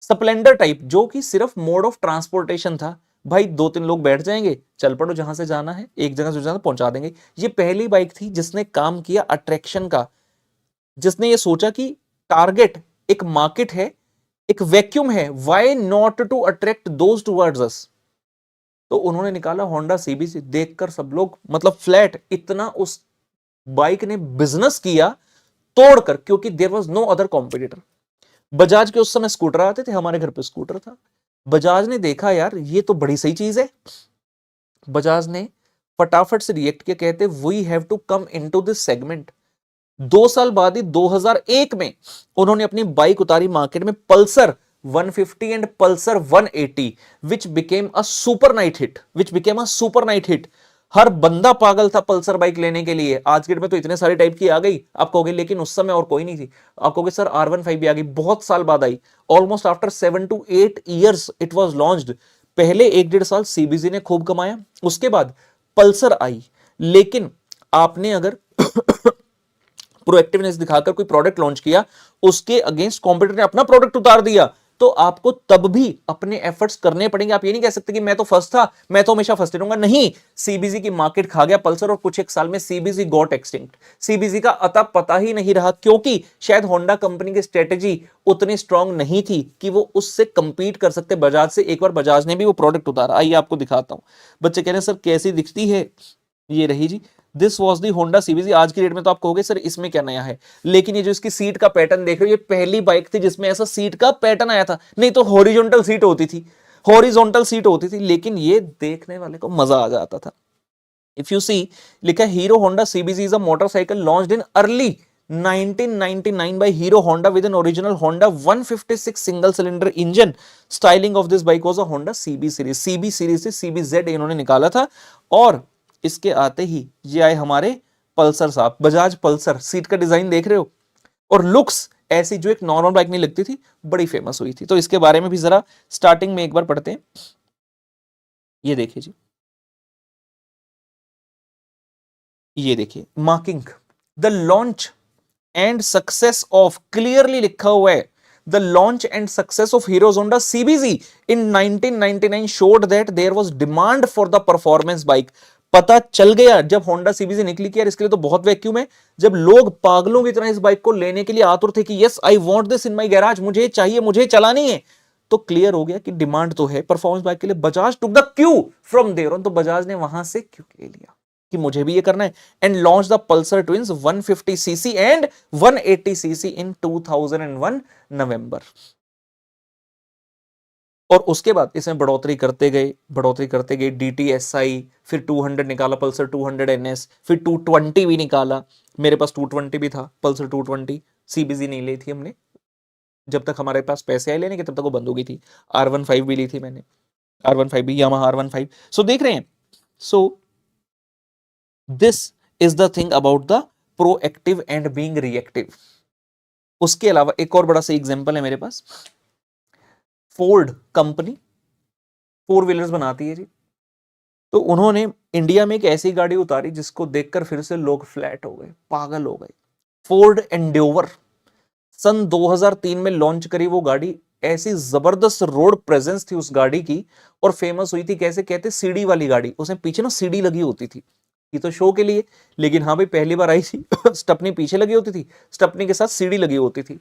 स्प्लेंडर टाइप, जो कि सिर्फ मोड ऑफ ट्रांसपोर्टेशन था। भाई 2-3 लोग बैठ जाएंगे, चल पड़ो, जहां से जाना है, एक जगह से जाना पहुंचा देंगे। ये पहली बाइक थी जिसने काम किया अट्रैक्शन का, जिसने ये सोचा कि टारगेट एक मार्केट है, एक वैक्यूम है, why not to attract those towards us. तो उन्होंने निकाला होंडा सीबीसी। देखकर सब लोग मतलब फ्लैट, इतना उस बाइक ने बिजनेस किया तोड़कर, क्योंकि there was no other competitor. Bajaj के उस समय स्कूटर आते थे, हमारे घर पे स्कूटर था। बजाज ने देखा यार ये तो बड़ी सही चीज है। बजाज ने फटाफट से रिएक्ट किया, कहते we have to come into this segment. 2 साल बाद ही 2001 में उन्होंने अपनी बाइक उतारी मार्केट में, Pulsar 150 and Pulsar 180, which became a super night hit. हर बंदा पागल था पल्सर बाइक लेने के लिए। आज के डेट में तो इतने सारे टाइप की आ गई, आप कहोगे लेकिन उस समय और कोई नहीं थी। आप कहोगे सर R15 भी आ गई, बहुत साल बाद आई। Almost after 7 to 8 years it was launched. पहले 1-1.5 साल सीबीजी ने खूब कमाया, उसके बाद पल्सर आई। लेकिन आपने अगर प्रोएक्टिवनेस दिखाकर कोई प्रोडक्ट लॉन्च किया, उसके अगेंस्ट कॉम्पिटिटर ने अपना प्रोडक्ट उतार दिया, तो आपको तब भी अपने एफर्ट्स करने पड़ेंगे। आप ये नहीं कह सकते कि मैं तो फर्स्ट था, मैं तो हमेशा फर्स्ट रहूंगा। नहीं, सीबीजी की मार्केट खा गया पल्सर, और कुछ एक साल में सीबीजी गॉट एक्सटिंक्ट। सीबीजी का अता पता ही नहीं रहा, क्योंकि शायद होंडा कंपनी की स्ट्रेटेजी उतनी स्ट्रांग नहीं थी कि वो उससे कंपीट कर सकते बजाज से। एक बार बजाज ने भी वो प्रोडक्ट उतारा, आइए आपको दिखाता हूं। बच्चे कह रहे हैं सर कैसी दिखती है, ये रही जी, this was the Honda CBG. आज की डेट में तो आप कहोगे सर इसमें क्या नया है, लेकिन ये जो इसकी सीट का पैटर्न देख रहे हो, ये पहली बाइक थी जिसमें ऐसा सीट का पैटर्न आया था। नहीं तो हॉरिजॉन्टल सीट होती थी, लेकिन ये देखने वाले को मजा आ जाता था। इफ यू सी, लिखा hero Honda CBG is a motorcycle launched in early 1999 by Hero Honda with an original Honda 156 single cylinder engine. Styling of this bike was a Honda CB series. CB series से CBZ इन्होंने निकाला था। और इसके आते ही ये आए हमारे पल्सर साहब, बजाज पल्सर। सीट का डिजाइन देख रहे हो, और लुक्स ऐसी जो एक नॉर्मल बाइक नहीं लगती थी, बड़ी फेमस हुई थी। तो इसके बारे में भी जरा स्टार्टिंग में एक बार पढ़ते हैं। ये देखिए जी, ये देखिए marking, the launch and success of, clearly लिखा हुआ है, the launch and success of Hero's Honda CBZ in 1999 showed that there was demand for the performance bike. पता चल गया जब होंडा सीबीजी निकली कि यार इसके लिए तो बहुत वैक्यूम है, जब लोग पागलों की तरह इस बाइक को लेने के लिए आतुर थे कि yes I want this in my garage, मुझे चाहिए, मुझे चलानी है, तो क्लियर हो गया कि डिमांड तो है परफॉर्मेंस बाइक के लिए। Bajaj took the cue from there on, तो बजाज ने वहां से क्यू ले लिया कि मुझे भी ये करना है, and launch the Pulsar twins 150cc and 180cc इन 2001 नवंबर। और उसके बाद इसमें बढ़ोतरी करते गए DTSI, फिर 200 निकाला पल्सर 200NS, फिर 220 भी निकाला। मेरे पास 220 भी था, पल्सर 220। सीबीजी नहीं ली थी हमने, जब तक हमारे पास पैसे आए लेने के तब तक वो बंद हो गई थी। R15 भी ली थी मैंने, R15 भी, यामाहा R15। सो देख रहे हैं, so this is the thing about the proactive and being reactive. उसके अलावा एक और बड़ा सा एग्जांपल है मेरे पास। फोर्ड कंपनी 4 व्हीलर्स बनाती है जी, तो उन्होंने इंडिया में एक ऐसी गाड़ी उतारी जिसको देखकर फिर से लोग फ्लैट हो गए, पागल हो गए। फोर्ड एंड्योवर सन 2003 में लॉन्च करी वो गाड़ी, ऐसी जबरदस्त रोड प्रेजेंस थी उस गाड़ी की, और फेमस हुई थी कैसे, कहते सीडी वाली गाड़ी, उसमें पीछे ना सीडी लगी होती थी, ये तो शो के लिए, लेकिन हाँ भाई पहली बार आई थी स्टपनी पीछे लगी होती थी, स्टपनी के साथ सीडी लगी होती थी।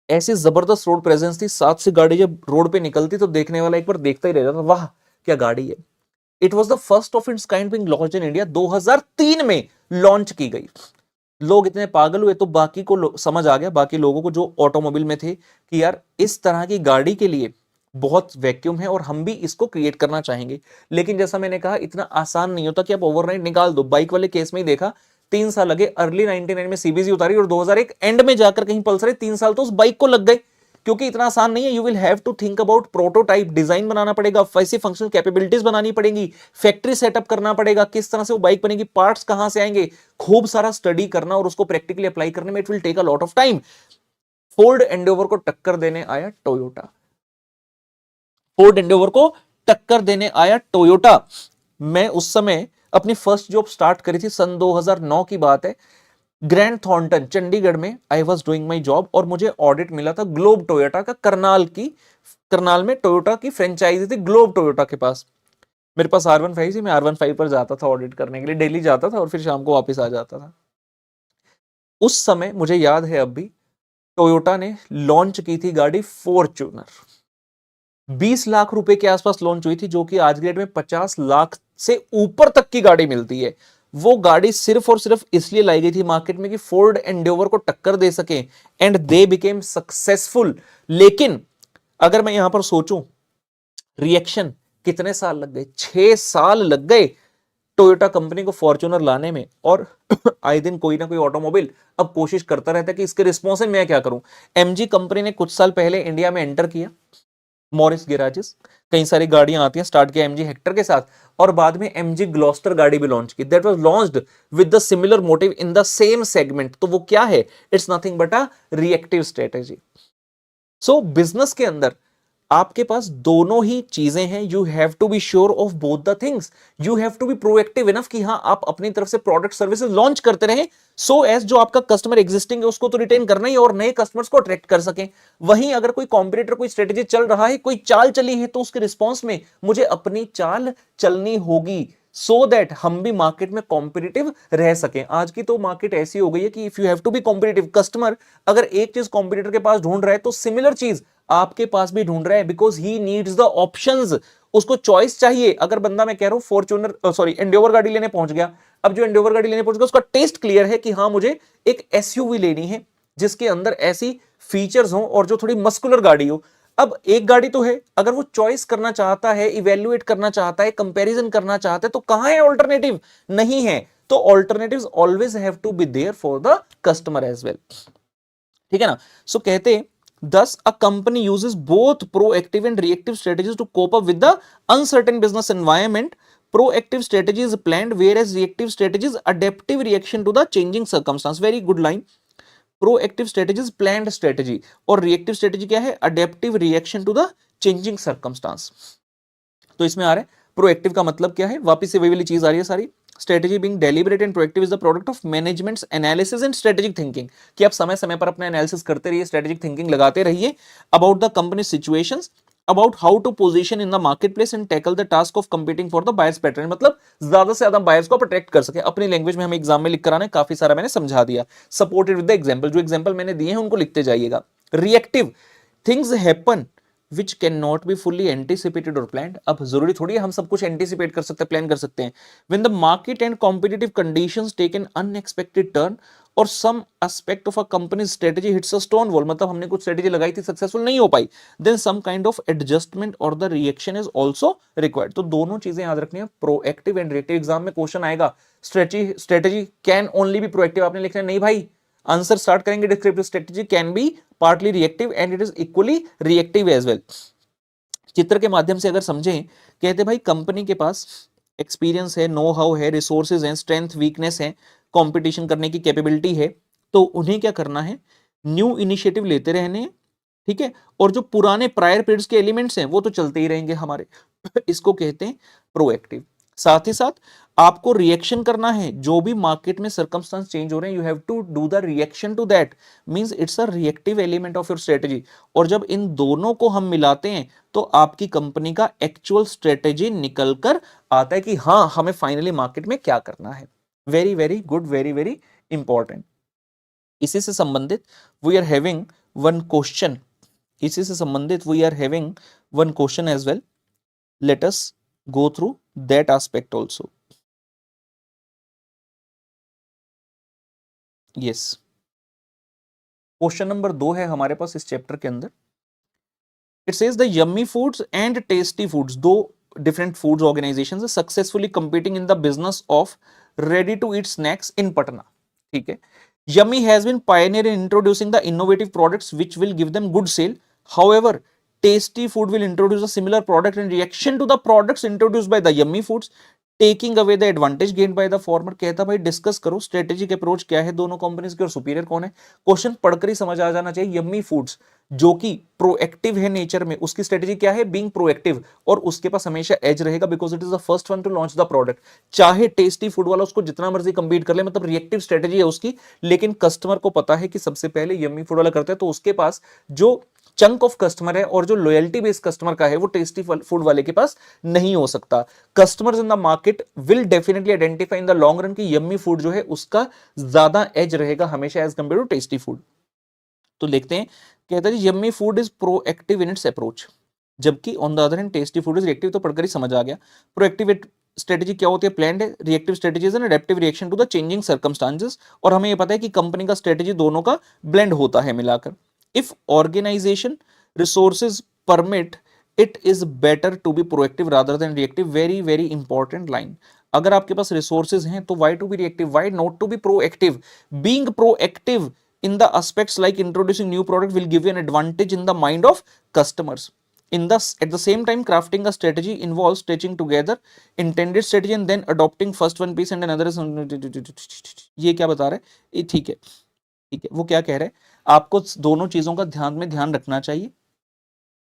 ऐसी जबरदस्त रोड प्रेजेंस थी, साथ से गाड़ी जब रोड पे निकलती तो देखने वाला एक बार देखता ही रह जाता, वाह क्या गाड़ी है। It was the first of its kind being launched in India, 2003 में लॉन्च की गई। लोग इतने पागल हुए तो बाकी को समझ आ गया, बाकी लोगों को जो ऑटोमोबाइल में थे, कि यार इस तरह की गाड़ी के लिए बहुत वैक्यूम है और हम भी इसको क्रिएट करना चाहेंगे। लेकिन जैसा मैंने कहा, इतना आसान नहीं होता कि आप ओवरनाइट निकाल दो। बाइक वाले केस में ही देखा, 3 साल लगे, अर्ली 99 में सीबीजी उतारी और 2001 एंड में जाकर कहीं पल्सर, 3 साल तो उस बाइक को लग गए, क्योंकि इतना आसान नहीं है। You will have to think about prototype, design बनाना पड़ेगा, वैसी फंक्शनल कैपेबिलिटीज बनानी पड़ेगी, फैक्ट्री सेटअप करना पड़ेगा, किस तरह से वो बाइक बनेगी, पार्ट्स कहां से आएंगे, खूब सारा स्टडी करना और उसको प्रैक्टिकली अप्लाई करने में it will take a lot of time. Ford Endeavour को टक्कर देने आया टोयोटा, फोर्ड एंडेवर को टक्कर देने आया टोयोटा। मैं उस समय अपनी फर्स्ट जॉब स्टार्ट करी थी, सन 2009 की बात है, ग्रैंड थॉर्नटन चंडीगढ़ में I was doing my job, और मुझे ऑडिट मिला था ग्लोब टोयोटा का, करनाल में टोयोटा की फ्रेंचाइजी थी ग्लोब टोयोटा के पास। मेरे पास R15 थी, मैं R15 पर जाता था ऑडिट करने के लिए, डेली जाता था और फिर शाम को वापस आ जाता था। उस समय मुझे याद है अब भी, टोयोटा ने लॉन्च की थी गाड़ी फॉर्च्यूनर, 20 लाख रुपए के आसपास लॉन्च हुई थी, जो कि आज के डेट में 50 लाख से ऊपर तक की गाड़ी मिलती है। वो गाड़ी सिर्फ और सिर्फ इसलिए लाई गई थी मार्केट में कि फोर्ड एंडेवर को टक्कर दे सके, एंड दे बिकेम सक्सेसफुल। लेकिन अगर मैं यहां पर सोचूं, रिएक्शन कितने साल लग गए, 6 साल लग गए टोयोटा कंपनी को फॉर्च्यूनर लाने में। और आए दिन कोई ना कोई ऑटोमोबाइल अब कोशिश करता रहता है कि इसके रिस्पॉन्स में मैं क्या करूं। एमजी कंपनी ने कुछ साल पहले इंडिया में एंटर किया, मॉरिस गैराजेस, कई सारी गाड़ियां आती हैं, स्टार्ट किया एमजी हेक्टर के साथ, और बाद में एमजी ग्लॉस्टर गाड़ी भी लॉन्च की, that was launched with the similar motive in the same segment. तो वो क्या है, it's nothing but a reactive strategy. So business के अंदर आपके पास दोनों ही चीजें हैं, you have to be sure of both the things. You have to be proactive enough कि हाँ आप अपनी तरफ से प्रोडक्ट सर्विसेज लॉन्च करते रहे, सो एज जो आपका कस्टमर एग्जिस्टिंग है उसको तो रिटेन करना ही, और नए कस्टमर्स को अट्रैक्ट कर सकें। वहीं अगर कोई कॉम्पिटिटर कोई स्ट्रेटेजी चल रहा है, कोई चाल चली है, तो उसके रिस्पॉन्स में मुझे अपनी चाल चलनी होगी, सो दैट हम भी मार्केट में कॉम्पिटिटिव रह सकें। आज की तो मार्केट ऐसी हो गई है कि if you have to be competitive, customer अगर एक चीज कॉम्पिटिटर के पास ढूंढ रहा है तो सिमिलर चीज आपके पास भी ढूंढ रहा है, because he needs the options, उसको चॉइस चाहिए। अगर बंदा, मैं कह रहा हूं फॉर्च्यूनर सॉरी एंडेवर गाड़ी लेने पहुंच गया, अब जो एंडेवर गाड़ी लेने पहुंच गया उसका टेस्ट क्लियर है कि हाँ मुझे एक एसयूवी लेनी है जिसके अंदर ऐसी फीचर्स हो और जो थोड़ी मस्कुलर गाड़ी हो। अब एक गाड़ी तो है, अगर वो चॉइस करना चाहता है, इवेल्युएट करना चाहता है, कंपैरिजन करना चाहता है, तो कहां है ऑल्टरनेटिव, नहीं है। तो alternatives always have to be there for the customer as well, ठीक है ना। सो कहते thus a company uses both proactive and reactive strategies to cope up with the uncertain business environment. Proactive strategy is planned, whereas reactive strategy is adaptive reaction to the changing circumstance. Very good line. Proactive strategy is planned strategy और reactive strategy क्या है, adaptive reaction to the changing circumstance. तो इसमें आ रहा है proactive का मतलब क्या है, वापस से वही वाली चीज आ रही है सारी। Strategy being deliberate and proactive is the product of managements analysis and strategic thinking, कि आप समय समय पर अपना एनालिसिस करते रहिए, स्ट्रेटेजिक थिंकिंग लगाते रहिए about the company situations, about how to position in the market place and tackle the task of competing for the buyers pattern, मतलब ज्यादा से ज्यादा बायर्स को प्रोटेक्ट कर सके। अपनी लैंग्वेज में हमें एग्जाम में लिख कर आना है, काफी सारा मैंने समझा दिया, सपोर्टेड विद द एग्जाम्पल, जो एग्जाम्पल मैंने दिए हैं उनको लिखते जाइएगा। Reactive, things happen which cannot be fully anticipated or planned. अब जरूरी थोड़ी है हम सब कुछ एंटिसिपेट कर सकते हैं, प्लान कर सकते हैं। When the market and competitive conditions take an unexpected turn or some aspect of a company's strategy hits a stone wall, मतलब हमने कुछ स्ट्रेटेजी लगाई थी, सक्सेसफुल नहीं हो पाई, then some kind of adjustment or the reaction is also required. तो दोनों चीजें याद रखनी है, प्रोएक्टिव एंड रिएक्टिव। एग्जाम में क्वेश्चन आएगा strategy can only be proactive, आपने लिखना है नहीं भाई, आंसर स्टार्ट करेंगे descriptive strategy can be partly reactive and it is equally reactive as well. चित्र के माध्यम से अगर समझें, कहते भाई कंपनी के पास एक्सपीरियंस है, नो हाउ है, रिसोर्सेज हैं, स्ट्रेंथ वीकनेस है, कंपटीशन करने की कैपेबिलिटी है, तो उन्हें क्या करना है, न्यू इनिशिएटिव लेते रहने हैं, ठीक है, और जो पुराने प्रायर पीरियड्स के एलिमेंट्स हैं वो तो चलते ही रहेंगे हमारे इसको कहते हैं प्रोएक्टिव। साथ ही साथ आपको रिएक्शन करना है, जो भी मार्केट में सर्कमस्टांस चेंज हो रहे हैं, you have to do the reaction to that, means it's a reactive element of your strategy. और जब इन दोनों को हम मिलाते हैं तो आपकी कंपनी का एक्चुअल स्ट्रेटेजी निकल कर आता है कि हाँ हमें फाइनली मार्केट में क्या करना है। Very very good, very very important. इसी से संबंधित we are having one question, इसी से संबंधित we are having one question as well, let us go through that aspect also. Yes, question number 2 है हमारे पास इस चैप्टर के अंदर। It says the Yummy Foods and Tasty Foods, दो different foods organisations are successfully competing in the business of ready to eat snacks इन पटना। ठीक है, yummy has been pioneer in introducing the innovative products which will give them good sale, however Tasty Food will introduce a similar product in reaction to the products introduced by the Yummy Foods, taking away the advantage gained by the former। कहता भाई discuss करो strategic approach क्या है दोनों companies की और superior कौन है। क्वेश्चन पढ़कर ही समझ आ जाना चाहिए। यम्मी फूड्स जो कि प्रोएक्टिव है नेचर में, उसकी स्ट्रेटेजी क्या है, बीइंग प्रोएक्टिव, और उसके पास हमेशा एज रहेगा because it is the first one two launch the product. चाहे टेस्टी फूड वाला उसको जितना मर्जी कंपीट कर ले, मतलब रिएक्टिव स्ट्रेटेजी है उसकी, लेकिन कस्टमर को पता है कि सबसे पहले यम्मी फूड वाला करता है, तो उसके पास जो चंक ऑफ कस्टमर है और जो लॉयल्टी बेस्ड कस्टमर का है वो टेस्टी फूड वाले के पास नहीं हो सकता। Customers in the market will definitely identify in the long run की यम्मी फूड जो है उसका ज्यादा एज रहेगा हमेशा as compare to Tasty Food. तो देखते हैं, कहता है Yummy Food is proactive in its approach, जबकि on the other hand Tasty Food is reactive. तो पढ़कर ही समझ आ गया। प्रोएक्टिव स्ट्रेटेजी क्या होती है, प्लान्ड है। Reactive strategy is an adaptive reaction to the changing circumstances, और हमें ये पता है कि कंपनी का स्ट्रेटेजी दोनों का ब्लेंड होता है मिलाकर। If organization resources permit it is better to be proactive rather than reactive. Very very important line. अगर आपके पास रिसोर्सेज हैं तो why to be reactive, why not to be proactive. Being proactive in the aspects like introducing new product will give you an advantage in the mind of customers. At the same time, crafting a strategy involves stitching together intended strategy and then adopting first one piece and another is। ये क्या बता रहे हैं, ठीक है ठीक है, वो क्या कह रहे हैं, आपको दोनों चीजों का ध्यान रखना चाहिए।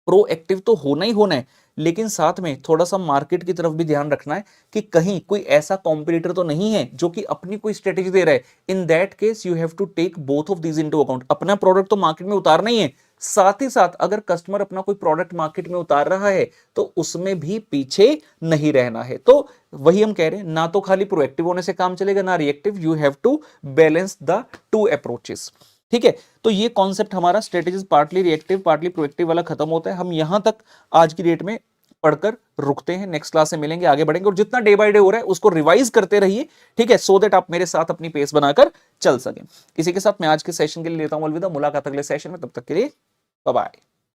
प्रोएक्टिव तो होना ही होना है, लेकिन साथ में थोड़ा सा मार्केट की तरफ भी ध्यान रखना है कि कहीं कोई ऐसा कॉम्पिटिटर तो नहीं है जो कि अपनी कोई स्ट्रेटेजी दे रहा है। In that case you have to take both of these into account. अपना प्रोडक्ट तो मार्केट में उतारना ही है, साथ ही साथ अगर कस्टमर अपना कोई प्रोडक्ट मार्केट में उतार रहा है तो उसमें भी पीछे नहीं रहना है। तो वही हम कह रहे हैं, ना तो खाली प्रोएक्टिव होने से काम चलेगा ना reactive, you have to balance the two approaches. ठीक है, तो ये कॉन्सेप्ट हमारा strategies partly reactive partly proactive वाला खत्म होता है। हम यहां तक आज की डेट में पढ़कर रुकते हैं, नेक्स्ट क्लास में मिलेंगे, आगे बढ़ेंगे, और जितना डे बाय डे हो रहा है उसको रिवाइज करते रहिए। ठीक है, सो दैट आप मेरे साथ अपनी पेस बनाकर चल सकें। इसी के साथ मैं आज के सेशन के लिए लेता हूं अलविदा, मुलाकात अगले सेशन में, तब तक के लिए बाय बाय।